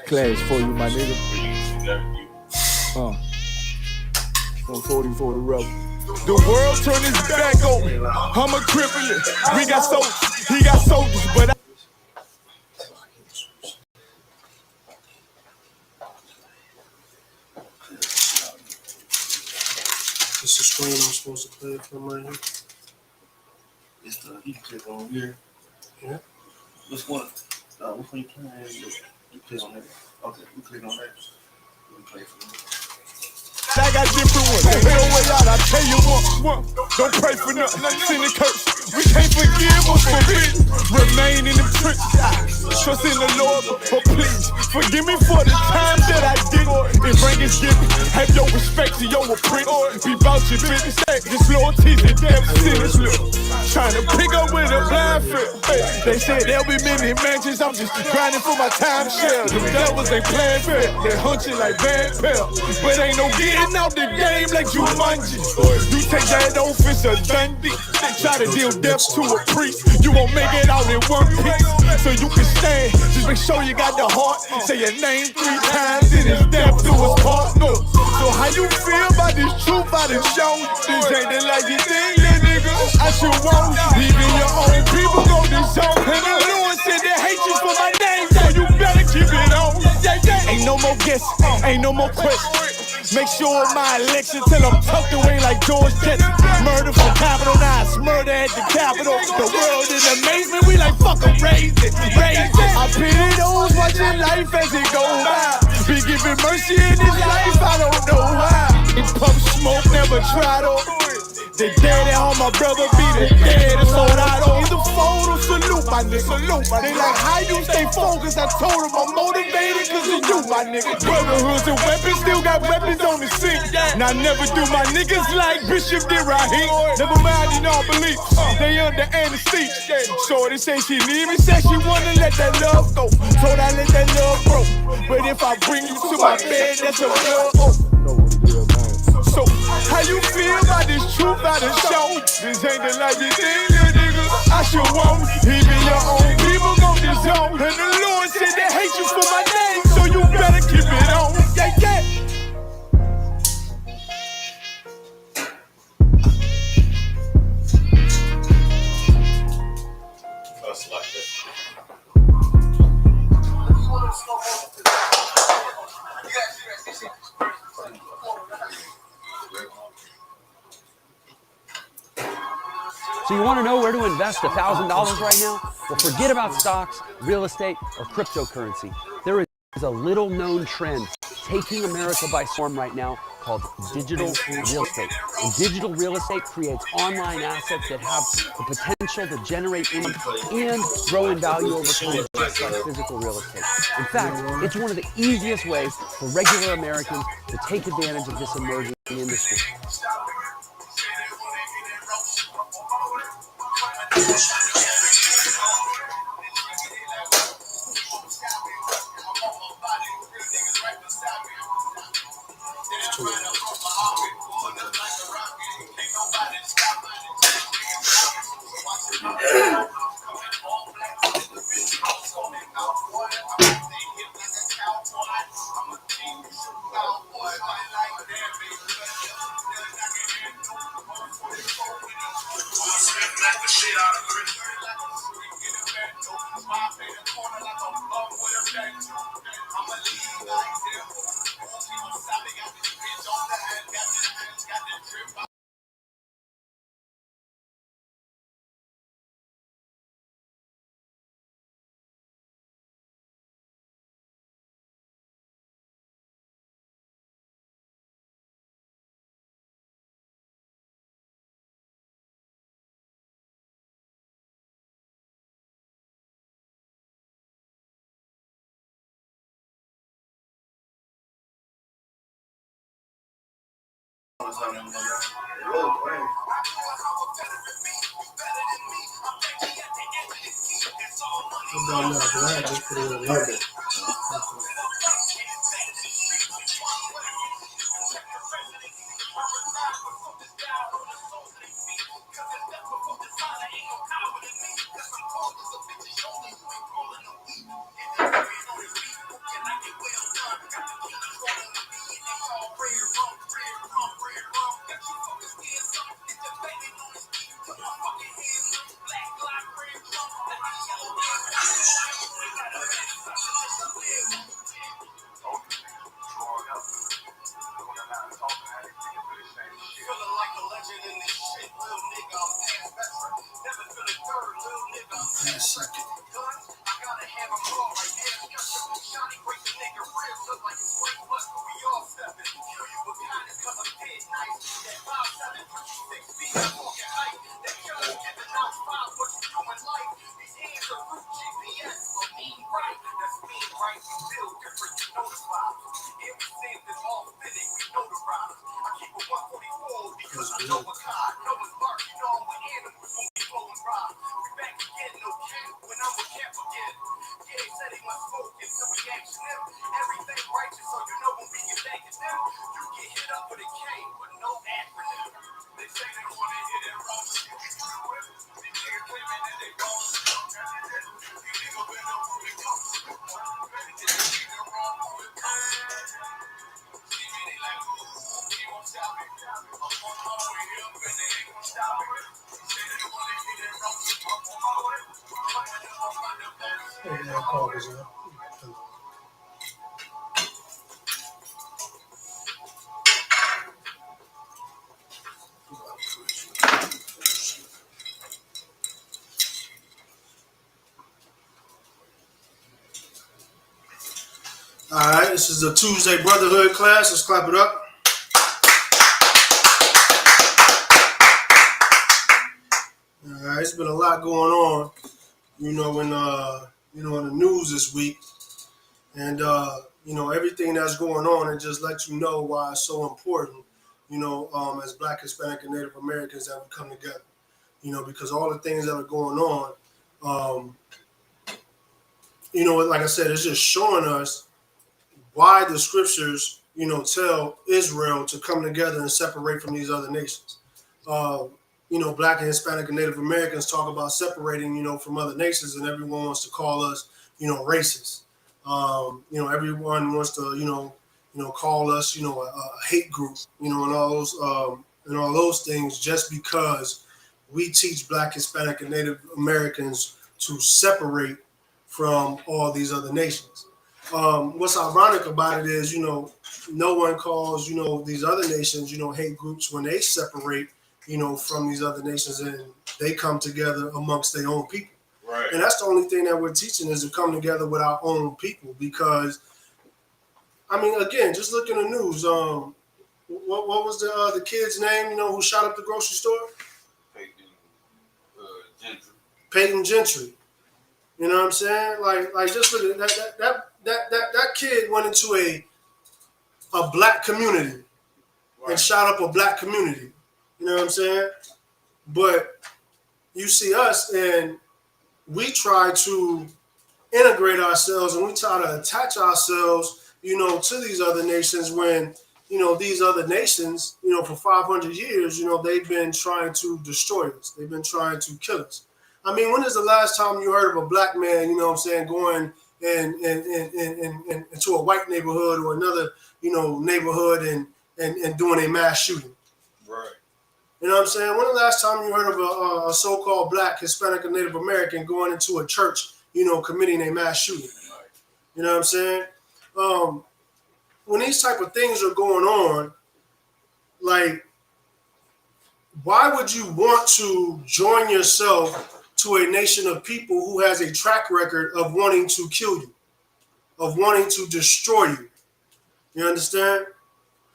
Clash for you, my nigga. 140 for the rebel. The world turned its back on me. I'm a cripple. We got soldiers. He got soldiers, but It's the screen I'm supposed to play it from right here. It's the you click on here. Yeah. Which one? Which one you playing? You click on that. Okay, you click on that. You play for me. I got different ones. Ain't no way out. I tell you what. Don't pray for nothing. Sin and curse. We can't forgive or forbid. Remain in the trenches. Trust in the Lord, but please forgive me for the times that I did. If rank is given, have your respect to your apprentice. Be about your business. This loyalty's and damn sinners look. Trying to pick up with a blind foot. They said there'll be many mansions. I'm just grinding for my time share. The devils ain't playing fair. They hunching like Van Pelt. But ain't no getting out the game like Jumanji. You take that offense a Dundee. Try to deal death to a priest. You won't make it out in one piece. So you can stand. Just make sure you got the heart. Say your name 3 times and it's death to his partner. So how you feel about this truth I done shown? This ain't the like you think, little nigga. I should want even your own people go this zone. And the Lord said they hate you for my name, so you better keep it on. Ain't no more guessing, ain't no more questions. Make sure my election till I'm tucked away like George Jetson. Murder for capital, now it's murder at the Capitol. The world is amazement, we like fuck 'em, raise it, raise it. I pity those watching life as it goes by. Be giving mercy in this life, I don't know why. In pump smoke, never try to. They dead at home, my brother be the dead, it's sold out on. He's a photo, salute my nigga. They like, how you stay focused? I told him I'm motivated cause of you, my nigga. Brotherhoods and weapons, still got weapons on the scene. Now never do my niggas like Bishop did Raheem. Never mind, you know beliefs, they under anesthesia. Shorty say she need me, said she wanna let that love go. Told I let that love grow. But if I bring you to my bed, that's a love. So, how you feel about this truth I done shown? This ain't the life you think, little nigga. I should want even your own people go this zone. And the Lord said they hate you for my name, so you better keep it on. Yeah, yeah. That's like that. So you want to know where to invest $1,000 right now? Well, forget about stocks, real estate, or cryptocurrency. There is a little known trend taking America by storm right now called digital real estate. And digital real estate creates online assets that have the potential to generate income and grow in value over time, just like physical real estate. In fact, it's one of the easiest ways for regular Americans to take advantage of this emerging industry. All right, this is the Tuesday Brotherhood class. Let's clap it up. All right, it's been a lot going on, in the news this week, and everything that's going on. It just lets you know why it's so important, as Black, Hispanic, and Native Americans that we come together, because all the things that are going on, like I said, it's just showing us why the scriptures, tell Israel to come together and separate from these other nations. Black and Hispanic and Native Americans talk about separating, from other nations, and everyone wants to call us, racist. Everyone wants to, call us, a hate group, and all those things, just because we teach Black, Hispanic, and Native Americans to separate from all these other nations. What's ironic about it is, no one calls, these other nations, hate groups when they separate, from these other nations and they come together amongst their own people. Right. And that's the only thing that we're teaching is to come together with our own people. Because, again, just look in the news. What was the kid's name, who shot up the grocery store? Gentry. Peyton Gentry. You know what I'm saying? Like just look at that kid went into a black community and shot up a black community. You know what I'm saying? But you see us and we try to integrate ourselves and we try to attach ourselves, to these other nations when, these other nations, for 500 years, they've been trying to destroy us. They've been trying to kill us. When is the last time you heard of a black man, going and into a white neighborhood or another, neighborhood and doing a mass shooting? Right. You know what I'm saying? When the last time you heard of a so-called Black, Hispanic, and Native American going into a church, committing a mass shooting? Right. You know what I'm saying? When these type of things are going on, like, why would you want to join yourself to a nation of people who has a track record of wanting to kill you, of wanting to destroy you? You understand?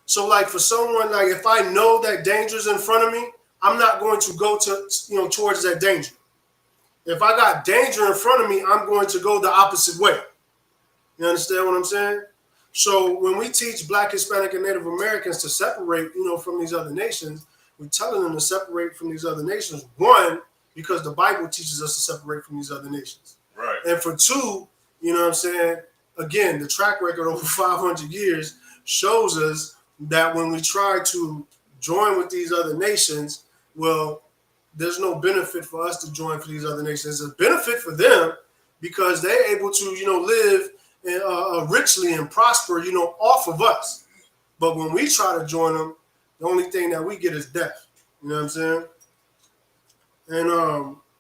So, like, for someone, like, if I know that danger is in front of me, I'm not going to go to, towards that danger. If I got danger in front of me, I'm going to go the opposite way. You understand what I'm saying? So when we teach Black, Hispanic, and Native Americans to separate, from these other nations, we're telling them to separate from these other nations. One, because the Bible teaches us to separate from these other nations. Right. And for two, you know what I'm saying? Again, the track record over 500 years shows us that when we try to join with these other nations, well, there's no benefit for us to join for these other nations. There's a benefit for them because they're able to, live richly and prosper, off of us. But when we try to join them, the only thing that we get is death. You know what I'm saying? And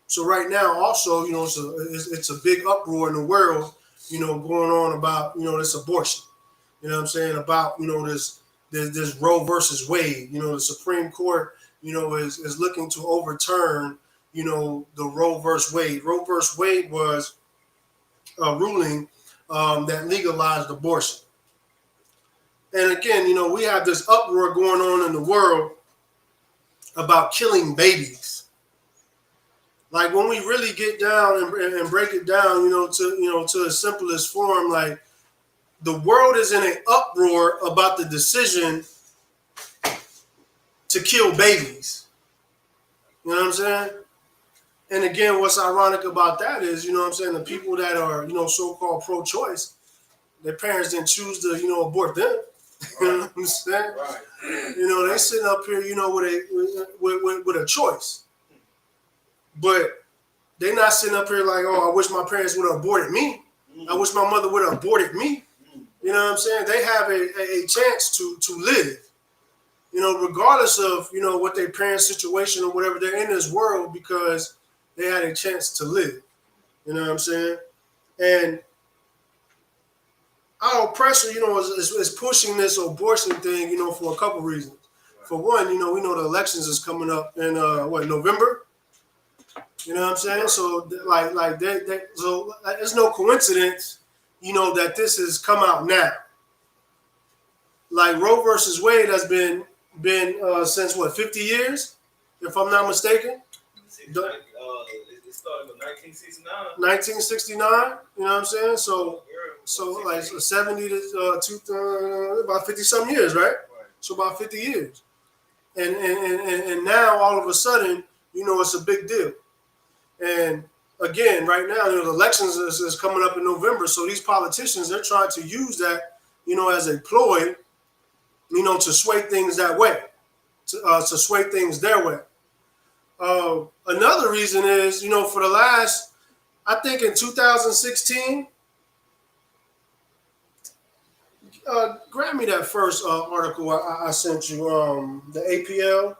so right now, also, it's a big uproar in the world, going on about, this abortion. You know what I'm saying? About, this Roe versus Wade. The Supreme Court, is looking to overturn, the Roe versus Wade. Roe versus Wade was a ruling that legalized abortion. And again, we have this uproar going on in the world about killing babies. Like when we really get down and break it down, to the simplest form, like the world is in an uproar about the decision to kill babies. You know what I'm saying? And again, what's ironic about that is, the people that are, so-called pro-choice, their parents didn't choose to, abort them. You know what I'm saying? Right. They sitting up here, with a choice. But they're not sitting up here like, oh, I wish my parents would have aborted me. I wish my mother would have aborted me. You know what I'm saying? They have a chance to live. Regardless of, what their parents' situation or whatever, they're in this world because they had a chance to live. You know what I'm saying? And our oppressor, is pushing this abortion thing, for a couple reasons. For one, we know the elections is coming up in, November? You know what I'm saying? So, so it's no coincidence, that this has come out now. Like Roe versus Wade has been since 50 years, if I'm not mistaken. It started in 1969. 1969, you know what I'm saying? So like 70 to about 50 some years, right? So about 50 years, and now all of a sudden, it's a big deal. And again, right now, the elections is coming up in November, so these politicians, they're trying to use that, as a ploy, to sway things that way, to sway things their way. Another reason is, for the last, I think in 2016, grab me that first article I sent you, the APL.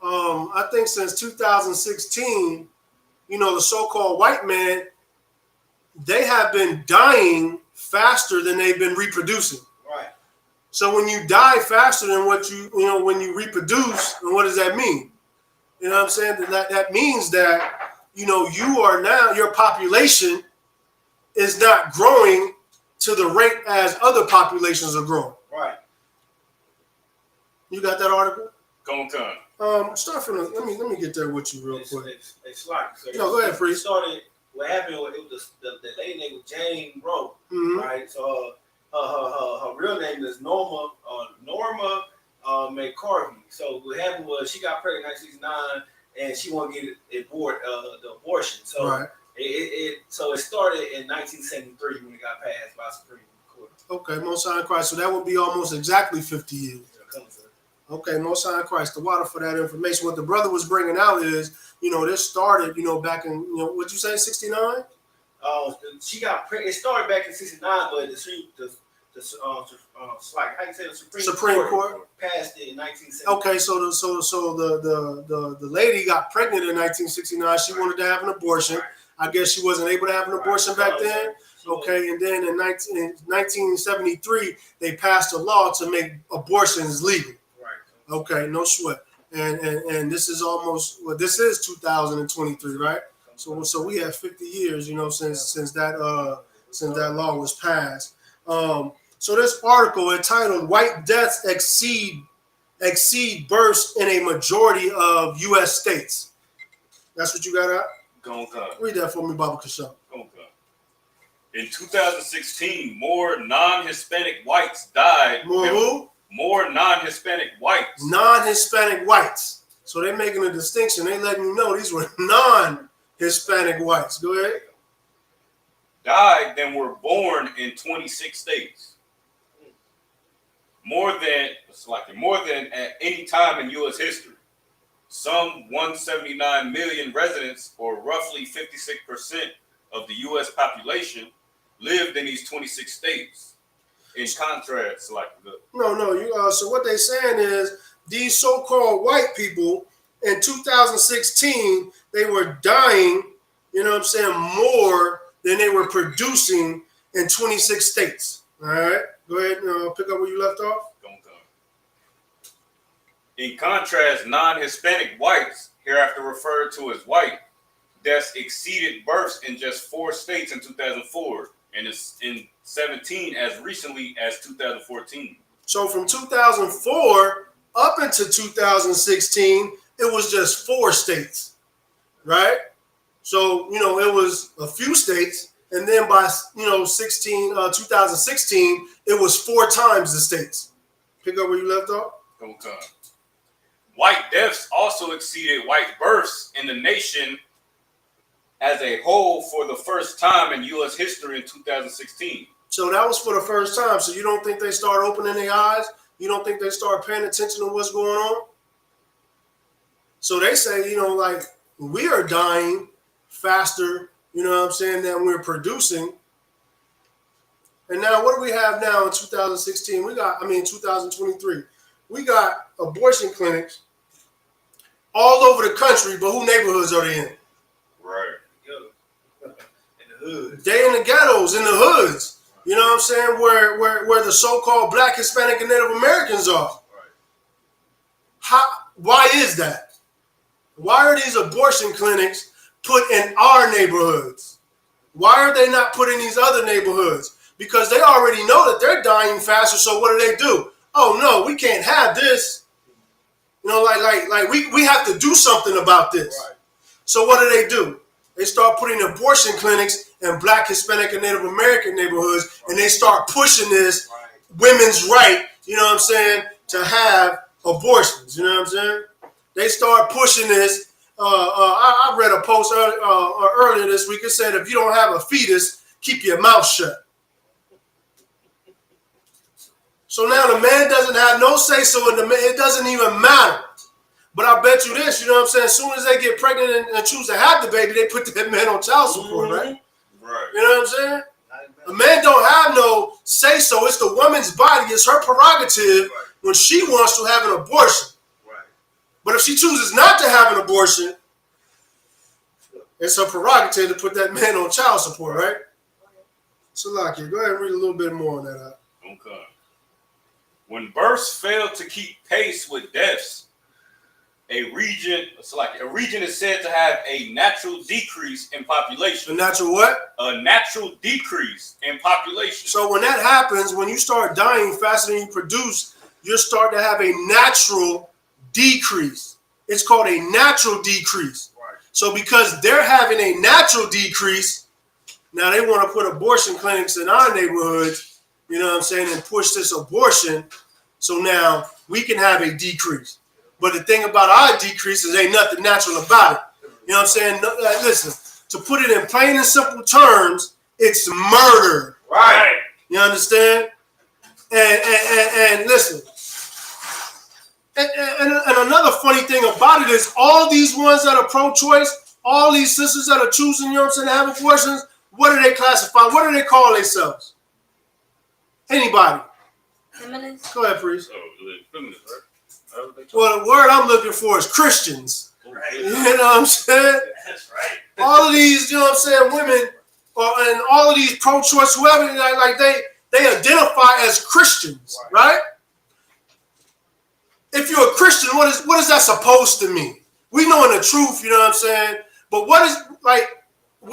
I think since 2016, the so-called white man, they have been dying faster than they've been reproducing. Right. So when you die faster than what when you reproduce, then what does that mean? You know what I'm saying? That means that, your population is not growing to the rate as other populations are growing. Right. You got that article? Go on. Start from let me get there with you real quick. It's like, so no, go ahead, Free. What happened was it was the lady name was Jane Roe, right? So her real name is Norma McCarvey. So what happened was she got pregnant in 1969 and she wanted to get the abortion. So right. So it started in 1973 when it got passed by Supreme Court. Okay, Most High in Christ. So that would be almost exactly 50 years. Okay, Most High in Christ. The water for that information. What the brother was bringing out is, this started, back in, what'd you say, 69? She got pregnant. It started back in 69, but the Supreme Court passed it in 1970. Okay, so the lady got pregnant in 1969. She wanted to have an abortion. Right. I guess she wasn't able to have an abortion back then. Okay, and then in 1973, they passed a law to make abortions legal. Right. Okay, no sweat. And this is this is 2023, right? So we have 50 years, since that law was passed. So this article entitled "White Deaths Exceed Births in a Majority of U.S. States." That's what you got out? Go on. Read that for me, Baba Kashaw. Go on. In 2016, more non-Hispanic whites died. More who? More non-Hispanic whites. Non-Hispanic whites. So they're making a distinction. They letting you know these were non-Hispanic whites. Go ahead. Died than were born in 26 states. More than at any time in U.S. history. Some 179 million residents, or roughly 56% of the U.S. population, lived in these 26 states. In contrast, so what they're saying is these so-called white people in 2016, they were dying, more than they were producing in 26 states. All right, go ahead and pick up where you left off. In contrast, non-Hispanic whites, hereafter referred to as white, deaths exceeded births in just 4 states in 2004, and it's in 17 as recently as 2014. So from 2004 up into 2016, it was just 4 states, right? So, it was a few states, and then by, 2016, it was 4 times the states. Pick up where you left off. Okay. White deaths also exceeded white births in the nation as a whole for the first time in U.S. history in 2016. So that was for the first time. So you don't think they start opening their eyes? You don't think they start paying attention to what's going on? So they say, we are dying faster, than we're producing. And now what do we have now in 2016? 2023. We got abortion clinics all over the country, but who neighborhoods are they in? Right. In the hood. They in the ghettos, in the hoods. You know what I'm saying? Where the so-called Black, Hispanic, and Native Americans are. Right. Why is that? Why are these abortion clinics put in our neighborhoods? Why are they not put in these other neighborhoods? Because they already know that they're dying faster. So what do? Oh no, we can't have this. We have to do something about this. Right. So what do? They start putting abortion clinics in Black, Hispanic, and Native American neighborhoods, and they start pushing this women's right, to have abortions. You know what I'm saying? They start pushing this. I read a post earlier this week. It said, if you don't have a fetus, keep your mouth shut. So now the man doesn't have no say-so, and it doesn't even matter. But I bet you this, as soon as they get pregnant and choose to have the baby, they put that man on child support, right? Right. You know what I'm saying? A man don't have no say-so. It's the woman's body. It's her prerogative when she wants to have an abortion. Right. But if she chooses not to have an abortion, it's her prerogative to put that man on child support, right? So, Lockie, go ahead and read a little bit more on that. Okay. When births fail to keep pace with deaths, a region is said to have a natural decrease in population. A natural what? A natural decrease in population. So when that happens, when you start dying faster than you produce, you'll start to have a natural decrease. It's called a natural decrease. Right. So because they're having a natural decrease, now they want to put abortion clinics in our neighborhoods, and push this abortion. So now we can have a decrease. But the thing about our decrease is ain't nothing natural about it. You know what I'm saying? Listen, to put it in plain and simple terms, it's murder. Right. You understand? And listen. And another funny thing about it is all these ones that are pro-choice, all these sisters that are choosing, to have abortions, what do they classify? What do they call themselves? Anybody? Feminists. Go ahead, please. Oh, feminists, right? Well, the word I'm looking for is Christians. Right. You know what I'm saying? That's right. All of these, women, and all of these pro-choice, whoever, they identify as Christians, right? If you're a Christian, what is that supposed to mean? We know in the truth, but what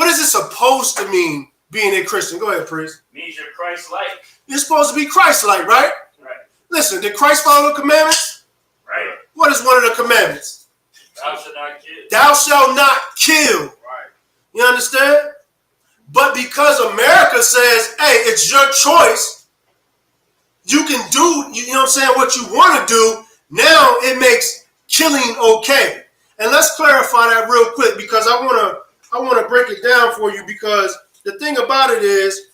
is it supposed to mean being a Christian? Go ahead, priest. Means you're Christ-like. You're supposed to be Christ-like, right? Right. Listen, did Christ follow the commandments? Right. What is one of the commandments? Thou shalt not kill. Thou shalt not kill. Right. You understand? But because America says, hey, it's your choice, you can do, what you want to do, now it makes killing okay. And let's clarify that real quick because I want to break it down for you because the thing about it is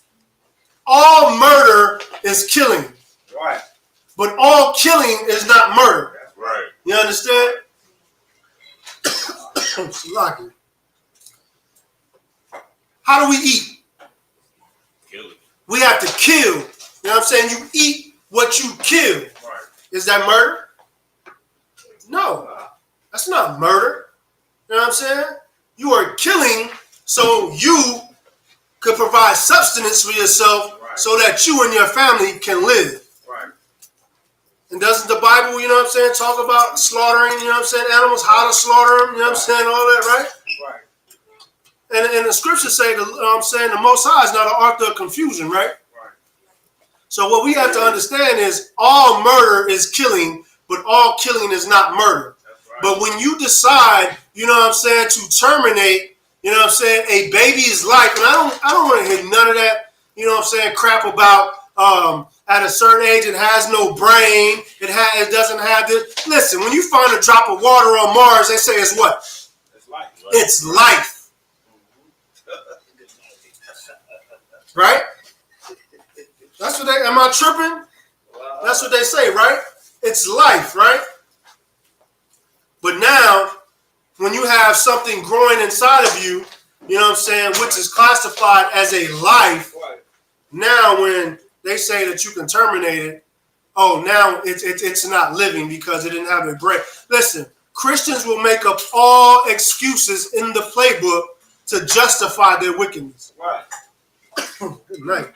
all murder is killing. Right. But all killing is not murder. Right. You understand? Lock it. How do we eat? Kill it. We have to kill. You know what I'm saying? You eat what you kill. Right. Is that murder? No. That's not murder. You know what I'm saying? You are killing so you could provide substance for yourself so that you and your family can live. And doesn't the Bible, talk about slaughtering, animals, how to slaughter them, all that, right? Right. And the scriptures say, the Most High is not an author of confusion, right? So what we have to understand is all murder is killing, but all killing is not murder. Right. But when you decide, to terminate, a baby's life, and I don't want to hear none of that, crap about at a certain age it has no brain, it doesn't have this. Listen, when you find a drop of water on Mars, they say it's what? It's life. Right? It's life. Right? That's what am I tripping? Wow. That's what they say, right? It's life, right? But now, when you have something growing inside of you, which is classified as a life, now when they say that you can terminate it, now it's not living because it didn't have a brain. Listen, Christians will make up all excuses in the playbook to justify their wickedness. Right. Good night.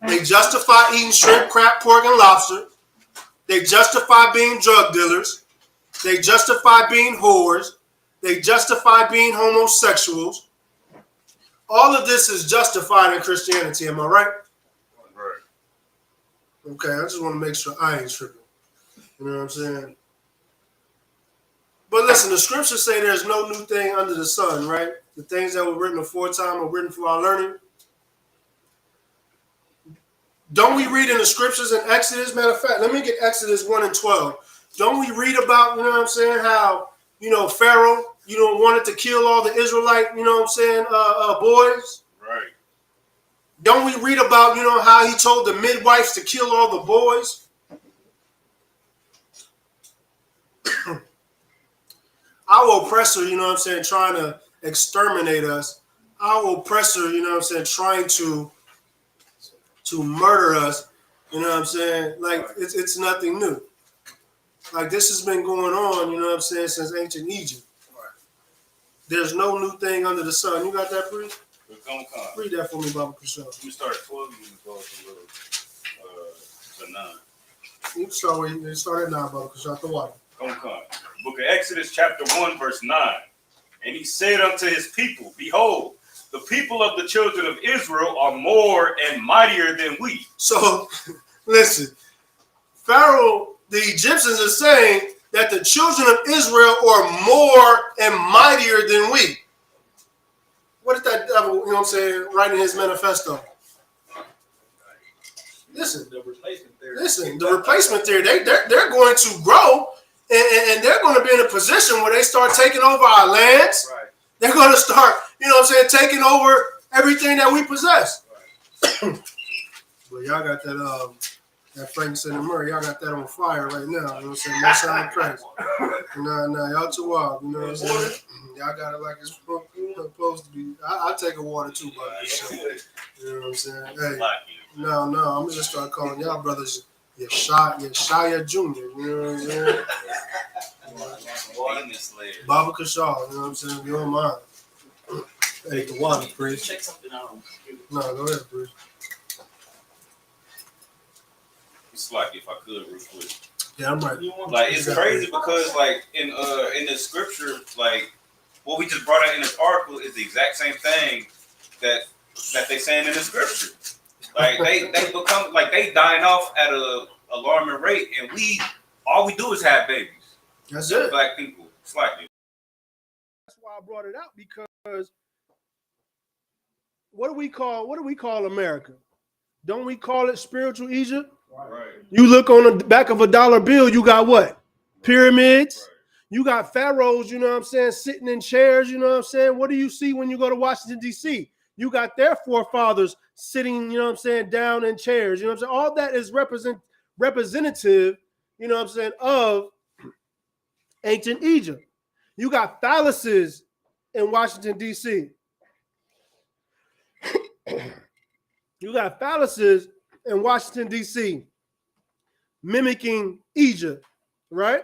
They justify eating shrimp, crab, pork, and lobster. They justify being drug dealers. They justify being whores. They justify being homosexuals. All of this is justified in Christianity. Am I right? Right. Okay, I just want to make sure I ain't tripping. You know what I'm saying? But listen, the scriptures say there's no new thing under the sun, right? The things that were written aforetime are written for our learning. Don't we read in the scriptures in Exodus? Matter of fact, let me get Exodus 1 and 12. Don't we read about, how, Pharaoh, wanted to kill all the Israelite, boys? Right. Don't we read about, how he told the midwives to kill all the boys? Our oppressor, trying to exterminate us. Our oppressor, trying to murder us, like it's nothing new. Like this has been going on, since ancient Egypt. Right. There's no new thing under the sun. You got that, Bree? Read that for me, Baba Kushal. We start at 12, you go to 9. You start at 9, Baba Kushal. The water. Book of Exodus, chapter 1, verse 9. And he said unto his people, behold, the people of the children of Israel are more and mightier than we. So, listen, Pharaoh, the Egyptians are saying that the children of Israel are more and mightier than we. What is that devil, writing his manifesto? Listen, the replacement theory, they're going to grow and they're going to be in a position where they start taking over our lands. Right. They're going to start, taking over everything that we possess. Right. But y'all got that Frankenstein and Murray, y'all got that on fire right now. You know what I'm saying? Most sound crazy. Nah, y'all too wild. You know what I'm saying? Y'all got it like it's supposed to be. I take a water too, but you know what I'm saying? Hey, no, I'm gonna just start calling y'all brothers Yeshaya Jr. You know what I'm saying? Baba Kashal, you know what I'm saying? You don't mind. Hey, the water, please. Check something out. No, go ahead, please. It's like if I could real quick. Yeah, I'm right. Like it's crazy because like in the scripture, like what we just brought out in this article is the exact same thing that they saying in the scripture. Like they become like they dying off at a alarming rate, and all we do is have babies. That's it. Black people, slightly. That's why I brought it out, because what do we call America? Don't we call it spiritual Egypt? Right. You look on the back of a dollar bill, you got what? Pyramids. Right. You got pharaohs, sitting in chairs, What do you see when you go to Washington, D.C.? You got their forefathers sitting, down in chairs. All that is representative, of ancient Egypt. You got phalluses in Washington, D.C. You got phalluses in Washington, D.C. mimicking Egypt, right?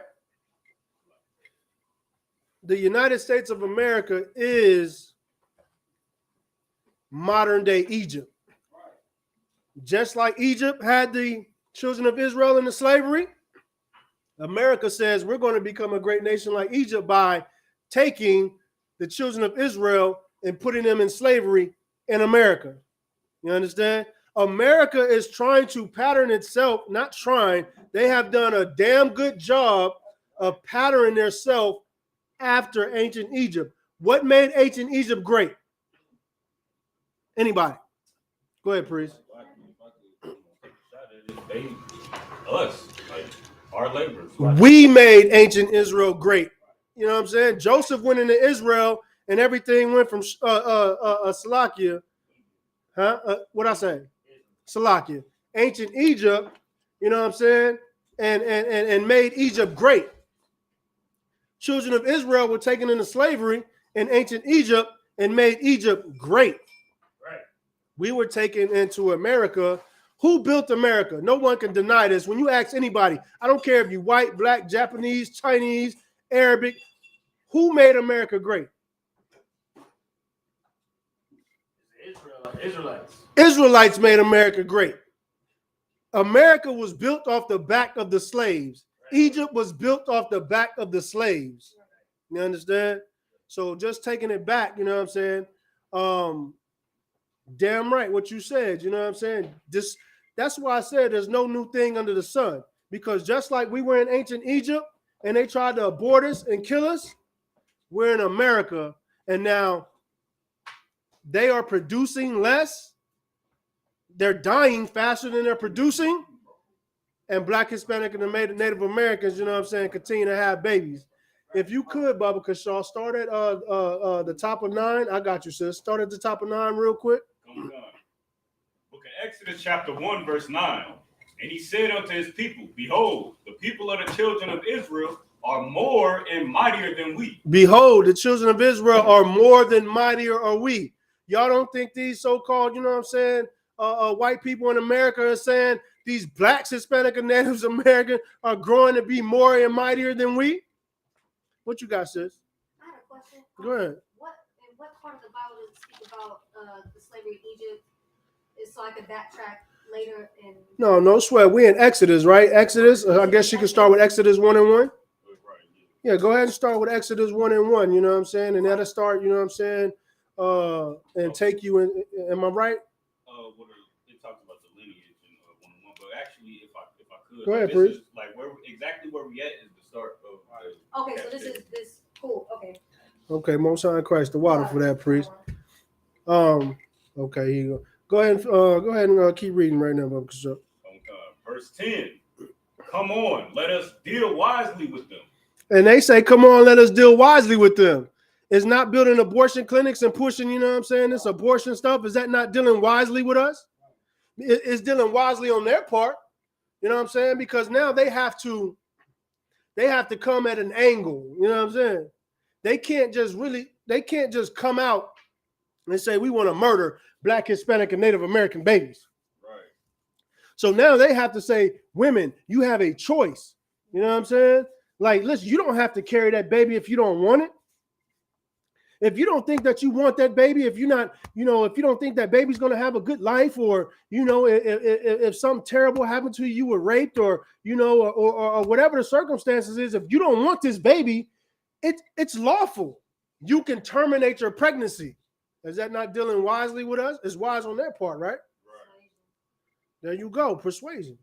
The United States of America is modern day Egypt. Just like Egypt had the children of Israel into slavery, America says we're going to become a great nation like Egypt by taking the children of Israel and putting them in slavery in America. You understand? America is trying to pattern itself, not trying. They have done a damn good job of patterning themselves after ancient Egypt. What made ancient Egypt great? Anybody? Go ahead, priest. Us, like our laborers. We made ancient Israel great. You know what I'm saying? Joseph went into Israel and everything went from Salakia. What I say? Salakia. Ancient Egypt, you know what I'm saying? And made Egypt great. Children of Israel were taken into slavery in ancient Egypt and made Egypt great. Right. We were taken into America. Who built America? No one can deny this. When you ask anybody, I don't care if you're white, black, Japanese, Chinese, Arabic, who made America great? Israelites. Israelites made America great. America was built off the back of the slaves. Egypt was built off the back of the slaves. You understand? So just taking it back, you know what I'm saying? Damn right what you said, you know what I'm saying? That's why I said there's no new thing under the sun. Because just like we were in ancient Egypt and they tried to abort us and kill us, we're in America and now they are producing less. They're dying faster than they're producing. And Black, Hispanic, and the Native Americans, you know what I'm saying, continue to have babies. If you could, Baba Kashaw, start at the top of 9. I got you, sis. Start at the top of 9 real quick. Book of Exodus chapter 1, verse 9. And he said unto his people, behold, the people of the children of Israel are more and mightier than we. Behold, the children of Israel are more than mightier are we. Y'all don't think these so-called, you know what I'm saying, white people in America are saying these Blacks, Hispanic, and Native American are growing to be more and mightier than we? What you got, sis? I have a question. Go ahead. In what part of the Bible does it speak about the slavery in Egypt? So I could backtrack later and No sweat. We in Exodus, right? Exodus. I guess you can start with Exodus 1 and 1. Yeah, go ahead and start with Exodus 1 and 1. You know what I'm saying? And that'll start, you know what I'm saying, and take you in. Am I right? It talks about the lineage in 1 and 1, but actually, if I could, Go ahead, this please. is like exactly where we at is the start of. okay, so this cool. Okay. Okay, Most High Christ, the water for that, priest. Okay, here you go. Go ahead and keep reading right now, Baba Kashaw. Verse 10. Come on, let us deal wisely with them. And they say, come on, let us deal wisely with them. It's not building abortion clinics and pushing, you know what I'm saying, this abortion stuff. Is that not dealing wisely with us? It's dealing wisely on their part. You know what I'm saying? Because now they have to come at an angle. You know what I'm saying? They can't just come out and say, we want to murder Black, Hispanic, and Native American babies. Right. So now they have to say, women, you have a choice. You know what I'm saying? Like, listen, you don't have to carry that baby if you don't want it. If you don't think that you want that baby, if you're not, if you don't think that baby's going to have a good life, or, if something terrible happened to you, you were raped, or, or whatever the circumstances is, if you don't want this baby, it's lawful. You can terminate your pregnancy. Is that not dealing wisely with us? It's wise on their part, right? Right. There you go. Persuasion.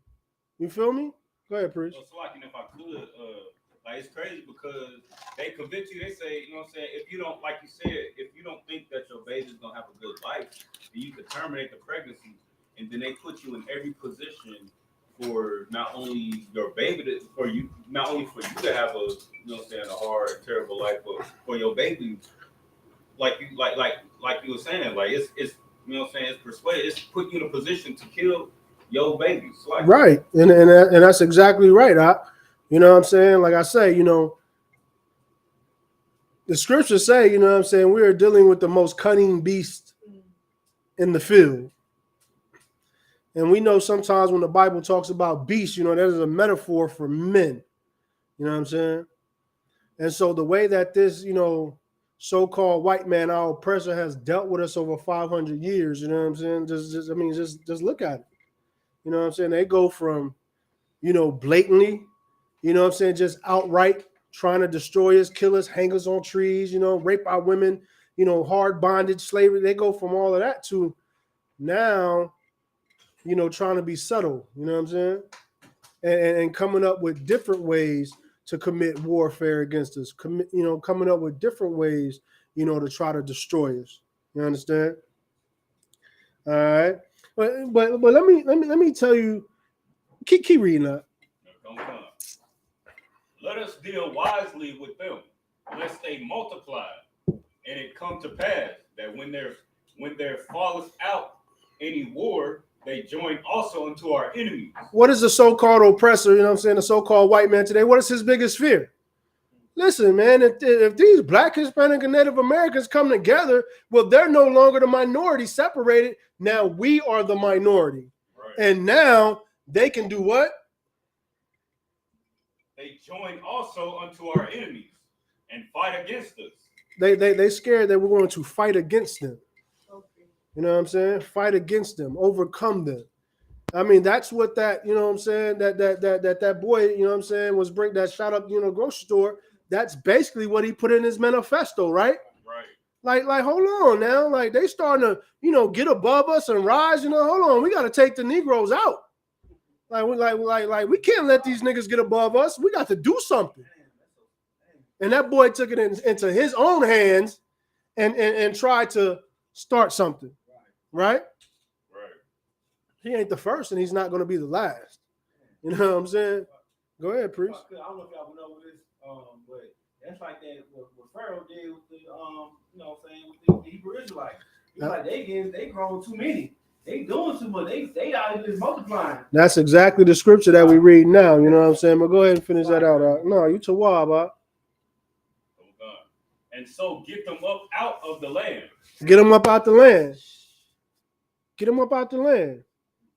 You feel me? Go ahead, priest. So like, if I could, it's crazy because they convince you. They say, you know what I'm saying, if you don't, like you said, if you don't think that your baby's gonna have a good life, then you could terminate the pregnancy, and then they put you in every position for not only your baby not only for you to have a, you know what I'm saying, a hard, terrible life, but for your baby, like you were saying, like it's you know what I'm saying, it's persuaded, it's put you in a position to kill your babies. Like, right, and that's exactly right. You know what I'm saying? Like I say, the scriptures say, you know what I'm saying, we are dealing with the most cunning beast in the field. And we know sometimes when the Bible talks about beasts, that is a metaphor for men. You know what I'm saying? And so the way that this, so-called white man, our oppressor, has dealt with us over 500 years, you know what I'm saying? Just look at it. You know what I'm saying? They go from, blatantly, you know what I'm saying, just outright trying to destroy us, kill us, hang us on trees, rape our women, hard bondage, slavery. They go from all of that to now, trying to be subtle, you know what I'm saying? And coming up with different ways to commit warfare against us, coming up with different ways, to try to destroy us. You understand? All right. But let me tell you, keep reading that. Don't come. Let us deal wisely with them, lest they multiply, and it come to pass that when there falleth out any war, they join also unto our enemies. What is the so-called oppressor, the so-called white man today? What is his biggest fear? Listen, man, if these Black, Hispanic, and Native Americans come together, well, they're no longer the minority separated. Now we are the minority. Right. And now they can do what? They join also unto our enemies and fight against us. They scared that we're going to fight against them. You know what I'm saying? Fight against them, overcome them. I mean, that's what that, that boy, was bring that shot up, grocery store. That's basically what he put in his manifesto, right? Right. Like, hold on now. Like, they starting to, get above us and rise, hold on. We got to take the Negroes out. Like, we can't let these niggas get above us. We got to do something. And that boy took it into his own hands and tried to start something. Right? He ain't the first, and he's not going to be the last. You know what I'm saying? Go ahead, priest. I don't know if y'all know this, but that's like that what Pharaoh did with the, with the Hebrew Israelites. Like they grown too many. They doing too much. They out here just multiplying. That's exactly the scripture that we read now. You know what I'm saying? But go ahead and finish that out. No, you Tawab. And so get them up out of the land. Get them up out the land. Get them up out the land.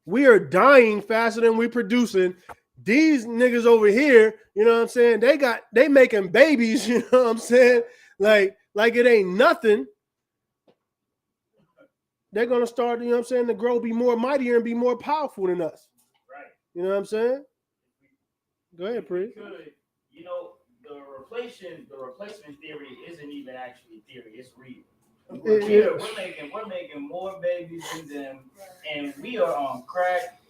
We are dying faster than we producing. These niggas over here, you know what I'm saying? They making babies, you know what I'm saying? Like it ain't nothing. They're gonna start, you know what I'm saying, to grow, be more mightier and be more powerful than us. Right. You know what I'm saying? Go ahead, Pri. The replacement theory isn't even actually theory, it's real. We're making more babies than them, and we are on crack,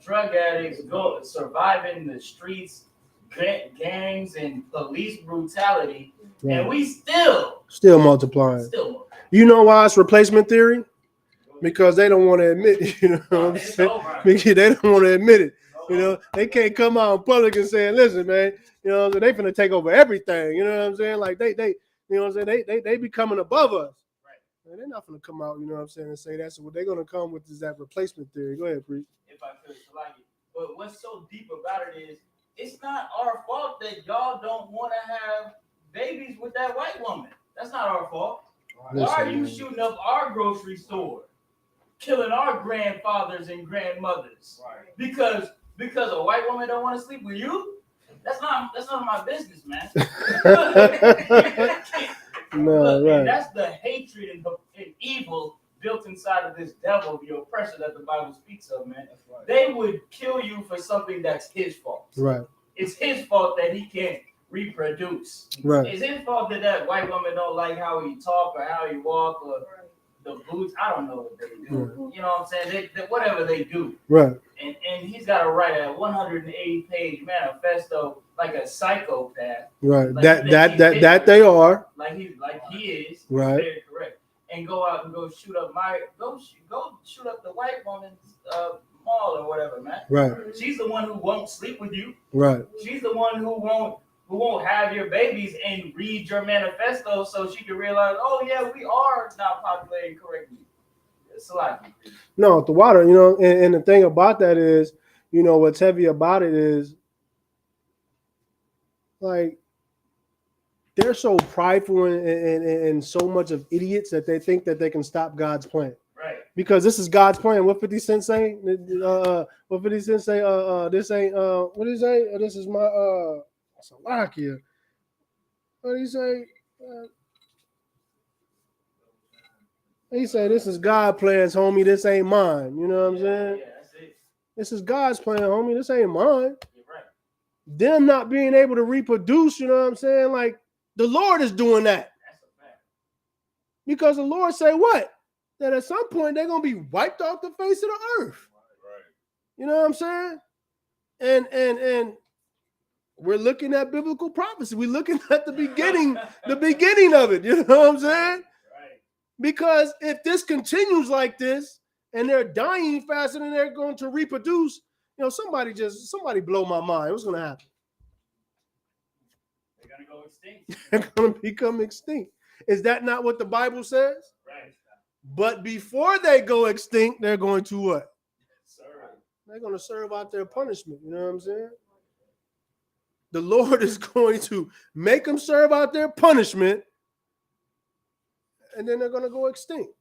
drug addicts, surviving the streets, gangs, and police brutality, right. And we still multiplying. You know why it's replacement theory? Because they don't want to admit it, you know what I'm saying? Because they don't want to admit it. They can't come out in public and say, listen, man, they finna take over everything. You know what I'm saying? Like they they becoming above us. Right. And they're not gonna come out, you know what I'm saying, and say that. So what they're gonna come with is that replacement theory. Go ahead, Pri. If I could, but what's so deep about it is it's not our fault that y'all don't want to have babies with that white woman. That's not our fault. Why are you shooting up our grocery store, killing our grandfathers and grandmothers? Right. Because a white woman don't want to sleep with you? That's not my business, man. No, right. And that's the hatred and evil built inside of this devil, the oppressor that the Bible speaks of, man. Right. They would kill you for something that's his fault. Right. It's his fault that he can't reproduce. Right. It's his fault that white woman don't like how he talk or how he walk or the boots. I don't know what they do. Right. You know what I'm saying? They whatever they do. Right. And he's got to write a 180-page manifesto like a psychopath. Right. Like that they are. Like he is. Right. Very correct. And go out and go shoot up the white woman's mall or whatever, man. Right. She's the one who won't sleep with you. Right. She's the one who won't have your babies and read your manifesto so she can realize, oh yeah, we are not populating correctly. It's like no, the water, and the thing about that is, what's heavy about it is like they're so prideful and so much of idiots that they think that they can stop God's plan. Right. Because this is God's plan. What 50 Cent say? What 50 Cent say? This ain't what did he say? This is my Slovakia. What did he say? He said, this is God's plans, homie. This ain't mine. You know what I'm saying? Yeah, that's it. This is God's plan, homie. This ain't mine. You're right. Them not being able to reproduce, you know what I'm saying? Like, the Lord is doing that. That's a fact. Because the Lord say what? That at some point they're going to be wiped off the face of the earth. Right. You know what I'm saying? And we're looking at biblical prophecy. We're looking at the beginning of it. You know what I'm saying? Right. Because if this continues like this and they're dying faster than they're going to reproduce, somebody blow my mind. What's going to happen? They're going to go extinct. They're going to become extinct. Is that not what the Bible says? Right. But before they go extinct, they're going to what? Serve. They're going to serve out their punishment. You know what I'm saying? The Lord is going to make them serve out their punishment, and then they're going to go extinct.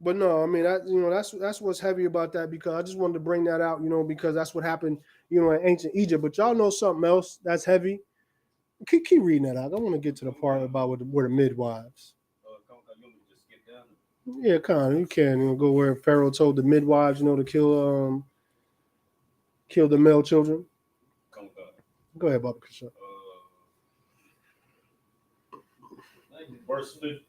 But no, I mean, that's what's heavy about that, because I just wanted to bring that out, because that's what happened, in ancient Egypt. But y'all know something else that's heavy? Keep reading that out. I want to get to the part about where the midwives. Yeah, kind of. You can go where Pharaoh told the midwives, to kill the male children. Go ahead, Baba Kasha. Verse 15.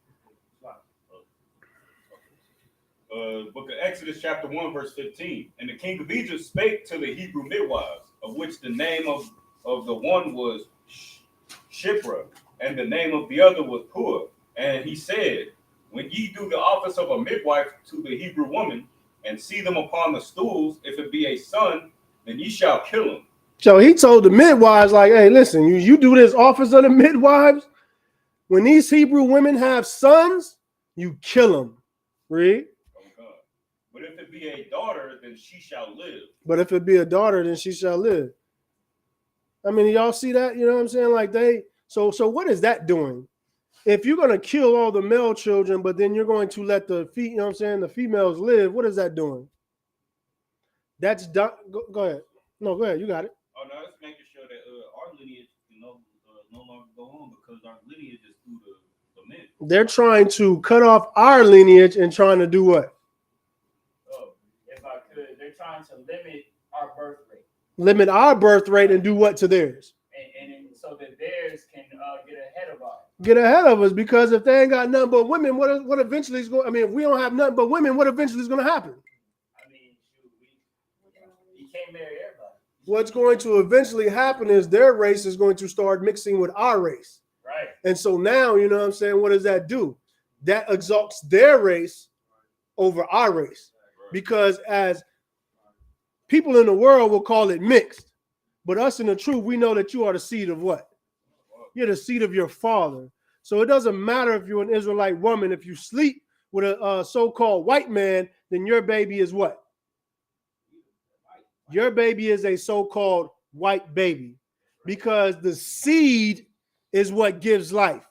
Book of Exodus, chapter 1, verse 15. And the king of Egypt spake to the Hebrew midwives, of which the name of the one was Shipra, and the name of the other was Pur. And he said, when ye do the office of a midwife to the Hebrew woman, and see them upon the stools, if it be a son, then ye shall kill him. So he told the midwives, like, hey, listen, you do this office of the midwives. When these Hebrew women have sons, you kill them. Read. But if it be a daughter, then she shall live. But if it be a daughter, then she shall live. I mean, y'all see that? You know what I'm saying? Like so what is that doing? If you're going to kill all the male children, but then you're going to let the females live, what is that doing? That's done. Go ahead. No, go ahead. You got it. Oh, no, it's making sure that our lineage, no longer go on, because our lineage is through the men. They're trying to cut off our lineage and trying to do what? If I could, they're trying to limit our birth rate. Limit our birth rate and do what to theirs? And so that theirs can get ahead of ours. Get ahead of us, because if they ain't got nothing but women, what eventually is going? I mean, if we don't have nothing but women, what eventually is going to happen? I mean, you can't marry everybody. What's going to eventually happen is their race is going to start mixing with our race. Right. And so now, you know what I'm saying? What does that do? That exalts their race over our race. Because as people in the world will call it mixed, but us in the truth, we know that you are the seed of what? You're the seed of your father. So it doesn't matter if you're an Israelite woman. If you sleep with a so-called white man, then your baby is what? Your baby is a so-called white baby, because the seed is what gives life.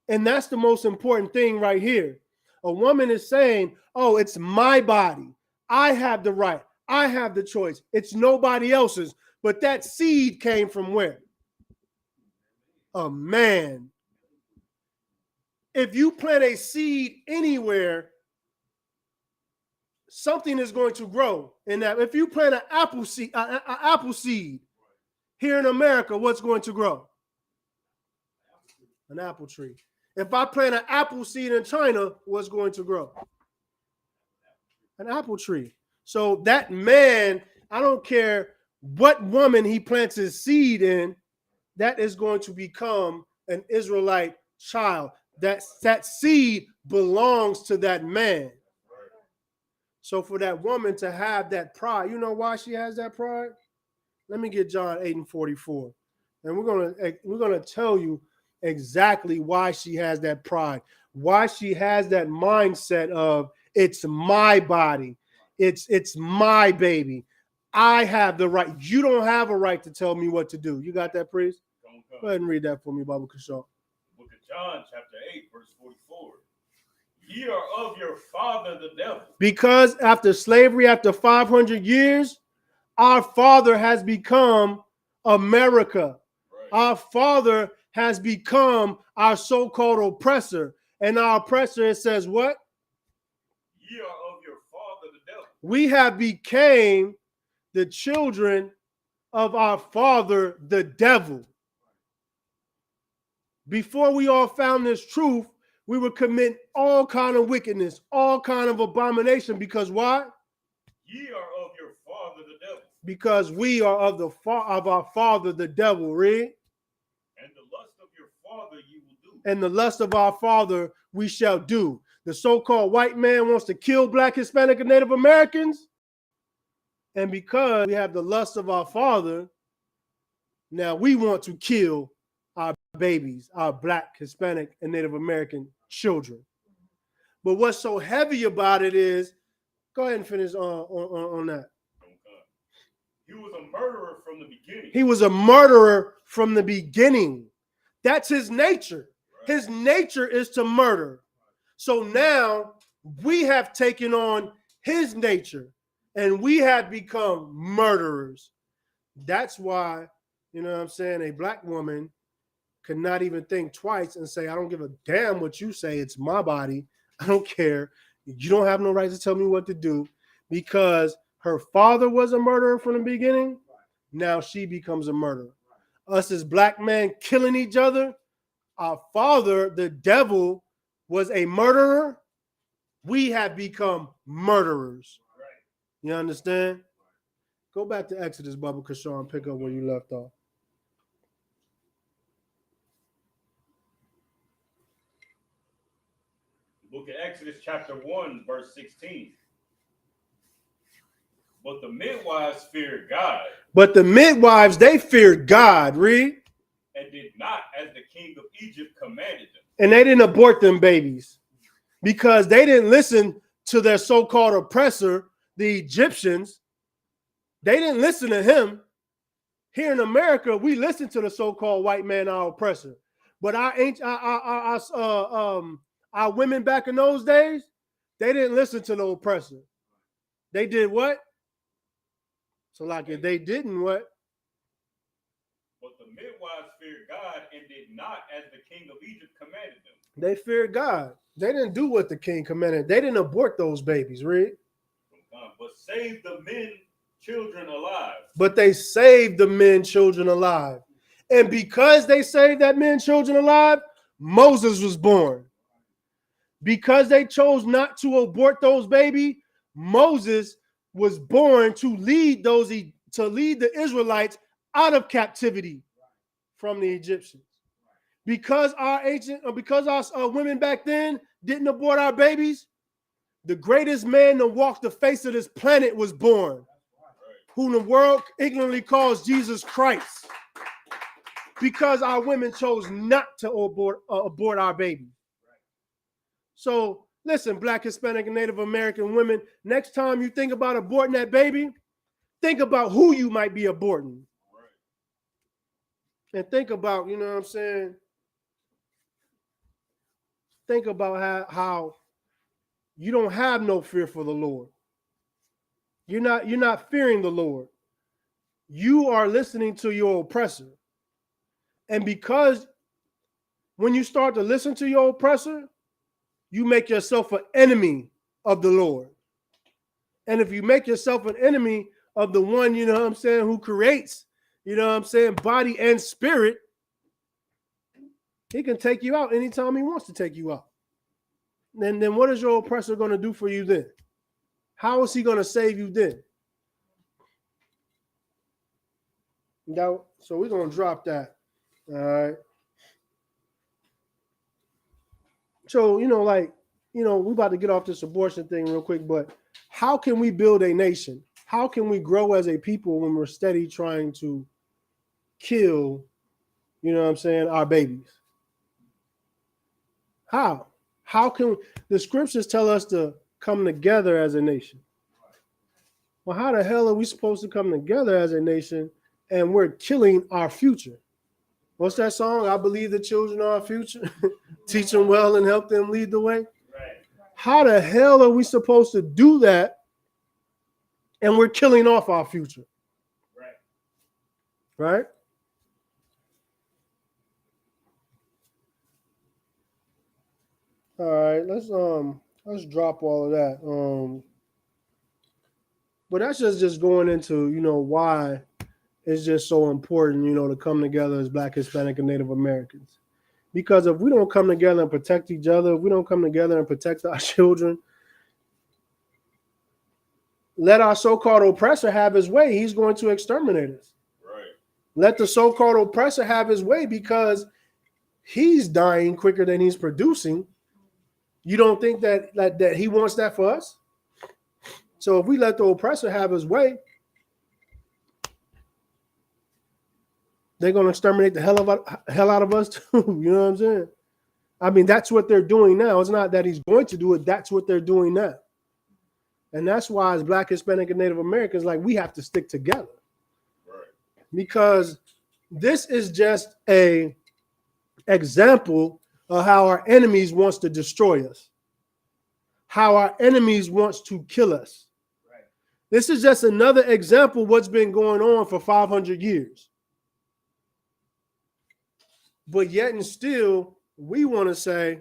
And that's the most important thing right here. A woman is saying, oh, it's my body. I have the right. I have the choice. It's nobody else's. But that seed came from where? A man. If you plant a seed anywhere, something is going to grow in that. If you plant an apple seed here in America, what's going to grow? An apple tree. If I plant an apple seed in China, what's going to grow? An apple tree. So that man, I don't care what woman he plants his seed in, that is going to become an Israelite child. That seed belongs to that man. So for that woman to have that pride, you know why she has that pride? Let me get John 8:44. And we're gonna tell you exactly why she has that pride, why she has that mindset of it's my body, it's my baby. I have the right. You don't have a right to tell me what to do. You got that, priest? Go ahead and read that for me, Baba Kashaw. Book of John, chapter 8, verse 44. Ye are of your father, the devil. Because after slavery, after 500 years, our father has become America. Right. Our father has become our so-called oppressor. And our oppressor, it says what? Ye are of your father, the devil. We have became the children of our father, the devil. before we all found this truth, we would commit all kind of wickedness, all kind of abomination. Because why? Ye are of your father the devil. Because we are of our father the devil. Read. And the lust of your father you will do. And the lust of our father we shall do. The so-called white man wants to kill Black, Hispanic, and Native Americans. And because we have the lust of our father, now we want to kill our babies, our Black, Hispanic, and Native American children. But what's so heavy about it is, go ahead and finish on that. He was a murderer from the beginning. He was a murderer from the beginning. That's his nature. Right. His nature is to murder. So now we have taken on his nature and we have become murderers. That's why, you know what I'm saying, a Black woman could not even think twice and say, I don't give a damn what you say. It's my body. I don't care. You don't have no right to tell me what to do, because her father was a murderer from the beginning. Now she becomes a murderer. Us as Black men killing each other. Our father, the devil, was a murderer. We have become murderers. You understand? Go back to Exodus, Bubba Kashawn, pick up where you left off. Book of Exodus chapter 1, verse 16. But the midwives feared God. But the midwives, they feared God. Read. And did not as the king of Egypt commanded them. And they didn't abort them babies because they didn't listen to their so-called oppressor, the Egyptians. They didn't listen to him. Here in America, we listen to the so-called white man, our oppressor. But our women back in those days, they didn't listen to the oppressor. They did what? So like if they didn't what? But the midwives feared God and did not as the king of Egypt commanded them. They feared God. They didn't do what the king commanded. They didn't abort those babies, read. But saved the men, children alive. But they saved the men, children alive. And because they saved that men, children alive, Moses was born. Because they chose not to abort those babies, Moses was born to lead the Israelites out of captivity from the Egyptians. Because our women back then didn't abort our babies, the greatest man to walk the face of this planet was born, whom the world ignorantly calls Jesus Christ. Because our women chose not to abort our babies. So listen, Black, Hispanic, and Native American women, next time you think about aborting that baby, think about who you might be aborting. And think about, you know what I'm saying? Think about how you don't have no fear for the Lord. You're not fearing the Lord. You are listening to your oppressor. And because when you start to listen to your oppressor, you make yourself an enemy of the Lord. And if you make yourself an enemy of the one, you know what I'm saying, who creates, you know what I'm saying, body and spirit, he can take you out anytime he wants to take you out. Then what is your oppressor going to do for you then? How is he going to save you then? Now, so we're going to drop that. All right. So, we're about to get off this abortion thing real quick, but how can we build a nation? How can we grow as a people when we're steady trying to kill, you know what I'm saying, our babies? How? How can the scriptures tell us to come together as a nation? Well, how the hell are we supposed to come together as a nation and we're killing our future? What's that song? I believe the children are our future. Teach them well and help them lead the way. Right. How the hell are we supposed to do that and we're killing off our future? Right? All right, let's drop all of that. But that's just going into, why it's just so important, to come together as Black, Hispanic, and Native Americans. Because if we don't come together and protect each other, if we don't come together and protect our children, let our so-called oppressor have his way. He's going to exterminate us. Right. Let the so-called oppressor have his way because he's dying quicker than he's producing. You don't think that he wants that for us? So if we let the oppressor have his way, they're going to exterminate the hell out of us too. You know what I'm saying? I mean, that's what they're doing now. It's not that he's going to do it. That's what they're doing now. And that's why as Black, Hispanic, and Native Americans, like, we have to stick together. Right. Because this is just a example of how our enemies wants to destroy us. How our enemies wants to kill us. Right. This is just another example of what's been going on for 500 years. But yet and still, we want to say,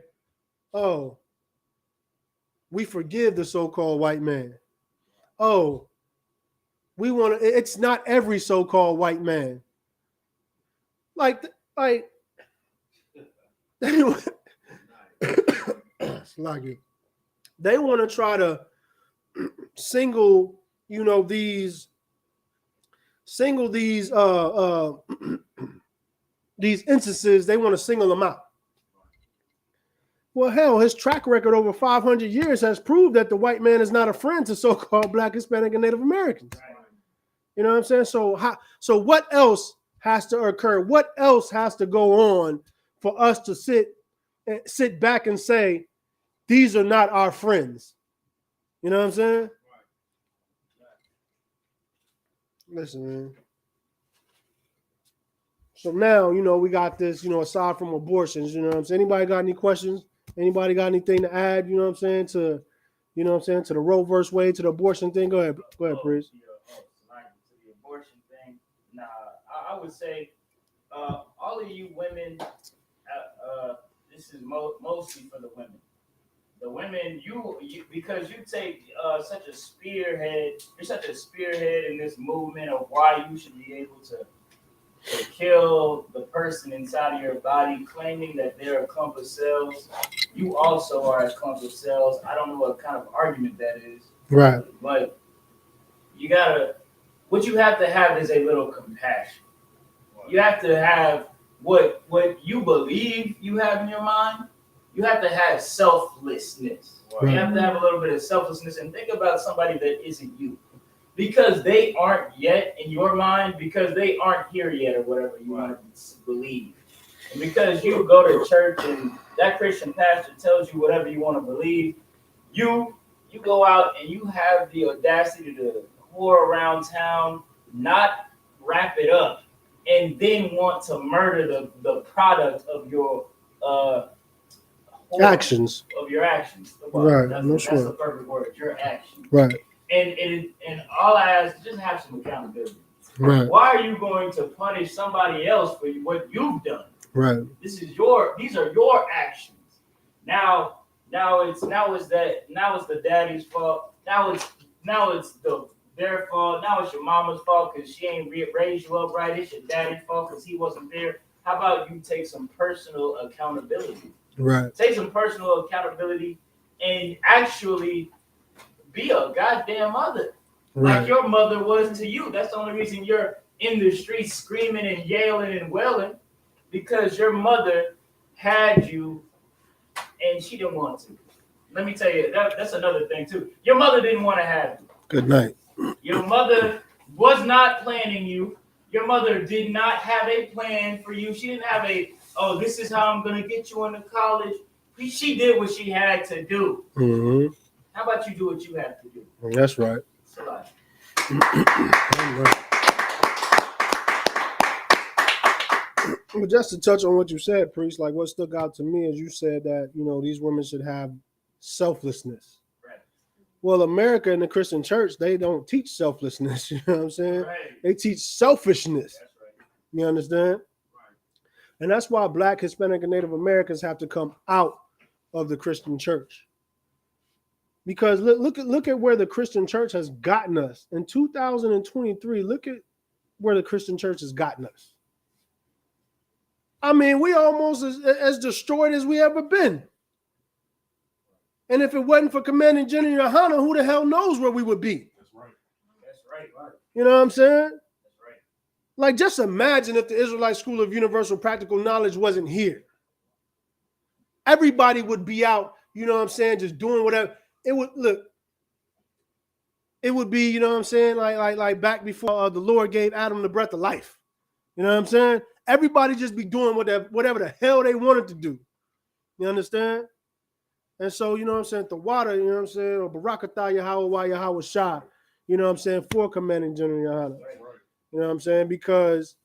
oh, we forgive the so-called white man. Oh, we want to, it's not every so-called white man. Like they want to try to single these instances, they want to single them out. Well, hell, his track record over 500 years has proved that the white man is not a friend to so-called Black, Hispanic, and Native Americans. You know what I'm saying? So what else has to occur? What else has to go on for us to sit back and say, these are not our friends? You know what I'm saying? Listen, man. So now, we got this, aside from abortions, you know what I'm saying? Anybody got any questions? Anybody got anything to add, you know what I'm saying, to the Roe versus Wade, to the abortion thing? Go ahead, Priest. To the abortion thing, nah, I would say all of you women, this is mostly for the women. The women, you because you take such a spearhead, you're such a spearhead in this movement of why you should be able to kill the person inside of your body, claiming that they're a clump of cells. You also are a clump of cells. I don't know what kind of argument that is. Right. But what you have to have is a little compassion. You have to have what you believe you have in your mind. You have to have selflessness. Right. You have to have a little bit of selflessness and think about somebody that isn't you. Because they aren't yet in your mind, because they aren't here yet, or whatever you want to believe. And because you go to church and that Christian pastor tells you whatever you want to believe, you go out and you have the audacity to whore around town, not wrap it up, and then want to murder the product of your actions. Of your actions. Well, right. That's the perfect word. Your actions. Right. And all I ask is just have some accountability. Right. Why are you going to punish somebody else for what you've done? Right. These are your actions. Now it's the daddy's fault. Now it's their fault. Now it's your mama's fault because she ain't raised you up right. It's your daddy's fault because he wasn't there. How about you take some personal accountability? Right. Take some personal accountability and actually be a goddamn mother. Right. Like your mother was to you. That's the only reason you're in the streets screaming and yelling and wailing, because your mother had you and she didn't want to. Let me tell you, that's another thing too. Your mother didn't want to have you. Good night. Your mother was not planning you. Your mother did not have a plan for you. She didn't have this is how I'm going to get you into college. She did what she had to do. Mm-hmm. How about you do what you have to do? That's right. But just to touch on what you said, Priest, like what stuck out to me is you said that, these women should have selflessness. Right. Well, America and the Christian church, they don't teach selflessness. You know what I'm saying? Right. They teach selfishness. That's right. You understand? Right. And that's why Black, Hispanic, and Native Americans have to come out of the Christian church. Because look at where the Christian church has gotten us. In 2023, look at where the Christian church has gotten us. I mean, we almost as destroyed as we ever been. And if it wasn't for Commanding General Yohana, who the hell knows where we would be? That's right. That's right. You know what I'm saying? That's right. Like, just imagine if the Israelite School of Universal Practical Knowledge wasn't here. Everybody would be out, you know what I'm saying, just doing whatever. It would look. It would be, you know what I'm saying, like back before the Lord gave Adam the breath of life. You know what I'm saying? Everybody just be doing whatever the hell they wanted to do. You understand? And so, you know what I'm saying, the water, you know what I'm saying, or Barakatah Yahweh Shah, you know what I'm saying, for Commanding General Yohana. You know what I'm saying? Because,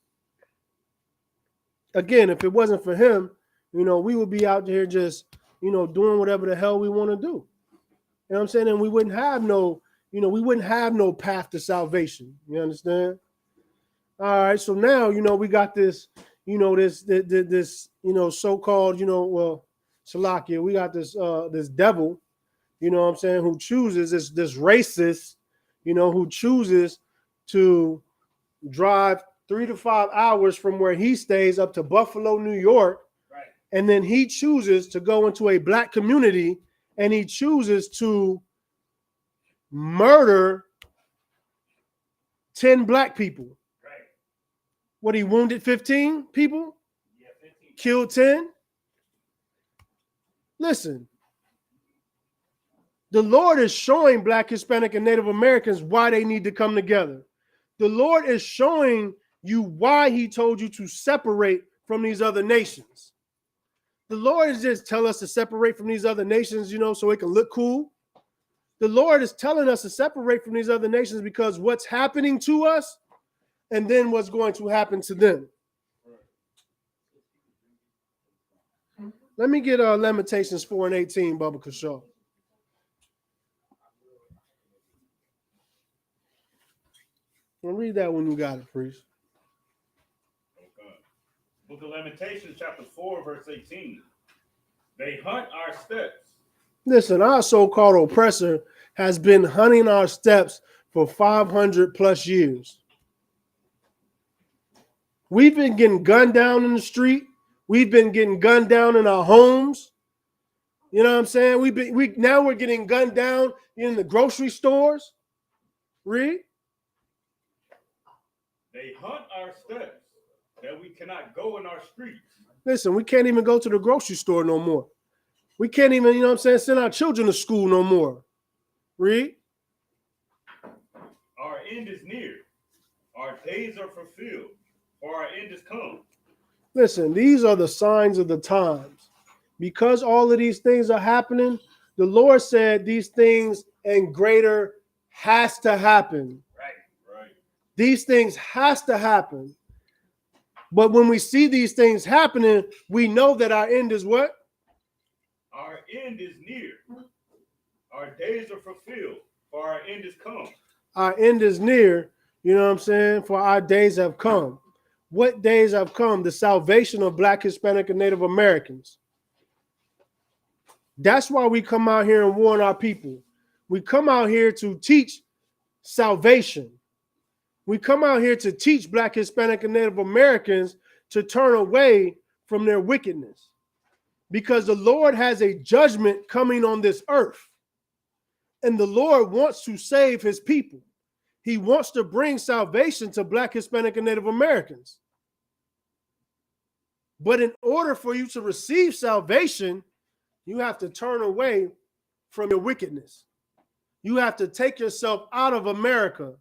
again, if it wasn't for him, you know, we would be out here just, you know, doing whatever the hell we want to do. You know what I'm saying? And we wouldn't have no, you know, we wouldn't have no path to salvation. You understand? All right. So now, you know, we got this, you know, this, you know, so-called, you know, well, Salakia, we got this, this devil, you know what I'm saying, who chooses this racist, you know, who chooses to drive 3 to 5 hours from where he stays up to Buffalo, New York. Right. And then he chooses to go into a black community and he chooses to murder 10 black people. Right. What, he wounded 15 people? Yeah, 15. Killed 10? Listen, the Lord is showing Black, Hispanic, and Native Americans why they need to come together. The Lord is showing you why he told you to separate from these other nations. The Lord is just telling us to separate from these other nations, you know, so it can look cool. The Lord is telling us to separate from these other nations because what's happening to us and then what's going to happen to them. Let me get Lamentations 4:18, Bubba Kashaw. Well, read that when you got it, priest. Okay. Book of Lamentations, chapter 4, verse 18. They hunt our steps. Listen, our so-called oppressor has been hunting our steps for 500 plus years. We've been getting gunned down in the street. We've been getting gunned down in our homes. You know what I'm saying? Now we're getting gunned down in the grocery stores. Read. They hunt our steps that we cannot go in our streets. Listen, we can't even go to the grocery store no more. We can't even, you know what I'm saying, send our children to school no more. Read. Our end is near. Our days are fulfilled, for our end is come. Listen, these are the signs of the times. Because all of these things are happening, the Lord said these things and greater has to happen. Right. These things has to happen. But when we see these things happening, we know that our end is what? Our end is near. Our days are fulfilled, for our end is come. Our end is near, you know what I'm saying? For our days have come. What days have come? The salvation of Black, Hispanic, and Native Americans. That's why we come out here and warn our people. We come out here to teach salvation. We come out here to teach Black, Hispanic, and Native Americans to turn away from their wickedness. Because the Lord has a judgment coming on this earth. And the Lord wants to save his people. He wants to bring salvation to Black, Hispanic, and Native Americans. But in order for you to receive salvation, you have to turn away from your wickedness. You have to take yourself out of America.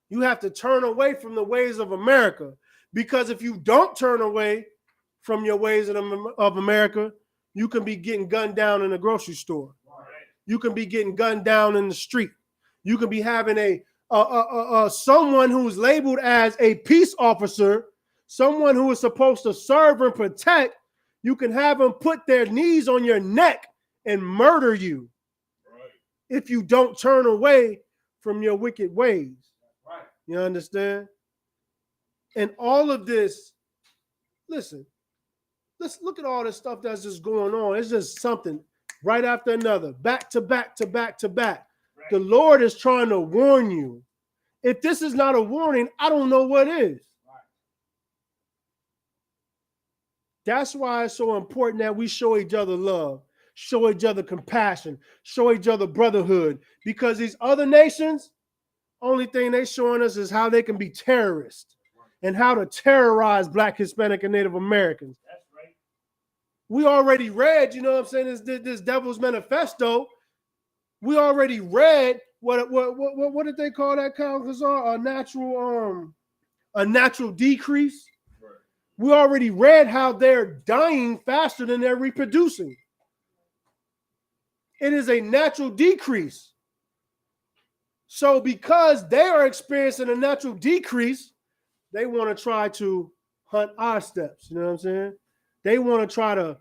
You have to turn away from the ways of America. Because if you don't turn away from your ways of America, you can be getting gunned down in a grocery store. You can be getting gunned down in the street. You can be having someone who's labeled as a peace officer, someone who is supposed to serve and protect. You can have them put their knees on your neck and murder you if you don't turn away from your wicked ways. Right. You understand? And all of this, listen, let's look at all this stuff that's just going on. It's just something right after another, back to back to back to back. Right. The Lord is trying to warn you. If this is not a warning, I don't know what is. Right. That's why it's so important that we show each other love, show each other compassion, show each other brotherhood. Because these other nations, only thing they're showing us is how they can be terrorists and how to terrorize Black, Hispanic, and Native Americans. That's right. We already read, you know what I'm saying, this Devil's Manifesto. We already read what did they call that, Calcazar? A natural decrease. Right. We already read how they're dying faster than they're reproducing. It is a natural decrease. So because they are experiencing a natural decrease, they want to try to hunt our steps. You know what I'm saying? They want to try to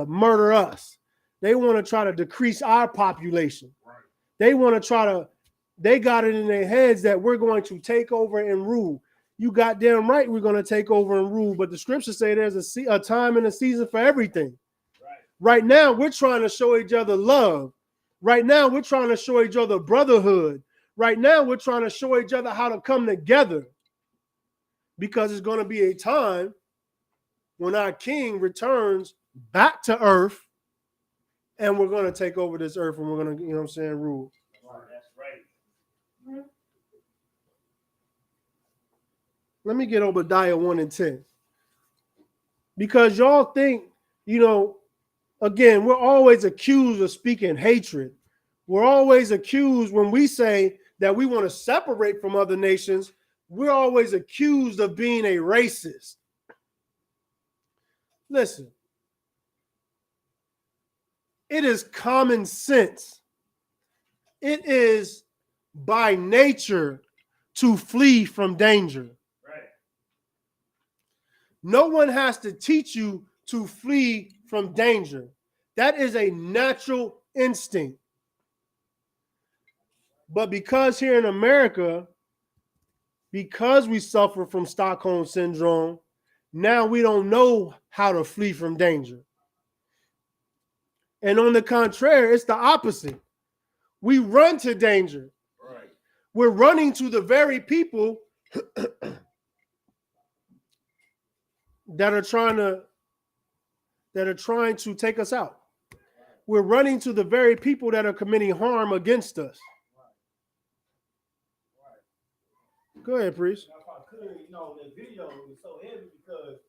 murder us. They want to try to decrease our population. Right. They want to they got it in their heads that we're going to take over and rule. You goddamn right we're going to take over and rule, but the scriptures say there's a time and a season for everything. Right now, we're trying to show each other love. Right now, we're trying to show each other brotherhood. Right now, we're trying to show each other how to come together. Because it's going to be a time when our king returns back to earth and we're going to take over this earth and we're going to, you know what I'm saying, rule. That's right. Let me get Obadiah 1 and 10. Because y'all think, you know, again, we're always accused of speaking hatred. We're always accused when we say that we want to separate from other nations. We're always accused of being a racist. Listen, it is common sense. It is by nature to flee from danger. Right. No one has to teach you to flee from danger. That is a natural instinct. But because here in America, because we suffer from Stockholm syndrome, now we don't know how to flee from danger. And on the contrary, it's the opposite. We run to danger. Right. We're running to the very people that are trying to take us out. We're running to the very people that are committing harm against us. Go ahead, priest. If I could, you know, the video was so heavy because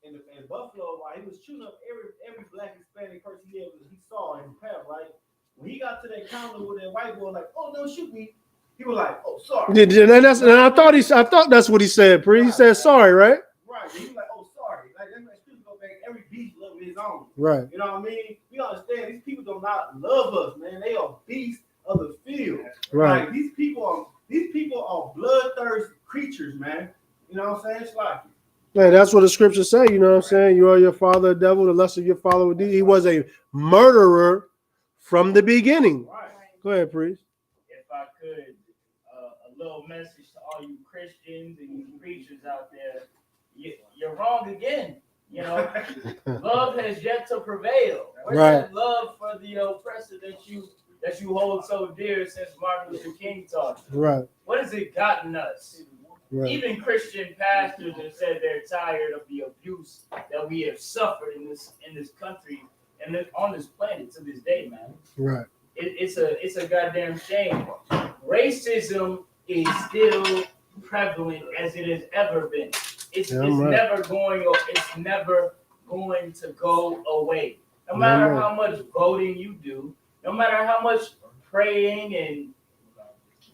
in Buffalo, while he was shooting up every Black Hispanic person he saw in the path, right? When he got to that counter with that white boy, like, oh, don't shoot me. He was like, oh, sorry. And I thought that's what he said, priest. He said sorry, right? Right. He was like, oh, sorry. Like, that's go back. Every beast loves his own. Right. You know what I mean? We understand these people do not love us, man. They are beasts of the field. Right. Like, these people are bloodthirsty creatures, man. You know what I'm saying? It's like, Yeah, that's what the scriptures say. You know what I'm saying? You are your father, the devil, the lust of your father with thee. He was a murderer from the beginning. right. Go ahead, priest. If I could, a little message to all you Christians and you preachers out there, you're wrong again. You know, love has yet to prevail. Where's that love for the oppressor that you hold so dear since Martin Luther King taught you? Right. What has it gotten us? Right. Even Christian pastors have said they're tired of the abuse that we have suffered in this country and on this planet to this day, man. Right. It's a goddamn shame. Racism is still prevalent as it has ever been. It's never going to go away. No matter how much voting you do, no matter how much praying and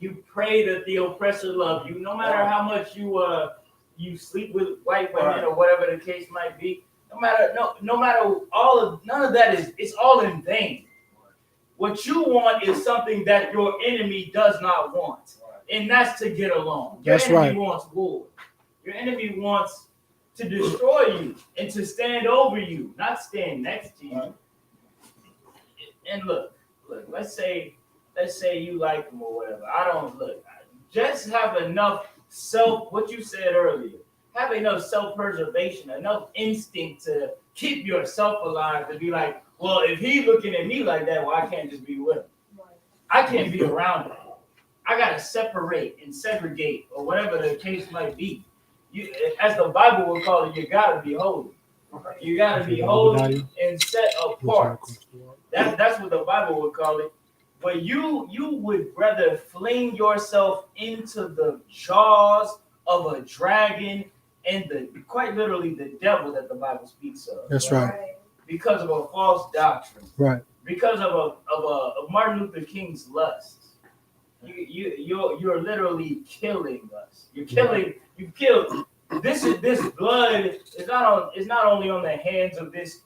you pray that the oppressor love you, no matter how much you sleep with white women or whatever the case might be, none of that it's all in vain. What you want is something that your enemy does not want, and that's to get along. Your enemy wants war. Your enemy wants to destroy you and to stand over you, not stand next to you. And look, let's say you like them or whatever. Just have enough what you said earlier, have enough self-preservation, enough instinct to keep yourself alive, to be like, well, if he's looking at me like that, well, I can't just be with him. I can't be around him. I got to separate and segregate or whatever the case might be. as the Bible would call it, you gotta be holy. You gotta be holy and set apart. That's what the Bible would call it. But you would rather fling yourself into the jaws of a dragon and quite literally the devil that the Bible speaks of. That's right. Because of a false doctrine. Right. Because of Martin Luther King's lust. You're literally killing us. You've killed. This blood is not only on the hands of this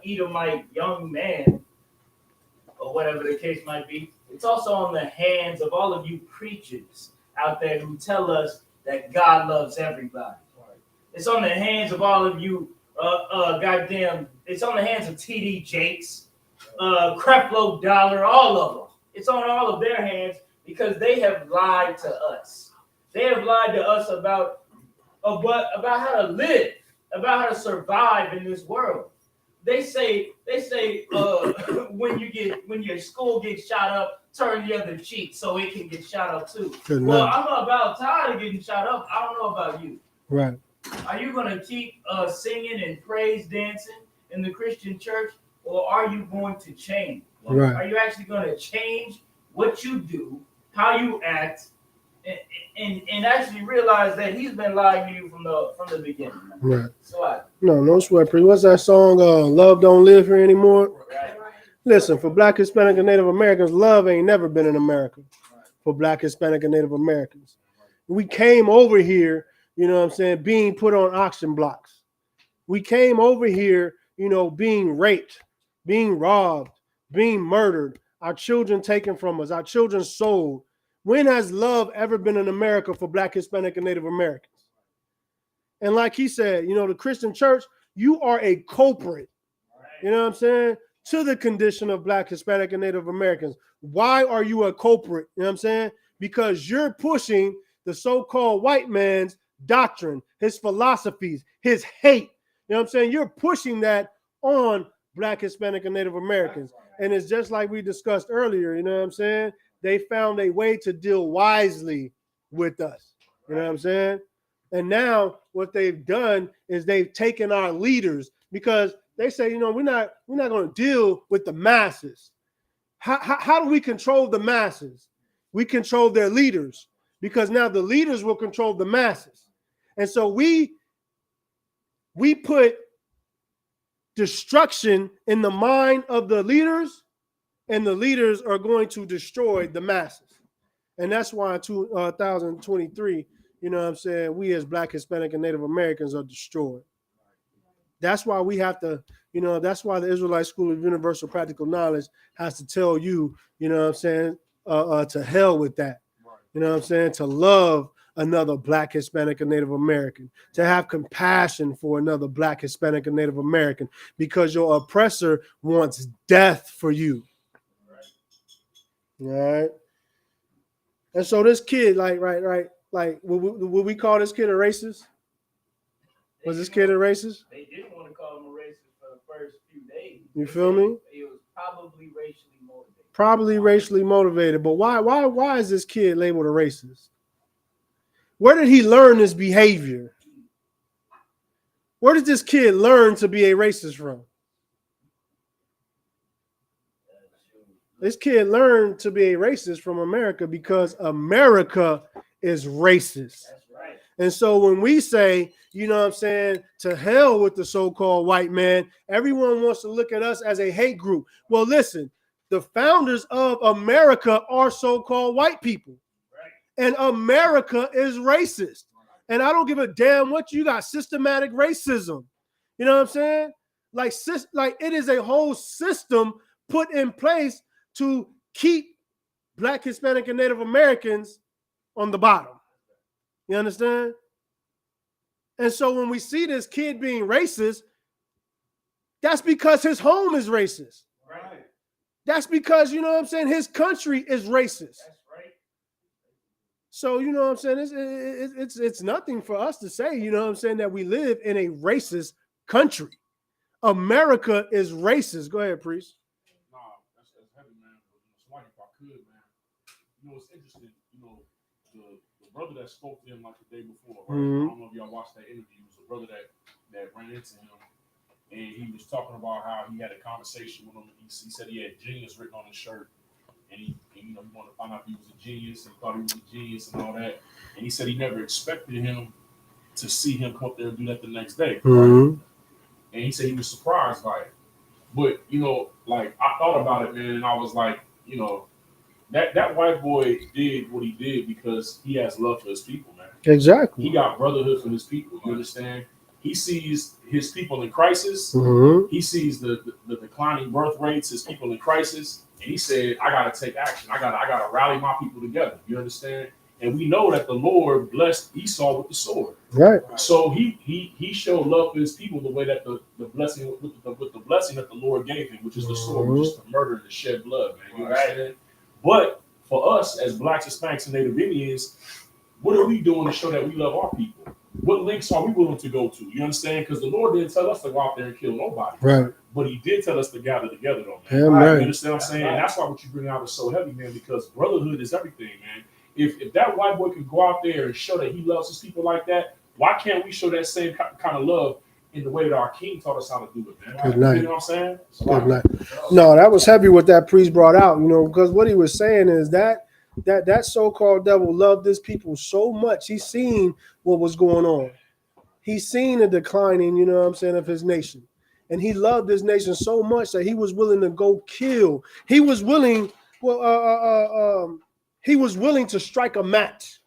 Edomite young man, or whatever the case might be. It's also on the hands of all of you preachers out there who tell us that God loves everybody. It's on the hands of all of you, it's on the hands of T.D. Jakes, Creflo Dollar, all of them. It's on all of their hands because they have lied to us. They have lied to us about how to live, about how to survive in this world. They say when your school gets shot up, turn the other cheek so it can get shot up too. Well, I'm about tired of getting shot up. I don't know about you. Right. Are you going to keep singing and praise dancing in the Christian church, or are you going to change? Right. Are you actually going to change what you do, how you act, and actually realize that he's been lying to you from the beginning? Right. So no sweat, Pre. What's that song? Love Don't Live Here Anymore. right. Listen, for Black, Hispanic, and Native Americans, love ain't never been in America. For Black, Hispanic, and Native Americans, we came over here, you know what I'm saying, being put on auction blocks. We came over here, you know, being raped, being robbed, being murdered, our children taken from us, our children sold. When has love ever been in America for Black, Hispanic, and Native Americans? And like he said, you know, the Christian church, you are a culprit, you know what I'm saying, to the condition of Black, Hispanic, and Native Americans. Why are you a culprit? You know what I'm saying? Because you're pushing the so-called white man's doctrine, his philosophies, his hate. You know what I'm saying? You're pushing that on Black, Hispanic, and Native Americans. And it's just like we discussed earlier, you know what I'm saying? They found a way to deal wisely with us. You know what I'm saying? And now what they've done is they've taken our leaders, because they say, you know, we're not going to deal with the masses. How do we control the masses? We control their leaders, because now the leaders will control the masses. And so we put destruction in the mind of the leaders, and the leaders are going to destroy the masses. And that's why in 2023, you know what I'm saying, we as Black, Hispanic, and Native Americans are destroyed. That's why we have to, you know, that's why the Israelite School of Universal Practical Knowledge has to tell you, you know what I'm saying, to hell with that. You know what I'm saying, to love another Black, Hispanic, and Native American, to have compassion for another Black, Hispanic, and Native American, because your oppressor wants death for you. Right. And so this kid, like, would we call this kid a racist? Was this kid a racist? They didn't want to call him a racist for the first few days. You feel me? It was probably racially motivated. Probably racially motivated. But why is this kid labeled a racist? Where did he learn this behavior? Where did this kid learn to be a racist from? This kid learned to be a racist from America, because America is racist. That's right. And so when we say, you know what I'm saying, to hell with the so-called white man, everyone wants to look at us as a hate group. Well, listen, the founders of America are so-called white people. Right. And America is racist. And I don't give a damn what you got, systematic racism. You know what I'm saying? Like it is a whole system put in place to keep Black, Hispanic, and Native Americans on the bottom. You understand? And so when we see this kid being racist, that's because his home is racist. Right. That's because, you know what I'm saying, his country is racist. That's right. So, you know what I'm saying, it's nothing for us to say, you know what I'm saying, that we live in a racist country. America is racist. Go ahead, Priest. That's heavy, man. Somebody, if I could, man. You know, it's interesting, you know, the brother that spoke to him like the day before, right? I don't know if y'all watched that interview. It was a brother that ran into him, and he was talking about how he had a conversation with him. He said he had genius written on his shirt, and he wanted to find out if he was a genius, and thought he was a genius and all that. And he said he never expected him to see him come up there and do that the next day. Right? And he said he was surprised by it. But, like, I thought about it, man, and I was like, that white boy did what he did because he has love for his people, man. Exactly. He got brotherhood for his people, you understand? He sees his people in crisis. He sees the declining birth rates, his people in crisis. And he said, I got to take action. I got to rally my people together, you understand? And we know that the Lord blessed Esau with the sword. Right. So he showed love for his people the way that the blessing with the blessing that the Lord gave him, which is the sword, which is to murder and to shed blood, man. You understand? But for us as Blacks, Hispanics, and Native Indians, what are we doing to show that we love our people? What links are we willing to go to? You understand? Because the Lord didn't tell us to go out there and kill nobody. Right. But he did tell us to gather together, though, man. Right. You understand what I'm saying? And that's why what you bring out is so heavy, man, because brotherhood is everything, man. If that white boy could go out there and show that he loves his people like that, why can't we show that same kind of love in the way that our king taught us how to do it, man? Good night. You know what I'm saying? Good night. No, that was heavy what that priest brought out, because what he was saying is that so-called devil loved his people so much. He's seen what was going on. He's seen the declining, of his nation. And he loved his nation so much that he was willing to go kill. He was willing, he was willing to strike a match.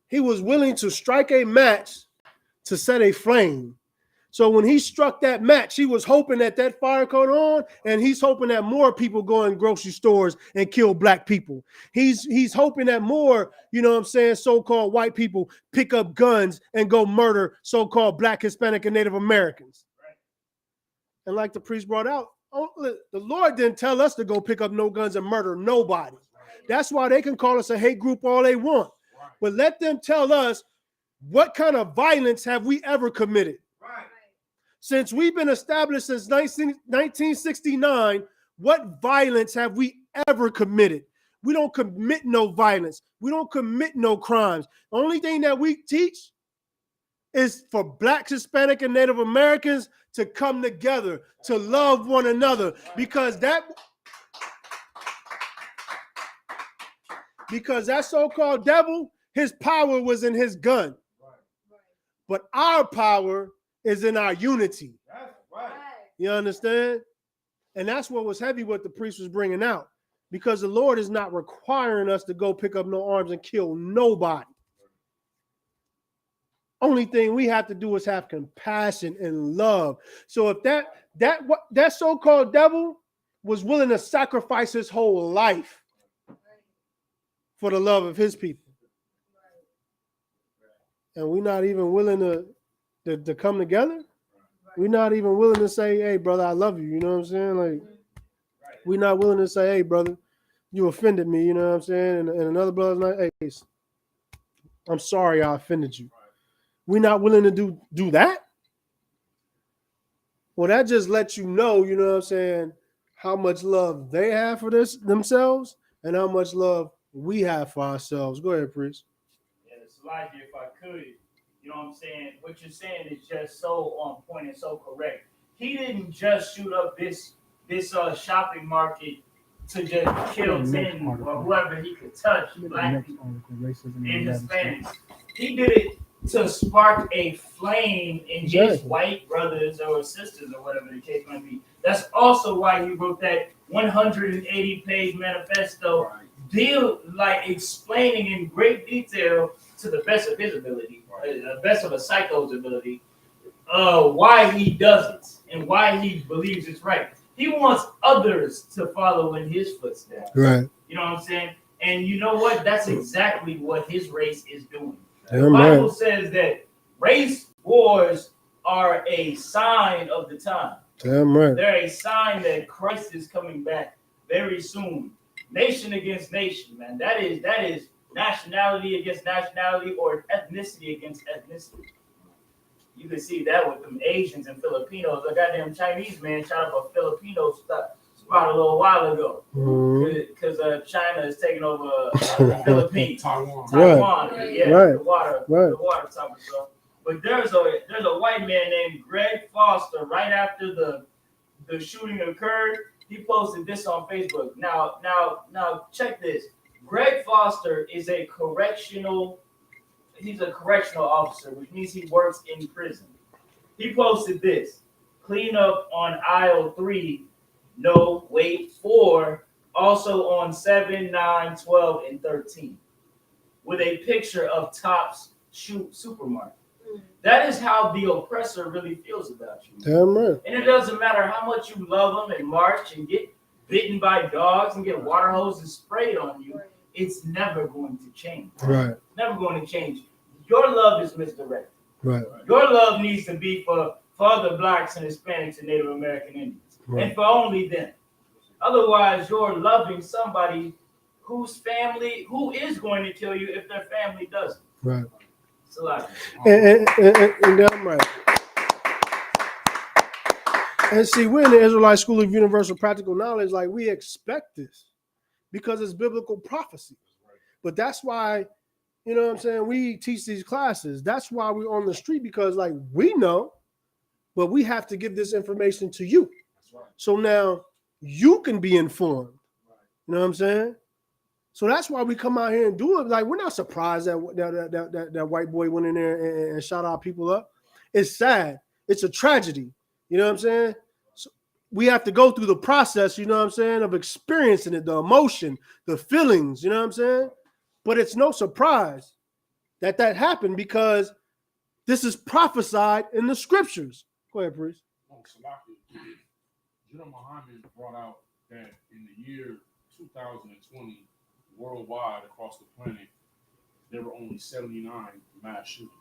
He was willing to strike a match to set a flame. So when he struck that match, he was hoping that fire caught on, and he's hoping that more people go in grocery stores and kill black people. He's hoping that more, so-called white people pick up guns and go murder so-called Black, Hispanic, and Native Americans. And like the priest brought out, the Lord didn't tell us to go pick up no guns and murder nobody. That's why they can call us a hate group all they want. But let them tell us, what kind of violence have we ever committed? Since we've been established since 1969, what violence have we ever committed? We don't commit no violence. We don't commit no crimes. The only thing that we teach is for Blacks, Hispanic, and Native Americans to come together, to love one another, because that so-called devil, his power was in his gun. But our power is in our unity. You understand? And that's what was heavy, what the priest was bringing out, because the Lord is not requiring us to go pick up no arms and kill nobody. Only thing we have to do is have compassion and love. So if that so-called devil was willing to sacrifice his whole life for the love of his people, and we're not even willing to come together, we're not even willing to say, hey, brother, I love you. You know what I'm saying? Like, we're not willing to say, hey, brother, you offended me. You know what I'm saying? And another brother's like, hey, I'm sorry I offended you. We're not willing to do that. Well, that just lets you know what I'm saying, how much love they have for themselves and how much love we have for ourselves. Go ahead, priest. Yeah, it's like, if I could, you know what I'm saying? What you're saying is just so on point and so correct. He didn't just shoot up this shopping market to just kill 10 or whoever he could touch, black people and Hispanics. He did it to spark a flame in his white brothers or sisters or whatever the case might be. That's also why he wrote that 180-page manifesto, explaining in great detail, to the best of his ability, the best of a psycho's ability, why he does it and why he believes it's right. He wants others to follow in his footsteps. Right. You know what I'm saying? And you know what? That's exactly what his race is doing. The Bible says that race wars are a sign of the time. Damn right. They're a sign that Christ is coming back very soon. Nation against nation, man. That is nationality against nationality, or ethnicity against ethnicity. You can see that with them Asians and Filipinos. A goddamn Chinese man shot up a Filipino spot a little while ago Mhm. because China is taking over the Philippines, Taiwan. yeah, Right. the water type of stuff. But there's a white man named Greg Foster. Right after the shooting occurred, he posted this on Facebook. Now check this. Greg Foster is he's a correctional officer, which means he works in prison. He posted this: clean up on aisle 3, no, wait, 4, also on 7, 9, 12, and 13, with a picture of Tops Supermarket. That is how the oppressor really feels about you. Damn right. And it doesn't matter how much you love them and march and get bitten by dogs and get water hoses sprayed on you, it's never going to change. Right. Never going to change. Your love is misdirected. Right. Your love needs to be for other blacks and Hispanics and Native American Indians, and for only them. Otherwise, you're loving somebody who is going to kill you if their family doesn't. Right. It's a lot. And damn right. And see, we're in the Israelite School of Universal Practical Knowledge, like we expect this because it's biblical prophecy. But that's why, you know what I'm saying, we teach these classes. That's why we're on the street, because like we know, but we have to give this information to you. So now you can be informed. You know what I'm saying? So that's why we come out here and do it. Like, we're not surprised that white boy went in there and shot our people up. It's sad. It's a tragedy. You know what I'm saying? So we have to go through the process, you know what I'm saying, of experiencing it, the emotion, the feelings, you know what I'm saying? But it's no surprise that happened, because this is prophesied in the scriptures. Go ahead, priest. General Muhammad brought out that in the year 2020, worldwide across the planet, there were only 79 mass shootings,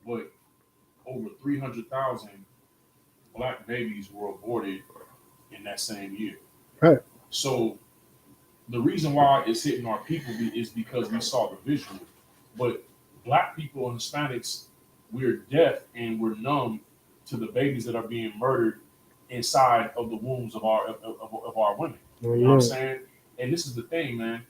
but over 300,000 black babies were aborted in that same year. Right. So the reason why it's hitting our people is because we saw the visual, but black people and Hispanics, we're deaf and we're numb to the babies that are being murdered inside of the wombs of our women. You know what I'm saying? And this is the thing, man.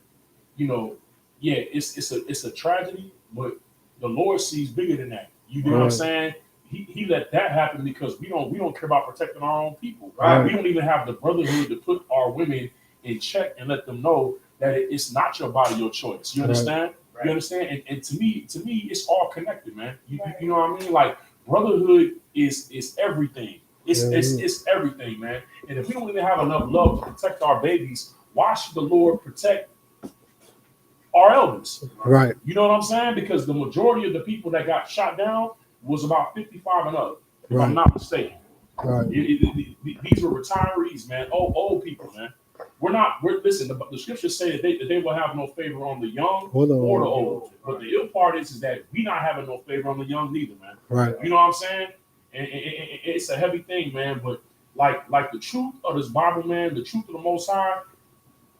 You know, yeah, it's a tragedy, but the Lord sees bigger than that. You know what I'm saying? He let that happen because we don't care about protecting our own people. Right? We don't even have the brotherhood to put our women in check and let them know that it's not your body, your choice. You understand? Right. You understand? And to me, it's all connected, man. You know what I mean? Like, brotherhood is everything. It's everything, man. And if we don't even have enough love to protect our babies, why should the Lord protect our elders? Right. You know what I'm saying? Because the majority of the people that got shot down was about 55 and up, if I'm not mistaken. Right. These were retirees, man. Old people, man. Listen, the scriptures say that they will have no favor on the young or the old. But the ill part is that we not having no favor on the young neither, man. Right. You know what I'm saying? And it's a heavy thing, man. But like the truth of this Bible, man, the truth of the Most High,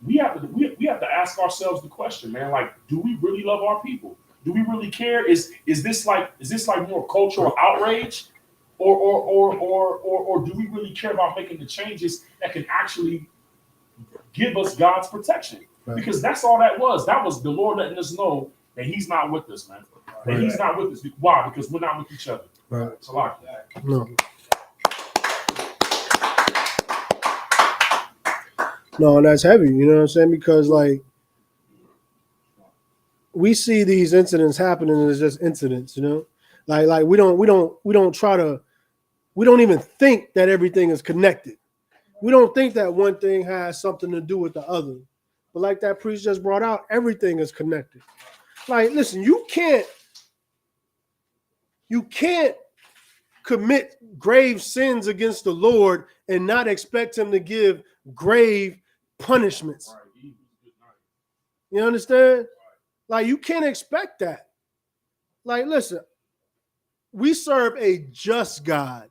we have to ask ourselves the question, man. Like, do we really love our people? Do we really care? Is this like more cultural outrage, or do we really care about making the changes that can actually give us God's protection? Right. Because that's all that was. That was the Lord letting us know that He's not with us, man. Right. And He's not with us. Why? Because we're not with each other. Right. It's a lot. No. No, and that's heavy, you know what I'm saying? Because like we see these incidents happening and it's just incidents, you know? Like we don't even think that everything is connected. We don't think that one thing has something to do with the other. But like that priest just brought out, everything is connected. Like, listen, you can't commit grave sins against the Lord and not expect Him to give grave punishments. You understand? Like, you can't expect that. Like, listen, we serve a just God.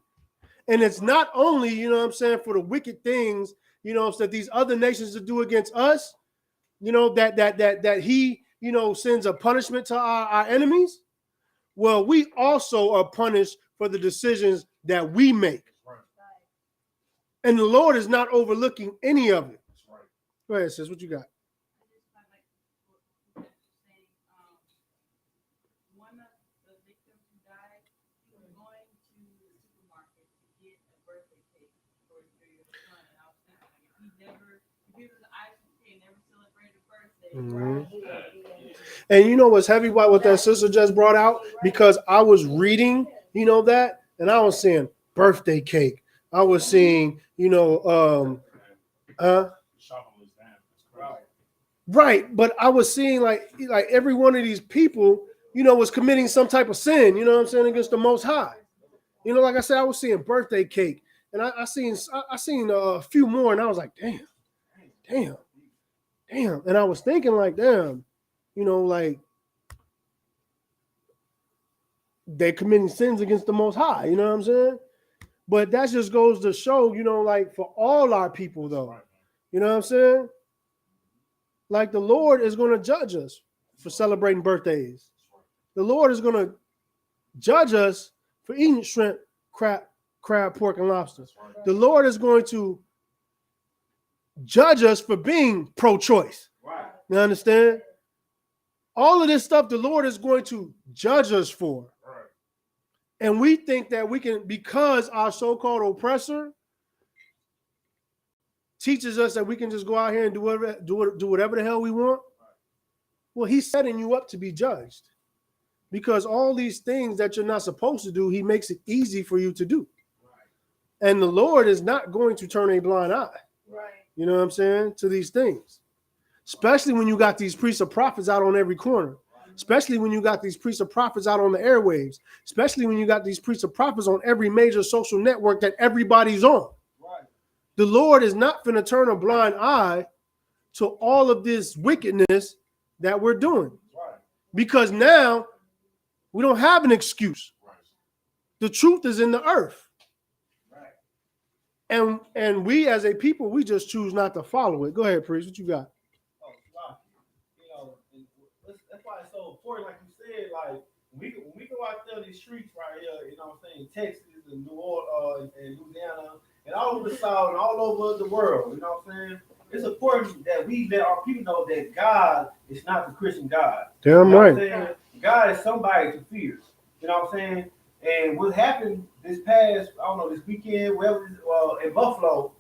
And it's not only, you know what I'm saying, for the wicked things, you know, that these other nations to do against us, you know, that He, you know, sends a punishment to our enemies. Well, we also are punished for the decisions that we make. And the Lord is not overlooking any of it. That's right. Go ahead, sis. What you got? One of the victims who died, he was going to the supermarket to get a birthday cake for his 3-year-old son. And I was thinking, like, if he was an ISUPK and never celebrated a birthday, And you know what's heavy about what that sister just brought out? Because I was reading, that, and I was seeing birthday cake. I was seeing, Shopping was down. That's crazy. right. But I was seeing like every one of these people, was committing some type of sin, against the Most High. Like I said, I was seeing birthday cake, and I seen a few more, and I was like, damn. And I was thinking like, damn, like they're committing sins against the Most High. You know what I'm saying? But that just goes to show, like for all our people, though, you know what I'm saying? Like the Lord is going to judge us for celebrating birthdays. The Lord is going to judge us for eating shrimp, crab, pork, and lobster. The Lord is going to judge us for being pro-choice. You understand? All of this stuff the Lord is going to judge us for. And we think that we can, because our so-called oppressor teaches us that we can just go out here and do whatever the hell we want. Well, he's setting you up to be judged. Because all these things that you're not supposed to do, he makes it easy for you to do. And the Lord is not going to turn a blind eye. You know what I'm saying? To these things. Especially when you got these priests and prophets out on every corner. Especially when you got these priests and prophets out on the airwaves. Especially when you got these priests and prophets on every major social network that everybody's on. The Lord is not going to turn a blind eye to all of this wickedness that we're doing. Because now we don't have an excuse. The truth is in the earth. And we as a people, we just choose not to follow it. Go ahead, priest. What you got? That's why it's so important. Like you said, like when we go out there these streets right here, Texas and New Orleans and Louisiana and all over the South and all over the world, it's important that we let our people know that God is not the Christian God. Damn right. God is somebody to fear. You know what I'm saying? And what happened this past, this weekend, in Buffalo,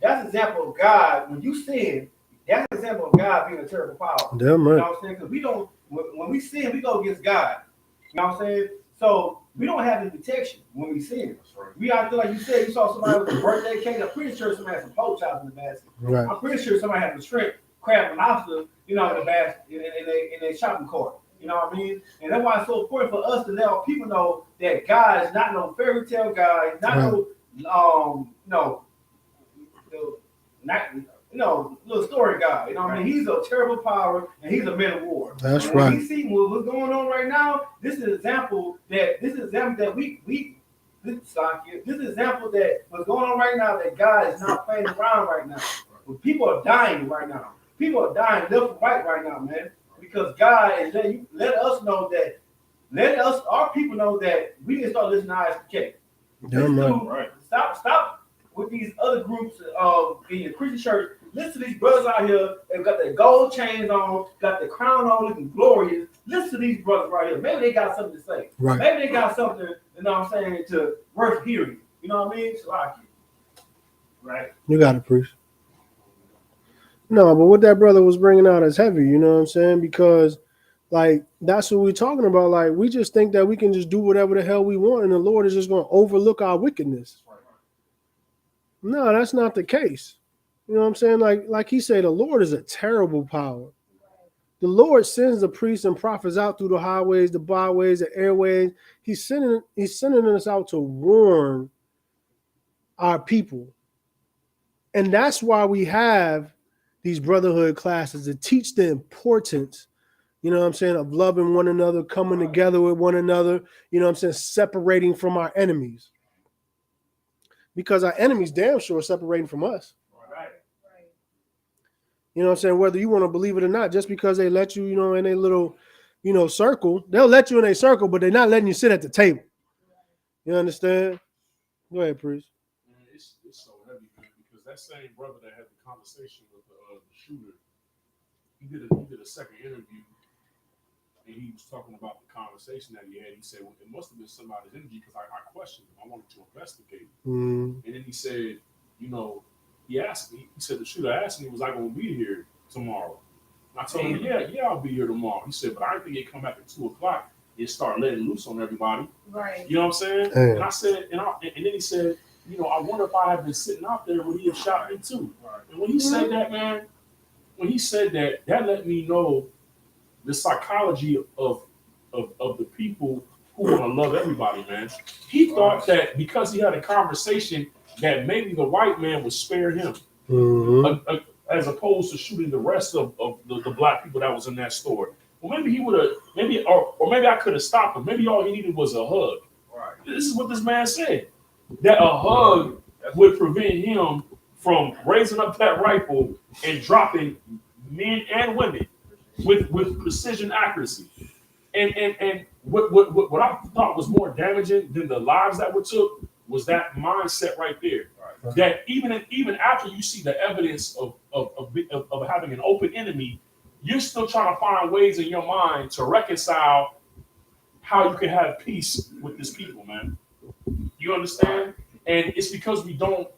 that's an example of God. When you sin, that's an example of God being a terrible power. Damn right. You know what I'm saying? Because we don't, when we sin, we go against God. You know what I'm saying? So we don't have any protection when we sin. We out there, like you said, you saw somebody with a birthday cake. I'm pretty sure somebody had some pork chops in the basket. Right. I'm pretty sure somebody had some shrimp, crab, and lobster, in the basket, in their shopping cart. You know what I mean? And that's why it's so important for us to let our people know that God is not no fairy tale God. He's not little story God. You know what I mean? He's a terrible power and he's a man of war. That's and right. We see what's going on right now. This is an example that this is an example that what's going on right now that God is not playing around right now. But people are dying right now. People are dying left and right right now, man. Because God is let our people know that we need to start listening to ISUPK. Right. Stop with these other groups in your Christian church. Listen to these brothers out here. They've got their gold chains on, got their crown on, looking glorious. Listen to these brothers right here. Maybe they got something to say. Right. Maybe they got something, to worth hearing. You know what I mean? So right. You got it, priest. No, but what that brother was bringing out is heavy, you know what I'm saying? Because, like, that's what we're talking about. Like, we just think that we can just do whatever the hell we want and the Lord is just going to overlook our wickedness. No, that's not the case. You know what I'm saying? Like he said, the Lord is a terrible power. The Lord sends the priests and prophets out through the highways, the byways, the airways. He's sending us out to warn our people. And that's why we have these brotherhood classes to teach the importance, you know what I'm saying, of loving one another, coming together with one another, you know what I'm saying, separating from our enemies. Because our enemies damn sure are separating from us. You know what I'm saying? Whether you want to believe it or not, just because they let you, in a little, circle, they'll let you in a circle, but they're not letting you sit at the table. You understand? Go ahead, priest. Man, it's so heavy same brother that had the conversation with the shooter, he did a second interview, and he was talking about the conversation that he had. He said, well, it must have been somebody's energy because I questioned him. I wanted to investigate. And then he said, you know, he asked me, he said, the shooter asked me, was I going to be here tomorrow? And I told him, yeah, I'll be here tomorrow. He said, but I didn't think it'd come back at 2 o'clock and start letting loose on everybody. Right. You know what I'm saying? And I said, and then he said, you know, I wonder if I had been sitting out there, would he have shot me too? And when he said that, man, that let me know the psychology of the people who want to love everybody, man. He thought that because he had a conversation that maybe the white man would spare him, as opposed to shooting the rest of the black people that was in that store. Well, maybe he would have, or maybe I could have stopped him. Maybe all he needed was a hug. Right. This is what this man said, that a hug would prevent him from raising up that rifle and dropping men and women with precision accuracy. And what I thought was more damaging than the lives that were took was that mindset right there. Right. That even after you see the evidence of having an open enemy, you're still trying to find ways in your mind to reconcile how you can have peace with this people, man. You understand? And it's because we don't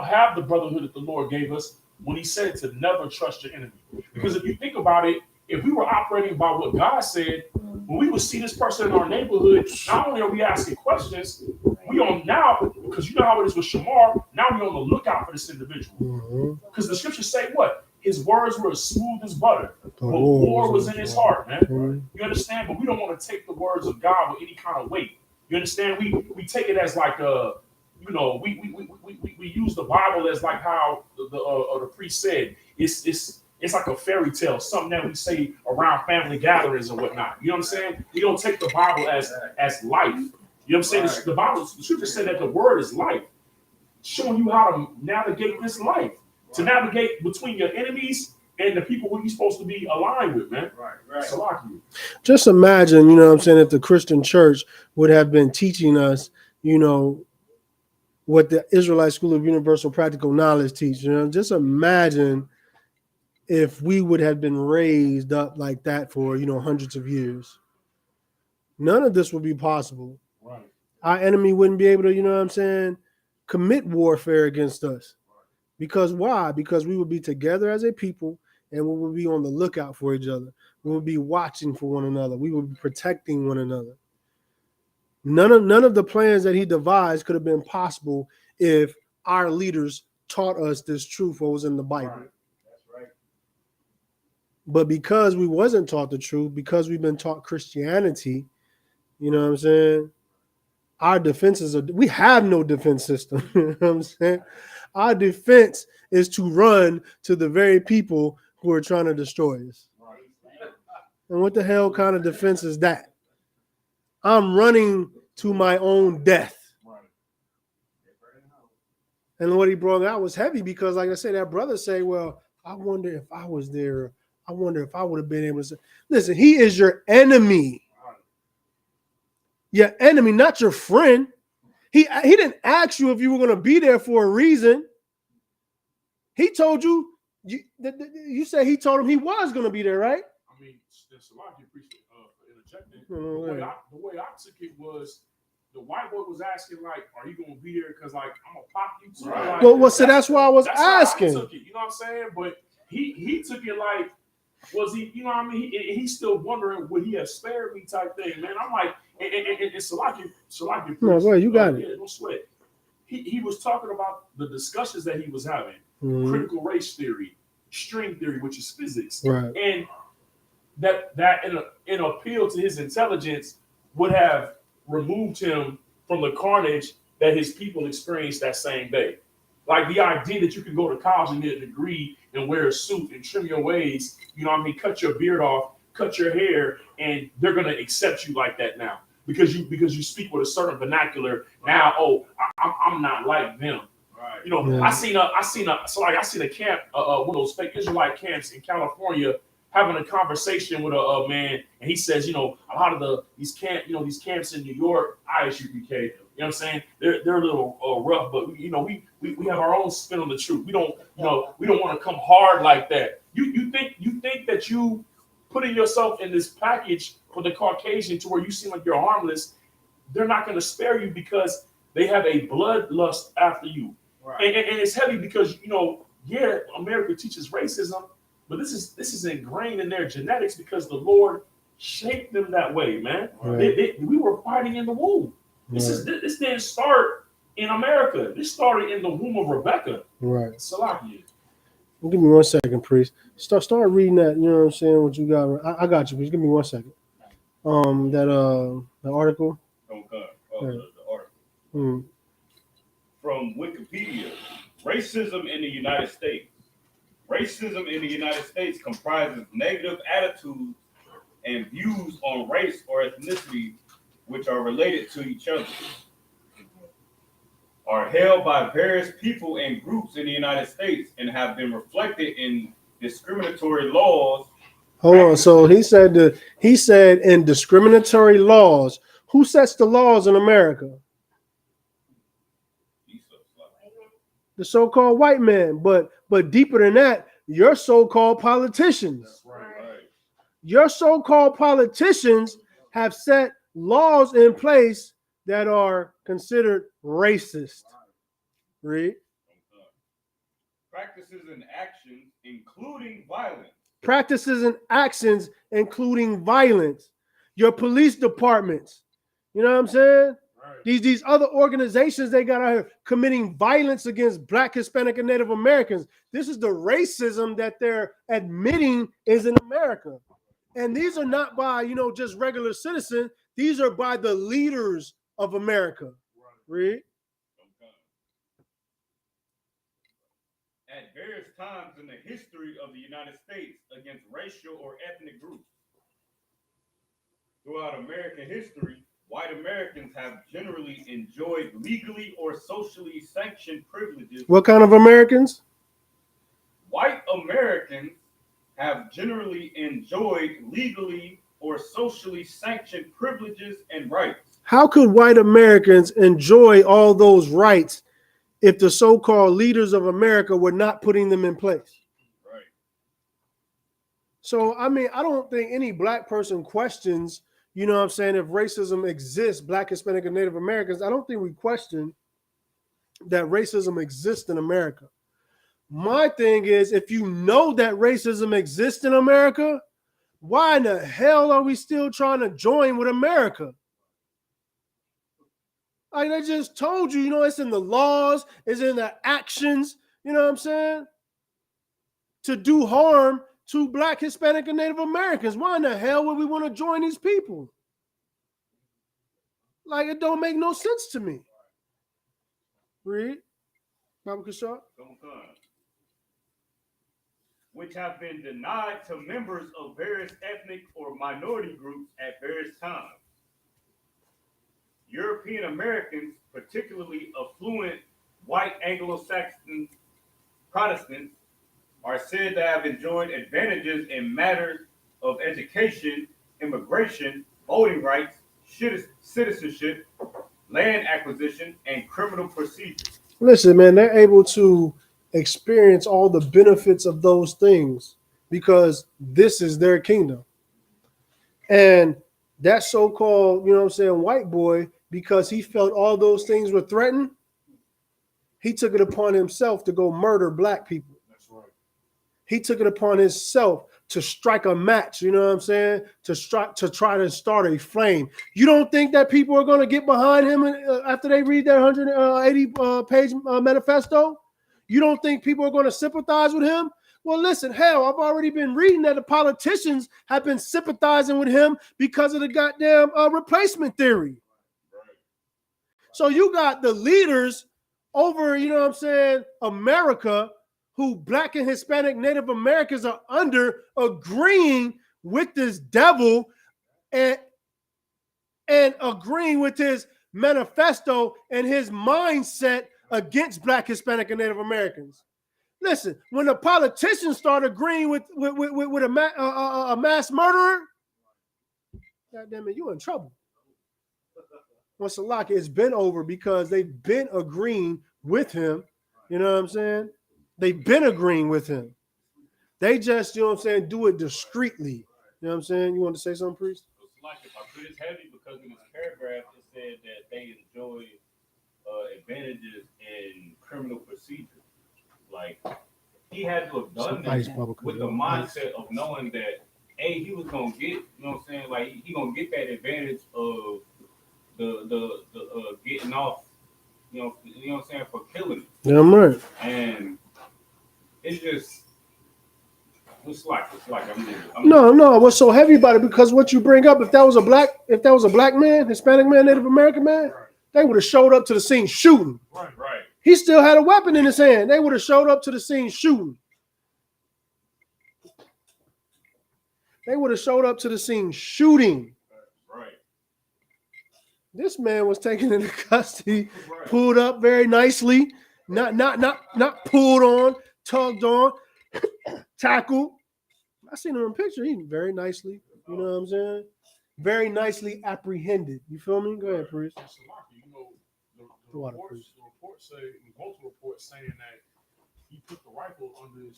have the brotherhood that the Lord gave us when he said to never trust your enemy. Because if you think about it, if we were operating by what God said, when we would see this person in our neighborhood, not only are we asking questions, we on now, because you know how it is with Shamar, now we're on the lookout for this individual. Because the scriptures say what? His words were as smooth as butter, but war was in his heart, man. You understand? But we don't want to take the words of God with any kind of weight. You understand? We take it as like you know, we use the Bible as like how the priest said, it's like a fairy tale, something that we say around family gatherings and whatnot. You know what I'm saying? We don't take the Bible as life. You know what I'm saying? The Bible, the scripture said that the word is life, showing you how to navigate this life, to navigate between your enemies and the people who you're supposed to be aligned with, man. Right. So just imagine, you know what I'm saying, if the Christian church would have been teaching us, you know, what the Israelite School of Universal Practical Knowledge teach. You know, just imagine if we would have been raised up like that for, you know, hundreds of years. None of this would be possible. Right. Our enemy wouldn't be able to, you know what I'm saying, commit warfare against us. Because why? Because we would be together as a people and we would be on the lookout for each other. We would be watching for one another. We would be protecting one another. None of the plans that he devised could have been possible if our leaders taught us this truth what was in the Bible. Right. That's right. But because we wasn't taught the truth, because we've been taught Christianity, you know what I'm saying? Our defenses we have no defense system. You know what I'm saying? Our defense is to run to the very people who are trying to destroy us. Right. And what the hell kind of defense is that? I'm running to my own death. Right. And what he brought out was heavy because, like I said, that brother say, well, I wonder if I was there. I wonder if I would have been able to say, listen, he is your enemy. Right. Your enemy, not your friend. He didn't ask you if you were going to be there for a reason. He told you, you said he told him he was going to be there, right? I mean, there's a lot of appreciate for interjecting. The way I took it was the white boy was asking, like, are you going to be there? Because, like, I'm going to pop you too. Right. Like, well, so that's why I was asking. How I took it, you know what I'm saying? But he took it like, was he, you know what I mean? He's still wondering, would he have spared me type thing, man. I'm like, and Salaki, no, boy, you got it. Yeah, don't sweat. He was talking about the discussions that he was having, critical race theory, string theory, which is physics, right. And that in appeal to his intelligence would have removed him from the carnage that his people experienced that same day. Like the idea that you can go to college and get a degree and wear a suit and trim your waist, you know what I mean, cut your beard off, cut your hair, and they're gonna accept you like that now because you speak with a certain vernacular. Now, I'm not like them. Right. You know, yeah. I seen a camp, one of those fake Israelite camps in California, having a conversation with a man, and he says, you know, a lot of these camps in New York, ISUPK, You know what I'm saying? They're a little rough, but you know, we have our own spin on the truth. We don't want to come hard like that. You think that you putting yourself in this package for the Caucasian to where you seem like you're harmless. They're not going to spare you because they have a bloodlust after you. Right. And it's heavy because, you know, yeah, America teaches racism, but this is ingrained in their genetics because the Lord shaped them that way, man. Right. We were fighting in the womb. This didn't start in America. This started in the womb of Rebecca. Right. Salakia. Well, give me 1 second, priest. Start reading that. You know what I'm saying? What you got? I got you. Please give me 1 second. The article. Okay. The article. From Wikipedia, racism in the United States. Racism in the United States comprises negative attitudes and views on race or ethnicity which are related to each other, are held by various people and groups in the United States and have been reflected in discriminatory laws. Hold on. So he said in discriminatory laws. Who sets the laws in America? The so-called white man. But deeper than that, your so-called politicians. Right. Your so-called politicians have set laws in place that are considered racist. Read. Practices and actions, including violence. Practices and actions, including violence. Your police departments. You know what I'm saying? Right. These other organizations they got out here committing violence against Black, Hispanic, and Native Americans. This is the racism that they're admitting is in America. And these are not by, you know, just regular citizens. These are by the leaders of America. Read. At various times in the history of the United States against racial or ethnic groups. Throughout American history, white Americans have generally enjoyed legally or socially sanctioned privileges. What kind of Americans? White Americans have generally enjoyed legally or socially sanctioned privileges and rights. How could white Americans enjoy all those rights if the so-called leaders of America were not putting them in place? Right. So, I mean, I don't think any Black person questions, you know what I'm saying, if racism exists, Black, Hispanic, and Native Americans, I don't think we question that racism exists in America. My thing is, if you know that racism exists in America, why in the hell are we still trying to join with America? Like I just told you, you know, it's in the laws, it's in the actions, you know what I'm saying? To do harm to Black, Hispanic, and Native Americans. Why in the hell would we want to join these people? Like, it don't make no sense to me. Read. Baba Kishar. Which have been denied to members of various ethnic or minority groups at various times. European Americans, particularly affluent white Anglo-Saxon Protestants, are said to have enjoyed advantages in matters of education, immigration, voting rights, citizenship, land acquisition, and criminal procedure. Listen, man, they're able to experience all the benefits of those things because this is their kingdom. And that so-called, you know what I'm saying, white boy, because he felt all those things were threatened, he took it upon himself to go murder Black people. That's right. He took it upon himself to strike a match, you know what I'm saying, to try to start a flame. You don't think that people are going to get behind him after they read that 180-page manifesto? You don't think people are going to sympathize with him? Well, listen, hell, I've already been reading that the politicians have been sympathizing with him because of the goddamn replacement theory. So you got the leaders over, you know what I'm saying, America, who Black and Hispanic Native Americans are under, agreeing with this devil and agreeing with his manifesto and his mindset against Black, Hispanic, and Native Americans. Listen, when the politicians start agreeing with a mass murderer, goddamn it, you're in trouble. What's a lock? It's been over because they've been agreeing with him. You know what I'm saying? They've been agreeing with him. They just, you know what I'm saying, do it discreetly. You know what I'm saying? You want to say something, Priest? It's like if I put it heavy because in this paragraph it said that they enjoy advantages in criminal procedure. Like he had to have done this with the mindset of knowing that he was gonna get, you know what I'm saying, like he gonna get that advantage of the getting off, you know what I'm saying, for killing it. Yeah, I'm right. And it's just it's like No, what's so heavy about it? Because what you bring up, if that was a black man, Hispanic man, Native American man, they would have showed up to the scene shooting. Right. He still had a weapon in his hand. They would have showed up to the scene shooting. They would have showed up to the scene shooting. Right. This man was taken into custody, pulled up very nicely, not pulled on, tugged on, tackled. I seen him in a picture. He very nicely, you know what I'm saying? Very nicely apprehended. You feel me? Go ahead, Priest. You know, the reports say, multiple reports saying that he put the rifle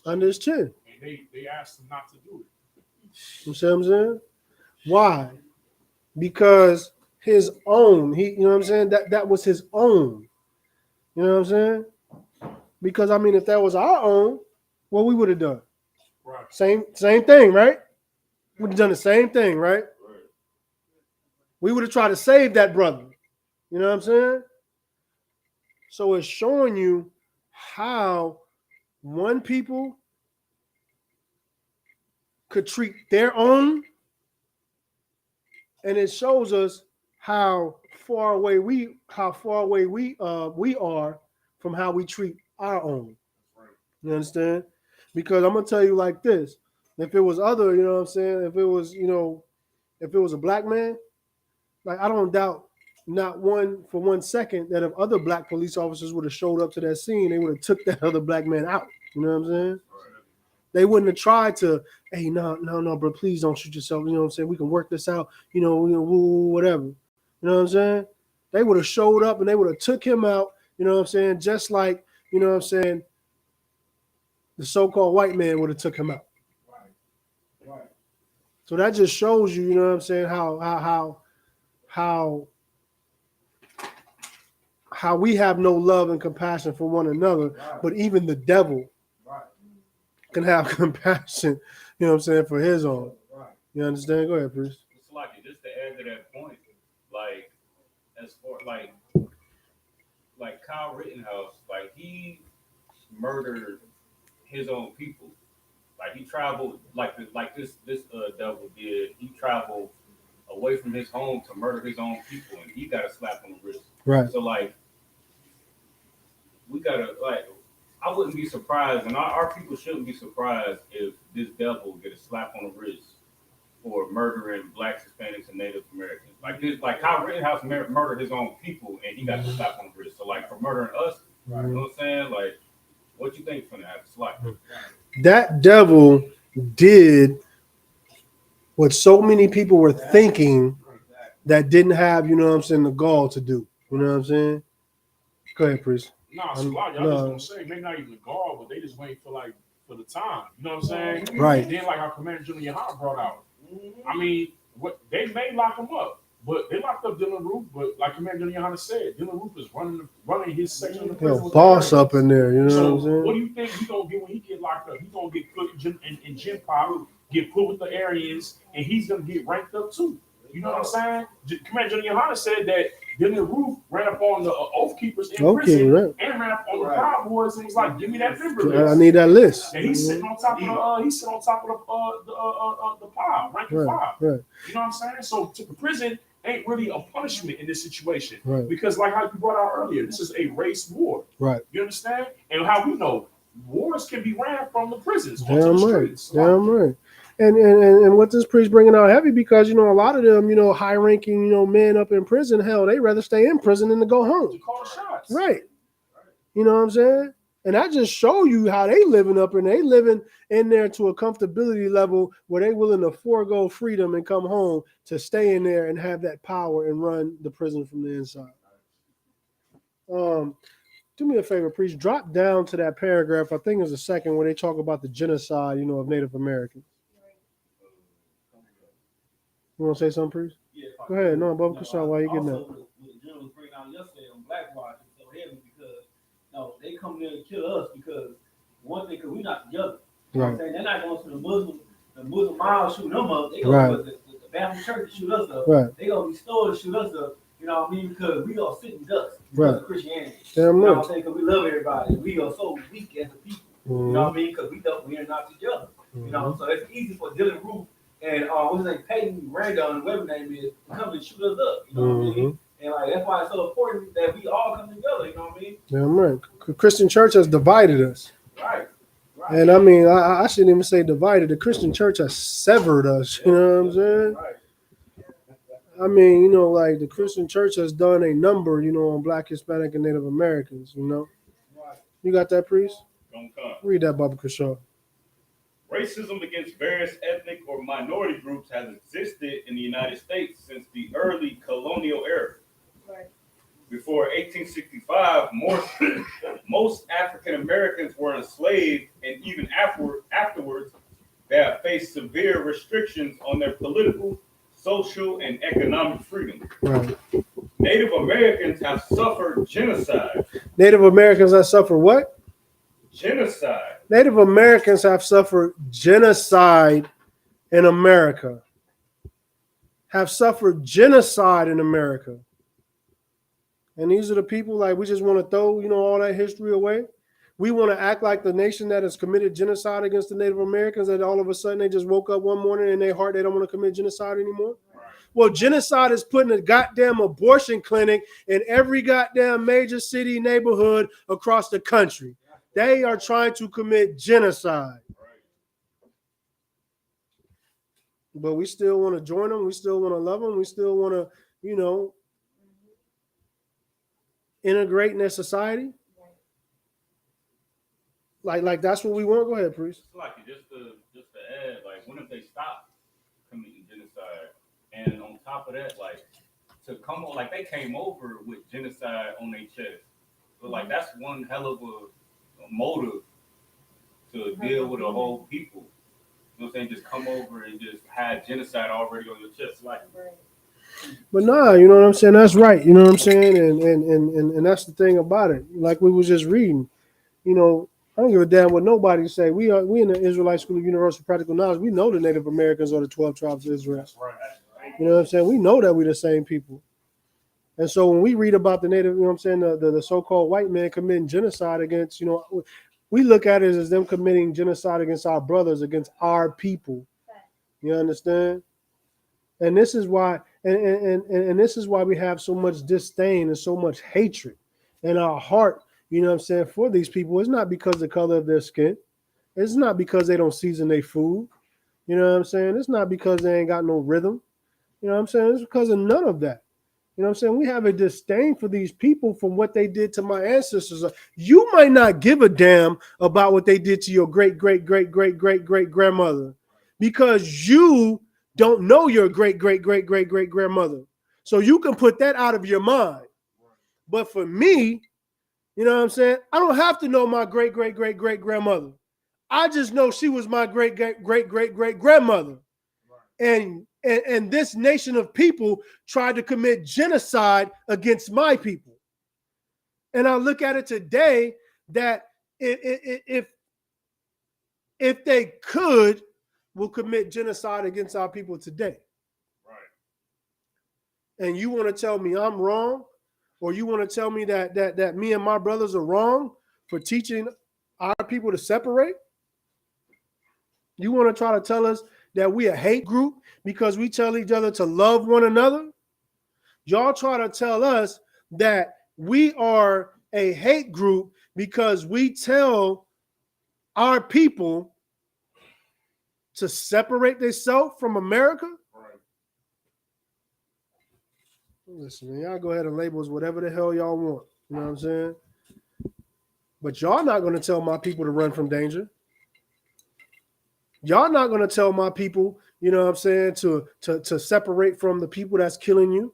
under his chin. And they asked him not to do it. You see what I'm saying? Why? Because his own. You know what I'm saying? That was his own. You know what I'm saying? Because I mean, if that was our own, what we would have done? Right. Same thing, right? We'd have done the same thing, right? We would have tried to save that brother. You know what I'm saying? So it's showing you how one people could treat their own, and it shows us how far away we are from how we treat our own. You understand? Because I'm gonna tell you like this: if it was other, you know what I'm saying, if it was a black man, like I don't doubt not for 1 second that if other black police officers would have showed up to that scene, they would have took that other black man out. You know what I'm saying? They wouldn't have tried to, hey, no, bro, please don't shoot yourself. You know what I'm saying? We can work this out. You know, whatever. You know what I'm saying? They would have showed up and they would have took him out. You know what I'm saying? Just like, you know what I'm saying, the so-called white man would have took him out. Right. So that just shows you, you know what I'm saying, how we have no love and compassion for one another, but even the devil can have compassion, you know what I'm saying, for his own. You understand? Go ahead, Bruce. It's like just to add to that point, like as far like Kyle Rittenhouse, like he murdered his own people. Like he traveled like this devil did. He traveled away from his home to murder his own people, and he got a slap on the wrist. Right. So like we gotta I wouldn't be surprised, and our people shouldn't be surprised if this devil get a slap on the wrist for murdering blacks, Hispanics, and Native Americans. Like Kyle Rittenhouse murdered his own people, and he got the slap on the wrist. So like for murdering us, you know what I'm saying? Like, what you think from that? It's like that devil did what so many people were thinking that didn't have, you know what I'm saying, the gall to do. You know what I'm saying? Go ahead, Priest. Nah, it's a lot. Y'all just gonna say maybe not even the guard, but they just wait for the time. You know what I'm saying? Right. And then like how Commander Junior Hart brought out. I mean, what they may lock him up, but they locked up Dylan Roof. But like Commander Junior Hart said, Dylan Roof is running his section of the prison. Boss up in there. You know so what I'm saying? What do you think he's gonna get when he get locked up? He's gonna get put in gym pop, get put with the Aryans, and he's gonna get ranked up too. You know what I'm saying? Commander Junior Hart said that Dylan Roof ran up on the Oath Keepers in prison and ran up on the Proud Boys and was like, "Give me that member list. I need that list." And he's sitting on top of the pile, ranking 5. Right. You know what I'm saying? So the prison ain't really a punishment in this situation because, like how you brought out earlier, this is a race war. Right. You understand? And how we know wars can be ran from the prisons onto Damn the right. streets. Damn right. And what this priest bringing out heavy because, you know, a lot of them, you know, high ranking, you know, men up in prison, hell, they rather stay in prison than to go home. To call shots. Right. You know what I'm saying? And I just show you how they living up, and they living in there to a comfortability level where they willing to forego freedom and come home to stay in there and have that power and run the prison from the inside. Do me a favor, priest. Drop down to that paragraph. I think it's the second where they talk about the genocide, of Native Americans. You want to say something, priest? Yeah, Go ahead. No, Bubba Kashaw, why you getting that? Also, what the general was bringing out yesterday on Black Watch is so heavy because they come there to kill us because one thing, because we're not together. You know what I'm saying? They're not going to the Muslim miles shooting them up. They go to the Baptist church to shoot us up. Right. They go to the store to shoot us up. You know what I mean? Because we are sitting ducks because of Christianity. Damn you know right. what I'm saying? Because we love everybody. We are so weak as a people. You know what I mean? Because we are not together. You know, so it's easy for Dylan Roof and what's his name, Peyton Randall, whatever name is, to come and shoot us up. You know what I mean? And like that's why it's so important that we all come together. You know what I mean? Damn right. The Christian church has divided us. Right. And I mean, I shouldn't even say divided. The Christian church has severed us. You know what I'm saying? Right. I mean, like the Christian church has done a number, on Black, Hispanic, and Native Americans. Right. You got that, priest? Don't come. Read that, Bubba Kashaw. Racism against various ethnic or minority groups has existed in the United States since the early colonial era. Right. Before 1865, most African Americans were enslaved, and even afterwards, they have faced severe restrictions on their political, social, and economic freedom. Right. Native Americans have suffered genocide. Native Americans have suffered what? Genocide. Native Americans have suffered genocide in America. Have suffered genocide in America. And these are the people we just want to throw, all that history away. We want to act like the nation that has committed genocide against the Native Americans, that all of a sudden they just woke up one morning in their heart they don't want to commit genocide anymore. Well, genocide is putting a goddamn abortion clinic in every goddamn major city neighborhood across the country. They are trying to commit genocide. But we still want to join them. We still want to love them. We still want to, integrate in their society. Like that's what we want. Go ahead, priest. Like just to add, when if they stop committing genocide, and on top of that, to come on, they came over with genocide on their chest. So that's one hell of a motive to deal with a whole people. You know what I'm saying? Just come over and just have genocide already on your chest, But nah, you know what I'm saying? That's right. You know what I'm saying? And that's the thing about it. Like we was just reading, I don't give a damn what nobody say. We in the Israelite School of Universal Practical Knowledge. We know the Native Americans are the 12 tribes of Israel. Right. You know what I'm saying? We know that we're the same people. And so when we read about the Native, the so-called white man committing genocide against, we look at it as them committing genocide against our brothers, against our people. You understand? And this is why, and this is why we have so much disdain and so much hatred in our heart, for these people. It's not because of the color of their skin. It's not because they don't season their food. You know what I'm saying? It's not because they ain't got no rhythm. You know what I'm saying? It's because of none of that. You know what I'm saying? We have a disdain for these people from what they did to my ancestors. You might not give a damn about what they did to your great grandmother because you don't know your great grandmother. So you can put that out of your mind. But for me, you know what I'm saying? I don't have to know my great grandmother. I just know she was my great grandmother. And this nation of people tried to commit genocide against my people. And I look at it today that if they could, will commit genocide against our people today. Right. And you want to tell me I'm wrong, or you want to tell me that me and my brothers are wrong for teaching our people to separate? You want to try to tell us that we a hate group because we tell each other to love one another? Y'all try to tell us that we are a hate group because we tell our people to separate themselves from America? Right. Listen, man, y'all go ahead and label us whatever the hell y'all want. You know what I'm saying? But y'all not going to tell my people to run from danger. Y'all not going to tell my people, you know what I'm saying, to separate from the people that's killing you.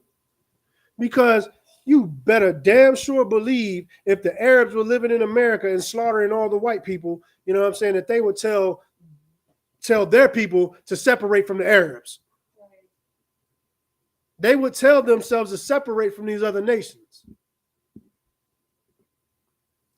Because you better damn sure believe if the Arabs were living in America and slaughtering all the white people, you know what I'm saying, that they would tell their people to separate from the Arabs. They would tell themselves to separate from these other nations.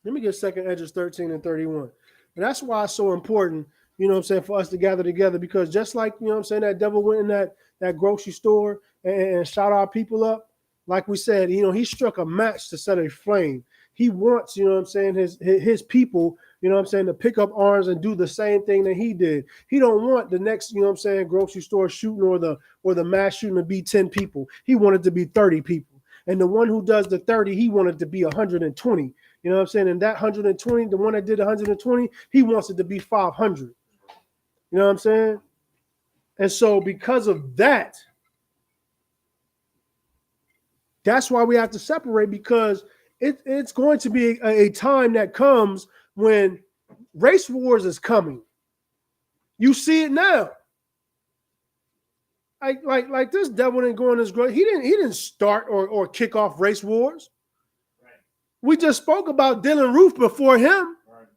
Let me get 2 Edges 13 and 31. And that's why it's so important, you know what I'm saying, for us to gather together, because just like, you know what I'm saying, that devil went in that grocery store and shot our people up, like we said, you know, he struck a match to set a flame. He wants, you know what I'm saying, his people, you know what I'm saying, to pick up arms and do the same thing that he did. He don't want the next, you know what I'm saying, grocery store shooting or the mass shooting to be 10 people. He wanted to be 30 people. And the one who does the 30, he wanted to be 120. You know what I'm saying? And that 120, the one that did 120, he wants it to be 500. You know what I'm saying? And so because of that, that's why we have to separate, because it's going to be a time that comes when race wars is coming. You see it now. Like this devil didn't go in his grave. He didn't start or kick off race wars. Right. We just spoke about Dylan Roof before him. Right.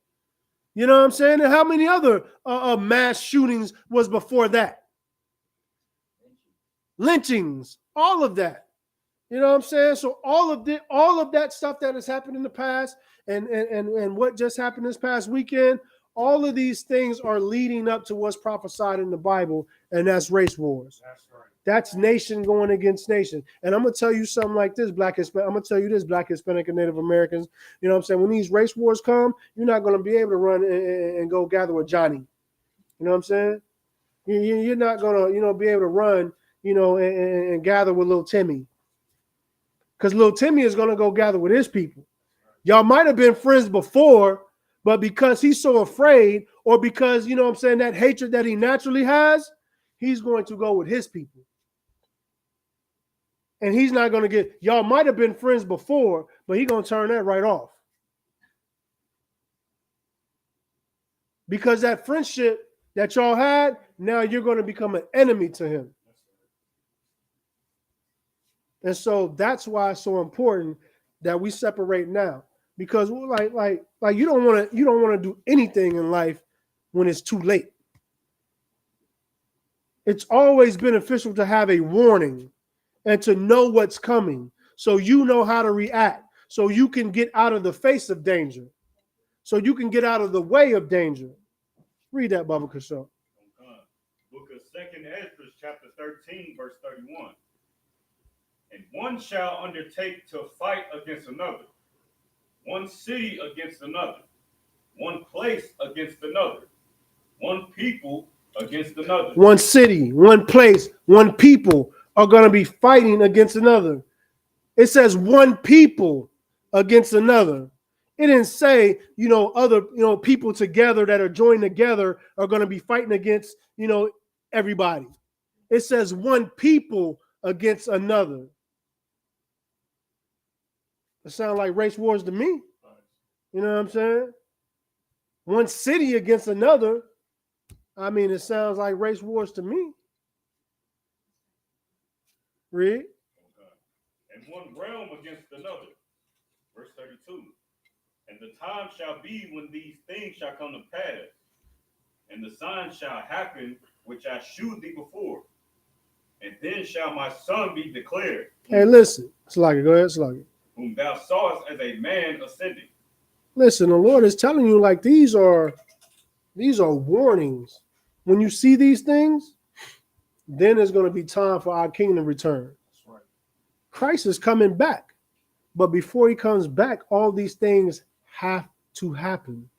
You know what I'm saying? And how many other mass shootings was before that? Lynchings, all of that. You know what I'm saying? So all of that stuff that has happened in the past and what just happened this past weekend, all of these things are leading up to what's prophesied in the Bible, and that's race wars. That's right. That's nation going against nation. And I'm going to tell you something like this, I'm going to tell you this, Black, Hispanic, and Native Americans. You know what I'm saying? When these race wars come, you're not going to be able to run and go gather with Johnny. You know what I'm saying? You're not going to, be able to run, and gather with little Timmy. Because little Timmy is going to go gather with his people. Y'all might have been friends before, but because he's so afraid, or because, that hatred that he naturally has, he's going to go with his people. And he's not going to y'all might have been friends before, but he's going to turn that right off. Because that friendship that y'all had, now you're going to become an enemy to him. And so that's why it's so important that we separate now, because like you don't want to do anything in life when it's too late. It's always beneficial to have a warning and to know what's coming, so you know how to react, so you can get out of the face of danger, so you can get out of the way of danger. Read that, Baba Kashaw. Book of 2 Esdras, chapter 13, verse 31. And one shall undertake to fight against another, one city against another, one place against another, one people against another. One city, one place, one people are going to be fighting against another. It says one people against another. It didn't say, other, people together that are joined together are going to be fighting against, everybody. It says one people against another. It sounds like race wars to me. You know what I'm saying? One city against another. I mean, it sounds like race wars to me. Read. And one realm against another. Verse 32. And the time shall be when these things shall come to pass, and the sign shall happen which I shewed thee before. And then shall my son be declared. Hey, listen. Sluggy, go ahead, Sluggy. Whom thou sawest as a man ascending. Listen, the Lord is telling you, like, these are warnings. When you see these things, then there's going to be time for our kingdom return. That's right. Christ is coming back. But before he comes back, all these things have to happen.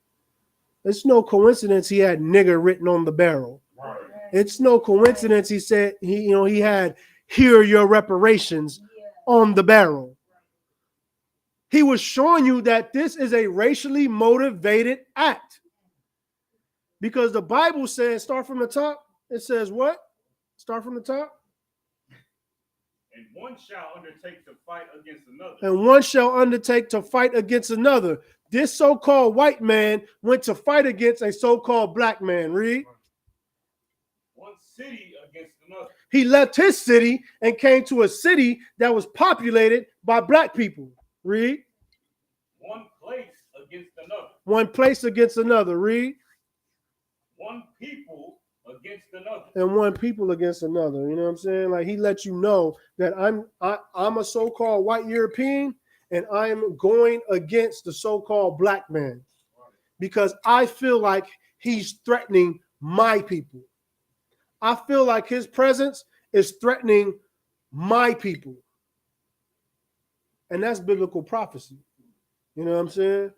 It's no coincidence he had nigger written on the barrel. Right. It's no coincidence he said he had "Here are your reparations" on the barrel. He was showing you that this is a racially motivated act. Because the Bible says, start from the top. It says what? Start from the top. And one shall undertake to fight against another. And one shall undertake to fight against another. This so-called white man went to fight against a so-called black man. Read. One city against another. He left his city and came to a city that was populated by black people. Read. One place against another. One place against another. Read. One people against another. And one people against another. You know what I'm saying? Like, he let you know that I'm a so-called white European, and I am going against the so-called black man because I feel like he's threatening my people. I feel like his presence is threatening my people. And that's biblical prophecy. You know what I'm saying?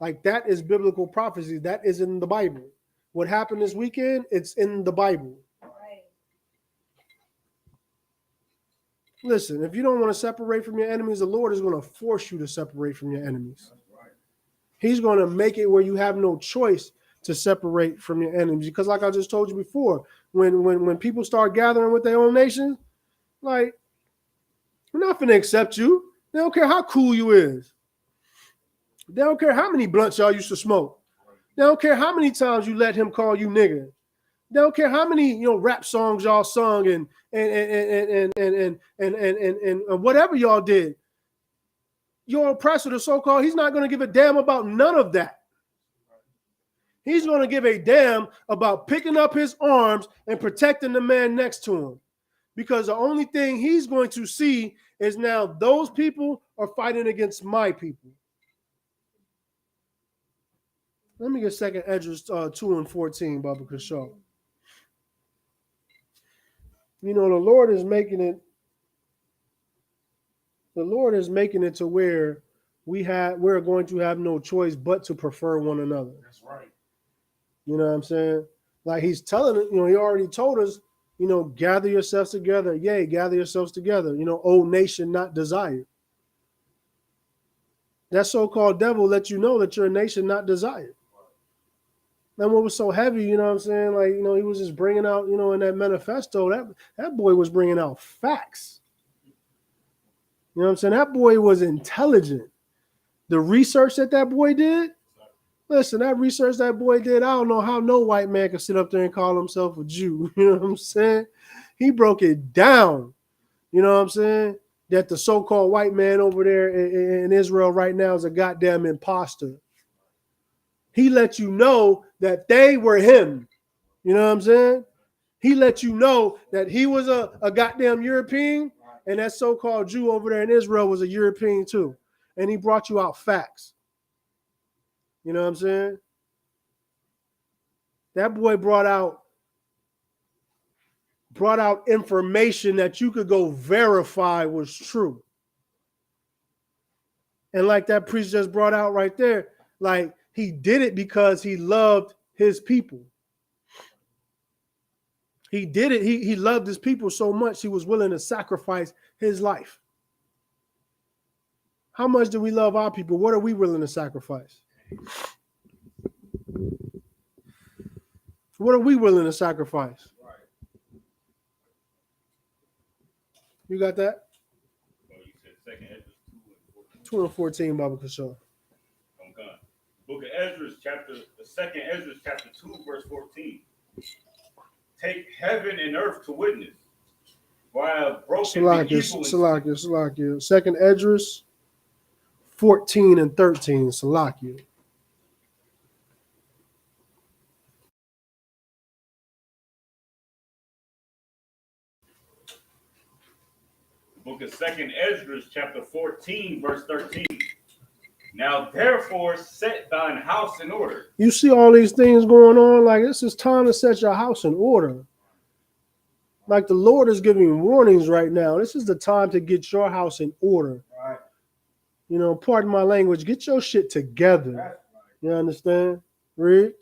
Like, that is biblical prophecy. That is in the Bible. What happened this weekend, it's in the Bible. Right. Listen, if you don't want to separate from your enemies, the Lord is going to force you to separate from your enemies. He's going to make it where you have no choice to separate from your enemies. Because like I just told you before, when people start gathering with their own nation, like, we're not going to accept you. They don't care how cool you is. They don't care how many blunts y'all used to smoke. They don't care how many times you let him call you nigga. They don't care how many rap songs y'all sung and whatever y'all did. Your oppressor, the so-called, he's not going to give a damn about none of that. He's going to give a damn about picking up his arms and protecting the man next to him. Because the only thing he's going to see is now those people are fighting against my people. Let me get 2 Esdras 2:14, Baba Kashaw. The Lord is making it. The Lord is making it to where we're going to have no choice but to prefer one another. That's right. You know what I'm saying? Like, he's telling it, he already told us, gather yourselves together. Yea, gather yourselves together. O nation not desired. That so-called devil let you know that you're a nation not desired. And what was so heavy, you know what I'm saying? Like, he was just bringing out, in that manifesto, that boy was bringing out facts. You know what I'm saying? That boy was intelligent. The research that boy did, listen, that research that boy did, I don't know how no white man can sit up there and call himself a Jew. You know what I'm saying? He broke it down. You know what I'm saying? That the so-called white man over there in Israel right now is a goddamn imposter. He let you know that they were him. You know what I'm saying? He let you know that he was a goddamn European, and that so-called Jew over there in Israel was a European too. And he brought you out facts. You know what I'm saying? That boy brought out information that you could go verify was true. And like that priest just brought out right there, like, he did it because he loved his people. He did it. He loved his people so much he was willing to sacrifice his life. How much do we love our people? What are we willing to sacrifice? What are we willing to sacrifice? You got that? Well, you said 2 Esdras 2:14, Baba Kashaw. I'm gone. Book of Esdras, 2 Esdras, chapter 2, verse 14. Take heaven and earth to witness. While broken Salakia. 2 Esdras 14 and 13. Salakia. Book of 2 Esdras, chapter 14, verse 13. Now therefore set thine house in order. You see all these things going on, like, this is time to set your house in order. Like, the Lord is giving warnings right now. This is the time to get your house in order. Right. Pardon my language, get your shit together. Right. You understand? Read.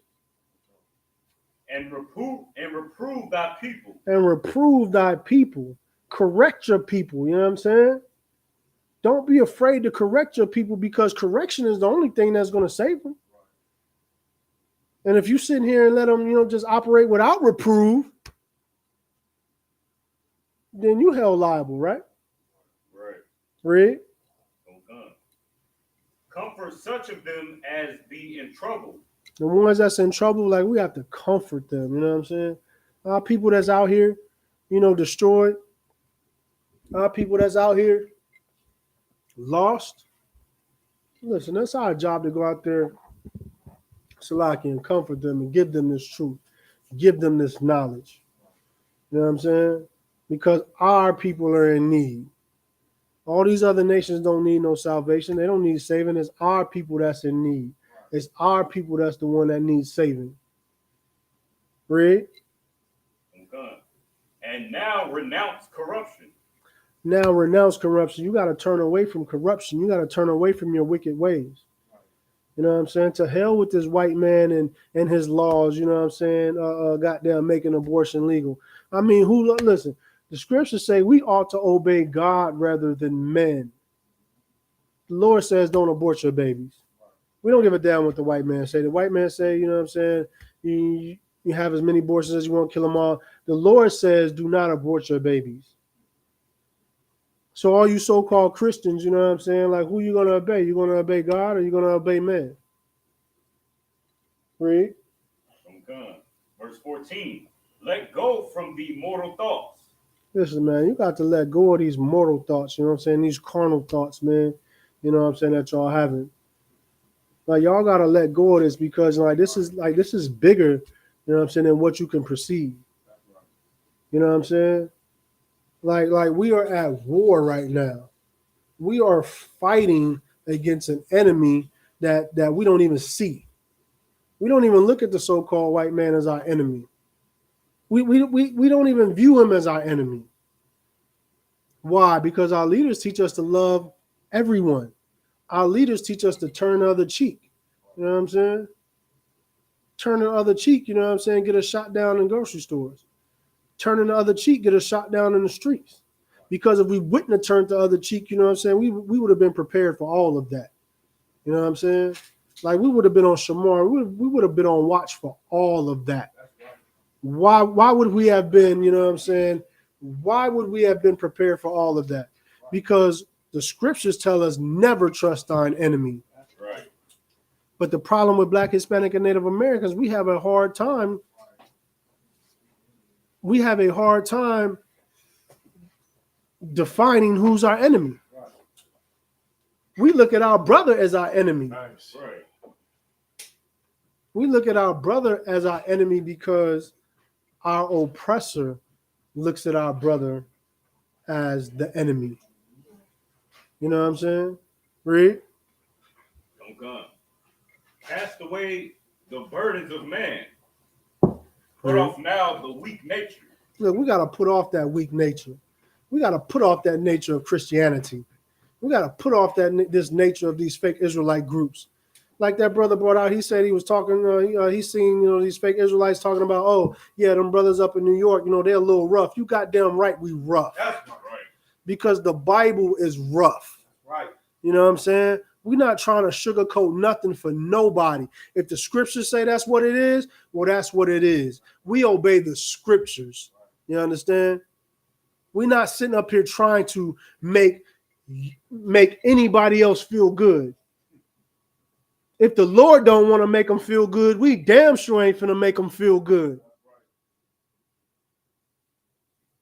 And reprove thy people. And reprove thy people. Correct your people. You know what I'm saying? Don't be afraid to correct your people, because correction is the only thing that's going to save them. And if you sit here and let them, just operate without reprove, then you held liable, right? Read. Okay. Comfort such of them as be in trouble. The ones that's in trouble, like we have to comfort them. You know what I'm saying? Our people that's out here, destroyed. Our people that's out here lost. Listen, that's our job to go out there, Salaki, and comfort them and give them this truth, give them this knowledge. You know what I'm saying? Because our people are in need. All these other nations don't need no salvation. They don't need saving. It's our people that's in need. It's our people that's the one that needs saving. Read. Okay. And now renounce corruption. Now renounce corruption. You got to turn away from corruption. You got to turn away from your wicked ways. You know what I'm saying? To hell with this white man and his laws, you know what I'm saying? Goddamn making abortion legal. I mean, listen, the scriptures say we ought to obey God rather than men. The Lord says don't abort your babies. We don't give a damn what the white man say. The white man say, you know what I'm saying? You have as many abortions as you want, kill them all. The Lord says do not abort your babies. So all you so-called Christians, you know what I'm saying? Like, who you going to obey? You going to obey God or you going to obey man? Read. Okay. Verse 14. Let go from the mortal thoughts. Listen, man, you got to let go of these mortal thoughts, you know what I'm saying? These carnal thoughts, man. You know what I'm saying, that y'all having. Like, y'all got to let go of this because, this is bigger, you know what I'm saying, than what you can perceive. You know what I'm saying? Like we are at war right now. We are fighting against an enemy that we don't even see. We don't even look at the so-called white man as our enemy. We don't even view him as our enemy. Why? Because our leaders teach us to love everyone. Our leaders teach us to turn the other cheek. You know what I'm saying? Turn the other cheek, you know what I'm saying? Get a shot down in grocery stores. Turning the other cheek, get a shot down in the streets. Because if we wouldn't have turned the other cheek, you know what I'm saying, we would have been prepared for all of that. You know what I'm saying? Like we would have been on Shamar. We would have been on watch for all of that. Why would we have been, you know what I'm saying? Why would we have been prepared for all of that? Because the scriptures tell us never trust thine enemy. Right. But the problem with Black, Hispanic, and Native Americans, we have a hard time. We have a hard time defining who's our enemy. We look at our brother as our enemy. Nice. Right. We look at our brother as our enemy because our oppressor looks at our brother as the enemy. You know what I'm saying? Read. Okay. Cast away the burdens of man. Put off now the weak nature. Look, we got to put off that weak nature. We got to put off that nature of Christianity. We got to put off this nature of these fake Israelite groups. Like that brother brought out, he said he was talking, he's seen, these fake Israelites talking about, oh, yeah, them brothers up in New York, they're a little rough. You goddamn right, we rough. That's not right. Because the Bible is rough. Right. You know what I'm saying? We're not trying to sugarcoat nothing for nobody. If the scriptures say that's what it is, well, that's what it is. We obey the scriptures. You understand? We're not sitting up here trying to make anybody else feel good. If the Lord don't want to make them feel good, we damn sure ain't finna make them feel good.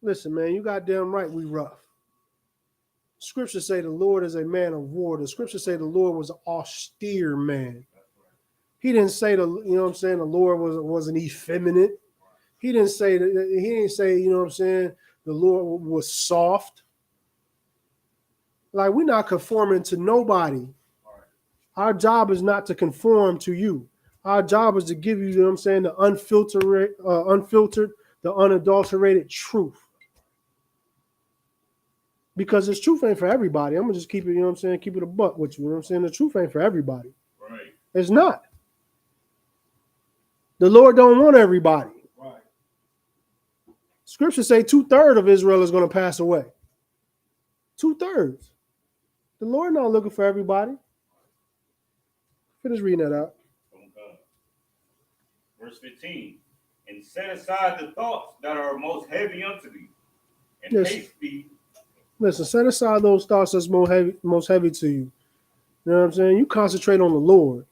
Listen, man, you goddamn right we rough. Scriptures say the Lord is a man of war. The scriptures say the Lord was an austere man. He didn't say the Lord wasn't effeminate. He didn't say, the Lord was soft. Like, we're not conforming to nobody. Our job is not to conform to you. Our job is to give you, the unfiltered, the unadulterated truth. Because this truth ain't for everybody. I'm going to just keep it, keep it a buck with you. The truth ain't for everybody. Right. It's not. The Lord don't want everybody. Right. Scriptures say 2/3 of Israel is going to pass away. 2/3. The Lord not looking for everybody. Finish reading that out. Okay. Verse 15. And set aside the thoughts that are most heavy unto thee, and Yes. haste thee. Listen, set aside those thoughts that's most heavy to you. You know what I'm saying? You concentrate on the Lord.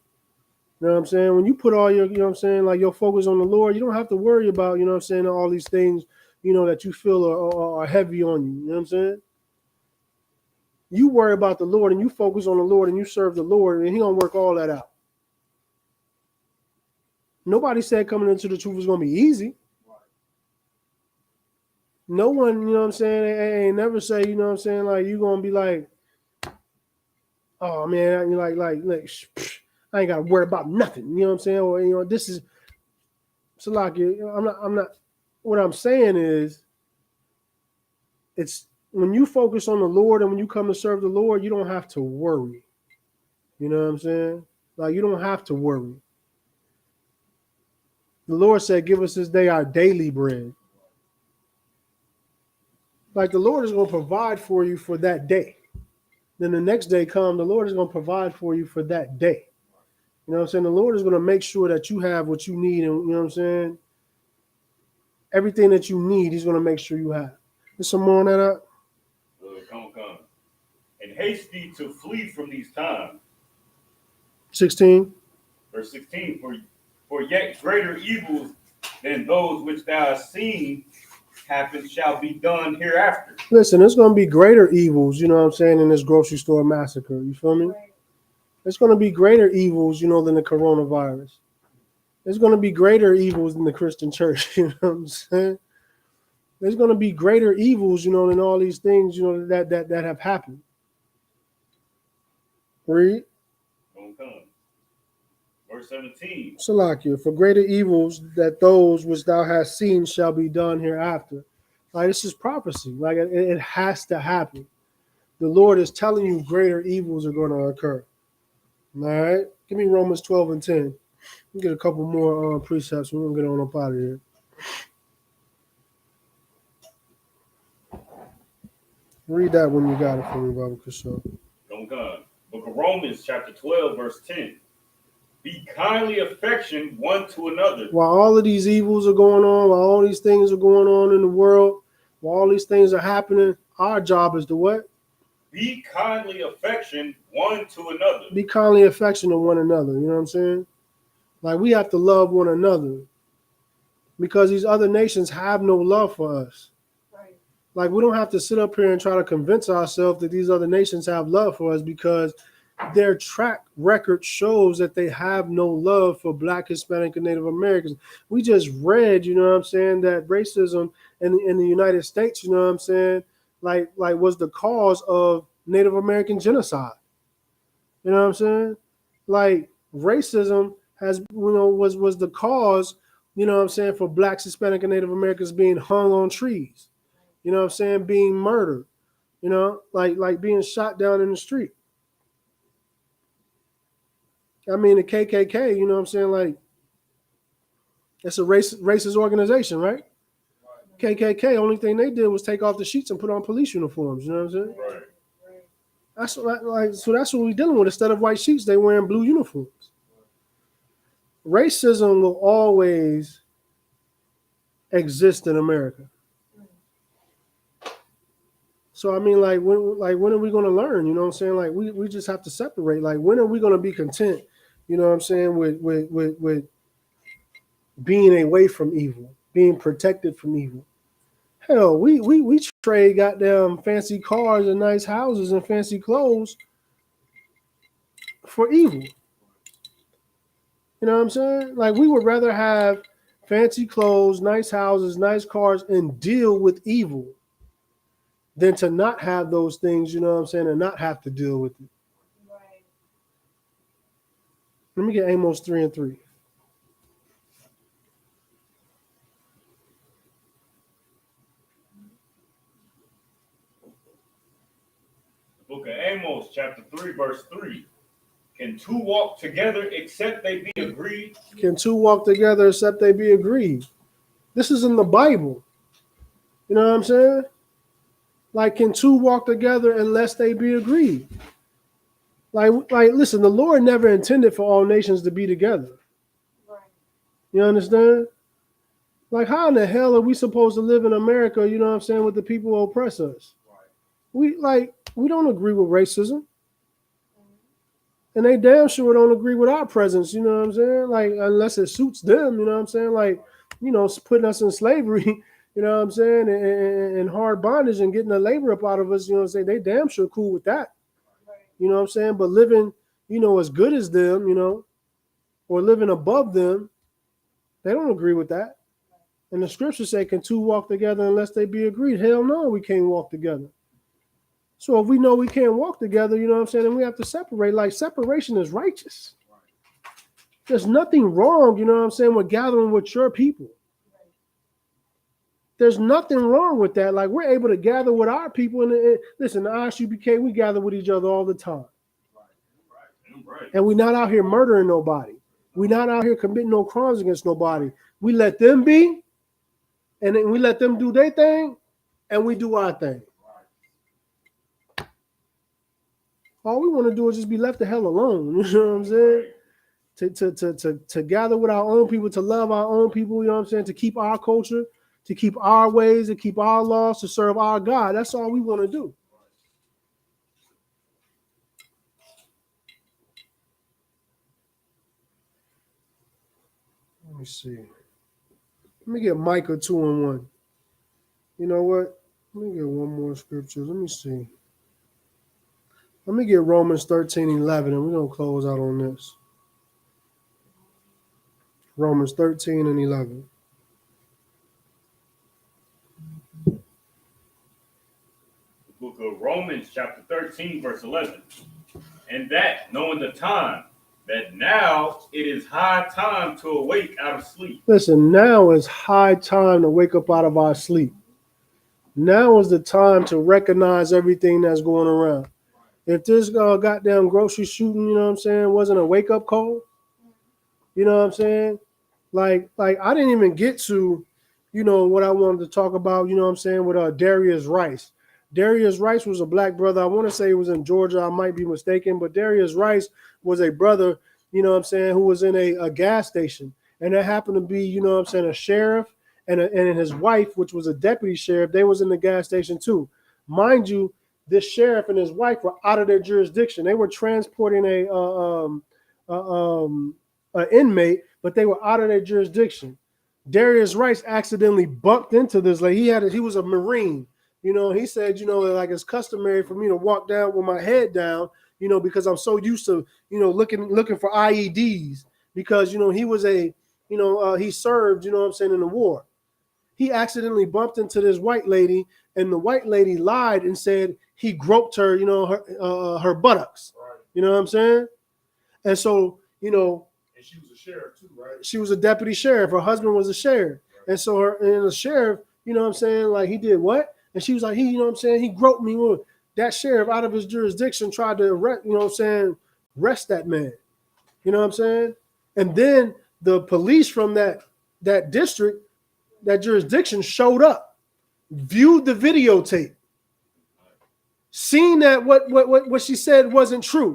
You know what I'm saying? When you put all your, you know what I'm saying, like your focus on the Lord, you don't have to worry about, you know what I'm saying, all these things, you know, that you feel are heavy on you. You know what I'm saying? You worry about the Lord and you focus on the Lord and you serve the Lord, and He gonna work all that out. Nobody said coming into the truth is gonna be easy. No one, you know what I'm saying, ain't never say, you know what I'm saying, like you gonna be like, oh man, you like I ain't gotta worry about nothing. You know what I'm saying? Or, you know, this is Salaki. I'm not. What I'm saying is, it's when you focus on the Lord and when you come to serve the Lord, you don't have to worry. You know what I'm saying? Like, you don't have to worry. The Lord said, give us this day our daily bread. Like, the Lord is going to provide for you for that day. Then the next day come, the Lord is going to provide for you for that day. You know what I'm saying? The Lord is going to make sure that you have what you need. And, you know what I'm saying? Everything that you need, He's going to make sure you have. There's some more on that up? Come. And haste thee to flee from these times. 16. Verse 16, for yet greater evils than those which thou hast seen happen shall be done hereafter. Listen, there's going to be greater evils, you know what I'm saying, in this grocery store massacre. You feel me? Right. There's going to be greater evils, you know, than the coronavirus. There's going to be greater evils than the Christian church, you know what I'm saying? There's going to be greater evils, you know, than all these things, you know, that have happened. Read. Don't come. Verse 17. Salakia, for greater evils that those which thou hast seen shall be done hereafter. Like, this is prophecy. Like, it has to happen. The Lord is telling you greater evils are going to occur. All right? Give me Romans 12 and 10. We'll get a couple more precepts. We're going to get on up out of here. Read that when you got it for me, Baba Kishore. Don't come. Book of Romans, chapter 12, verse 10. Be kindly affectioned one to another. While all of these evils are going on, while all these things are going on in the world, while all these things are happening, our job is to what? Be kindly affectioned one to another. Be kindly affectionate to one another. You know what I'm saying? Like, we have to love one another because these other nations have no love for us. Right. Like, we don't have to sit up here and try to convince ourselves that these other nations have love for us, because their track record shows that they have no love for Black, Hispanic, and Native Americans. We just read, you know what I'm saying, that racism in the United States, you know what I'm saying, like was the cause of Native American genocide. You know what I'm saying? Like, racism has, you know, was the cause, you know what I'm saying, for Blacks, Hispanic, and Native Americans being hung on trees. You know what I'm saying? Being murdered. You know, like being shot down in the street. I mean, the KKK, you know what I'm saying? Like, it's a racist organization, right? KKK, only thing they did was take off the sheets and put on police uniforms. You know what I'm saying? Right. That's so that's what we're dealing with. Instead of white sheets, they wearing blue uniforms. Racism will always exist in America. So I mean, like when are we going to learn? You know what I'm saying? Like, we just have to separate. Like, when are we going to be content? You know what I'm saying? With being away from evil, being protected from evil. Hell, we trade goddamn fancy cars and nice houses and fancy clothes for evil. You know what I'm saying? Like, we would rather have fancy clothes, nice houses, nice cars, and deal with evil than to not have those things, you know what I'm saying, and not have to deal with it. Right. Let me get Amos 3 and 3. The book of Amos, chapter 3, verse 3. Can two walk together except they be agreed? Can two walk together except they be agreed? This is in the Bible. You know what I'm saying? Like, can two walk together unless they be agreed? Like, listen, the Lord never intended for all nations to be together. Right. You understand? Like, how in the hell are we supposed to live in America, you know what I'm saying, with the people who oppress us? Right. We don't agree with racism. And they damn sure don't agree with our presence, you know what I'm saying? Like, unless it suits them, you know what I'm saying? Like, putting us in slavery, you know what I'm saying? And hard bondage and getting the labor up out of us, you know what I'm saying? They damn sure cool with that. You know what I'm saying? But living, as good as them, or living above them, they don't agree with that. And the scriptures say, can two walk together unless they be agreed? Hell no, we can't walk together. So if we know we can't walk together, you know what I'm saying, then we have to separate. Like, separation is righteous. There's nothing wrong, you know what I'm saying, with gathering with your people. There's nothing wrong with that. Like, we're able to gather with our people. And listen, the ISUPK, we gather with each other all the time. And we're not out here murdering nobody. We're not out here committing no crimes against nobody. We let them be, and then we let them do their thing, and we do our thing. All we want to do is just be left the hell alone. You know what I'm saying? To gather with our own people, to love our own people, you know what I'm saying? To keep our culture, to keep our ways, to keep our laws, to serve our God. That's all we want to do. Let me see. Let me get Micah 2:1. You know what? Let me get one more scripture. Let me see. Let me get Romans 13:11, and we're going to close out on this. Romans 13:11. The book of Romans, chapter 13, verse 11. And that, knowing the time, that now it is high time to awake out of sleep. Listen, now is high time to wake up out of our sleep. Now is the time to recognize everything that's going around. If this goddamn grocery shooting, you know what I'm saying, wasn't a wake-up call, you know what I'm saying? Like I didn't even get to, what I wanted to talk about, you know what I'm saying, with Darius Rice. Darius Rice was a black brother. I want to say he was in Georgia. I might be mistaken, but Darius Rice was a brother, you know what I'm saying, who was in a gas station. And that happened to be, you know what I'm saying, a sheriff and his wife, which was a deputy sheriff. They was in the gas station too. Mind you, this sheriff and his wife were out of their jurisdiction. They were transporting an inmate, but they were out of their jurisdiction. Darius Rice accidentally bumped into this. Like, he was a Marine. He said, like, it's customary for me to walk down with my head down, because I'm so used to, looking for IEDs, because, he was he served, you know what I'm saying, in the war. He accidentally bumped into this white lady, and the white lady lied and said he groped her, her buttocks. You know what I'm saying? And so, and she was a sheriff too, right? She was a deputy sheriff. Her husband was a sheriff. Right. And so the sheriff, you know what I'm saying, like, he did what? And she was like, you know what I'm saying, he groped me. That sheriff out of his jurisdiction tried to arrest, you know what I'm saying, arrest that man. You know what I'm saying? And then the police from that district, that jurisdiction, showed up, viewed the videotape, seen that what she said wasn't true.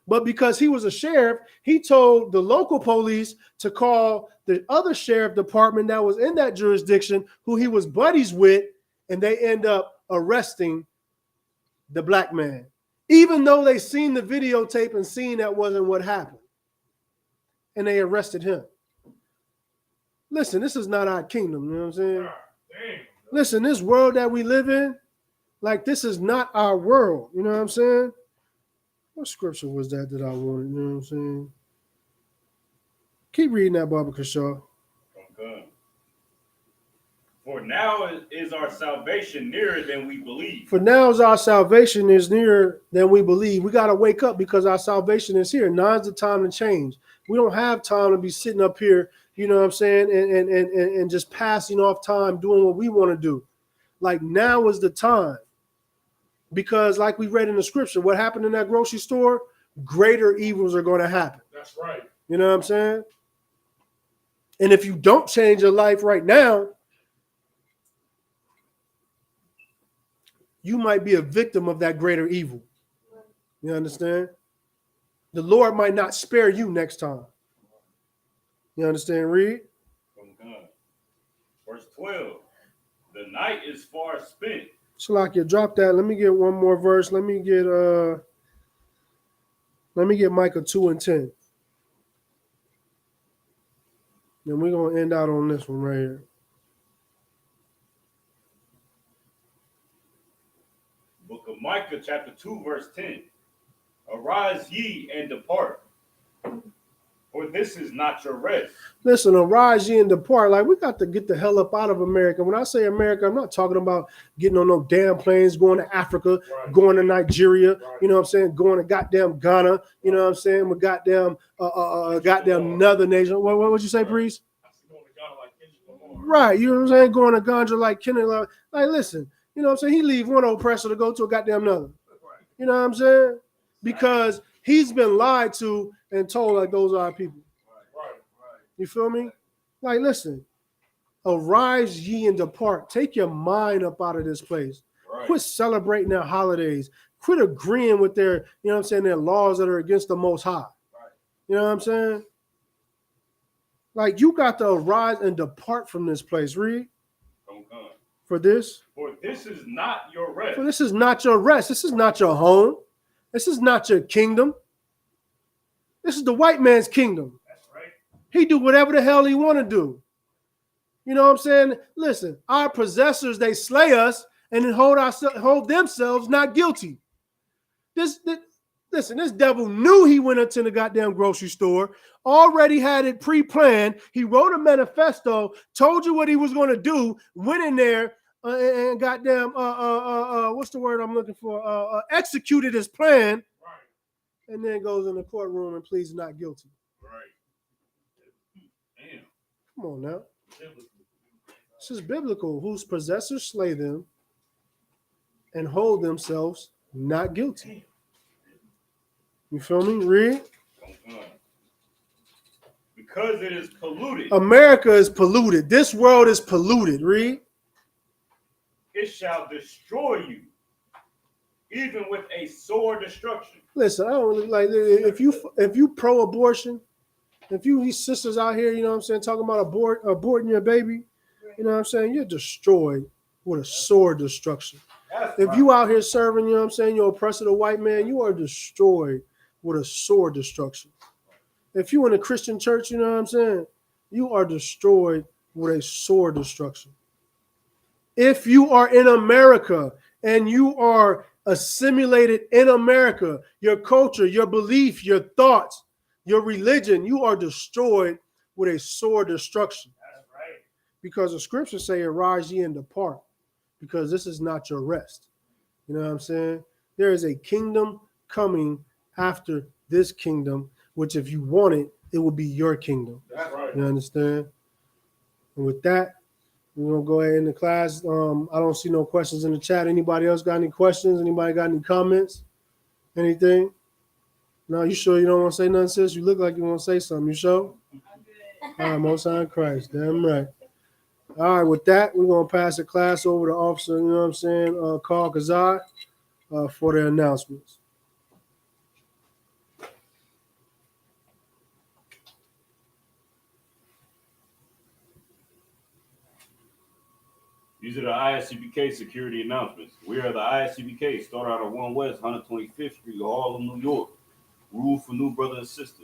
But because he was a sheriff, he told the local police to call the other sheriff department that was in that jurisdiction, who he was buddies with, and they end up arresting the black man, even though they seen the videotape and seen that wasn't what happened. And they arrested him. Listen, this is not our kingdom, you know what I'm saying? Listen, this world that we live in, like, this is not our world, you know what I'm saying? What scripture was that I wanted? You know what I'm saying? Keep reading that, Baba Kashaw. Okay. For now is our salvation nearer than we believe. For now is our salvation is nearer than we believe. We got to wake up, because our salvation is here. Now's the time to change. We don't have time to be sitting up here, you know what I'm saying, and just passing off time doing what we want to do. Like, now is the time. Because, like we read in the scripture, what happened in that grocery store, greater evils are going to happen. That's right. You know what I'm saying? And if you don't change your life right now, you might be a victim of that greater evil. You understand? The Lord might not spare you next time. You understand? Read. From God. Verse 12. The night is far spent, Shalakia, drop that. Let me get one more verse. Let me get Micah 2 and 10. Then we're gonna end out on this one right here. Book of Micah, chapter 2, verse 10. Arise ye and depart, for this is not your rest. Listen, arise ye and depart. Like, we got to get the hell up out of America. When I say America, I'm not talking about getting on no damn planes, going to Africa, Right. going to Nigeria, Right. you know what I'm saying, going to goddamn Ghana, you know what I'm saying, with goddamn another nation. What would you say, Priest? I see going to God like Kendrick Lamar. Right, you know what I'm saying, going to Ganja like Kendrick. Like, listen, you know what I'm saying, he leave one oppressor to go to a goddamn another. Right. You know what I'm saying? Because he's been lied to and told like those are our people. Right. You feel me? Like, listen, arise ye and depart. Take your mind up out of this place. Right. Quit celebrating their holidays. Quit agreeing with their, you know what I'm saying, their laws that are against the Most High. Right. You know what I'm saying? Like, you got to arise and depart from this place. Read. Don't come. For this. For this is not your rest. For this is not your rest. This is not your home. This is not your kingdom. This is the white man's kingdom. That's right. He do whatever the hell he want to do. You know what I'm saying? Listen, our possessors, they slay us and then hold themselves not guilty. Listen, this devil knew he went into the goddamn grocery store, already had it pre-planned. He wrote a manifesto, told you what he was going to do, went in there and goddamn, what's the word I'm looking for? Executed his plan. Right. And then goes in the courtroom and pleads not guilty. Right. Damn. Come on now. This is biblical. Whose possessors slay them and hold themselves not guilty. You feel me? Read. Don't come. Because it is polluted. America is polluted. This world is polluted. Read. It shall destroy you, even with a sore destruction. Listen, I don't really like if you pro-abortion, if you these sisters out here, you know what I'm saying, talking about aborting your baby, you know what I'm saying, you're destroyed with a sore destruction. If you out here serving, you know what I'm saying, you're oppressor the white man, you are destroyed with a sore destruction. If you in a Christian church, you know what I'm saying, you are destroyed with a sore destruction. If you are in America and you are assimilated in America, your culture, your belief, your thoughts, your religion, you are destroyed with a sore destruction. That's right. Because the scriptures say, arise ye and depart, because this is not your rest. You know what I'm saying? There is a kingdom coming after this kingdom, which if you want it, it will be your kingdom. That's right. You understand? And with that, we're going to go ahead in the class. I don't see no questions in the chat. Anybody else got any questions? Anybody got any comments? Anything? No, you sure you don't want to say nothing, sis? You look like you want to say something. You sure? I'm good. All right, Most High in Christ. Damn right. All right, with that, we're going to pass the class over to Officer, you know what I'm saying, Carl Kazai for the announcements. These are the ISUPK security announcements. We are the ISUPK, start out at 1 West 125th Street, Harlem, New York. Rule for new brother and sister.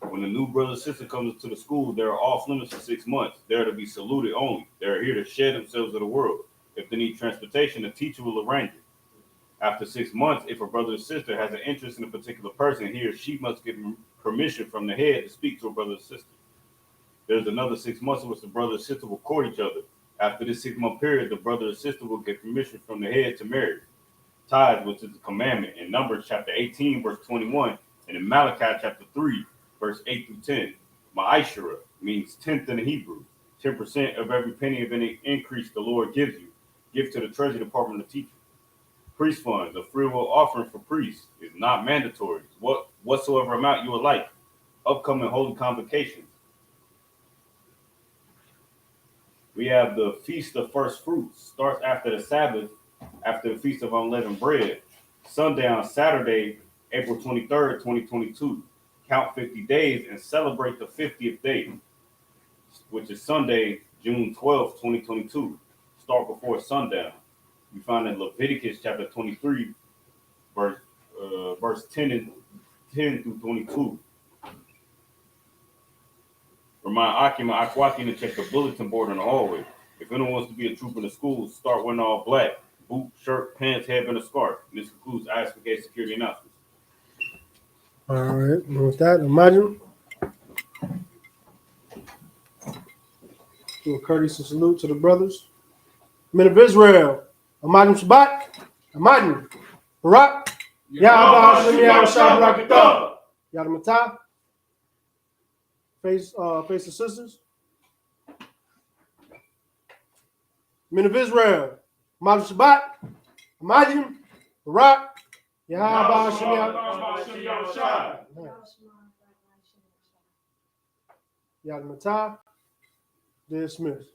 When a new brother and sister comes to the school, they are off limits for 6 months. They are to be saluted only. They are here to share themselves of the world. If they need transportation, the teacher will arrange it. After 6 months, if a brother or sister has an interest in a particular person, he or she must give permission from the head to speak to a brother or sister. There's another 6 months in which the brother and sister will court each other. After this 6 month period, the brother or sister will get permission from the head to marry. Tithe, which is a commandment in Numbers chapter 18, verse 21, and in Malachi chapter 3, verse 8 through 10. Ma'ashera means tenth in the Hebrew. 10% of every penny of any increase the Lord gives you. Give to the Treasury Department of teachers. Priest funds, a free will offering for priests, is not mandatory. Whatsoever amount you would like. Upcoming holy convocations. We have the Feast of First Fruits. Starts after the Sabbath, after the Feast of Unleavened Bread. Sundown Saturday, April 23rd, 2022. Count 50 days and celebrate the 50th day, which is Sunday, June 12th, 2022. Start before sundown. We find in Leviticus chapter 23, verse 10 through 22. Remind Akima Akwati to check the bulletin board in the hallway. If anyone wants to be a trooper in the schools, start wearing all black. Boot, shirt, pants, headband, a scarf. And this concludes ISUPK security announcements. All right. And with that, imagine. Do a courteous salute to the brothers. Men of Israel. Imagine Shabbat. Imagine. Barak. Yahweh Hashem Yahweh Shabbat. Yadamatah. Face the sisters. Men of Israel. Imagine Shabbat. Imagine. Barak. Yahweh Hashem Yahweh. Yadamatah. Dismissed.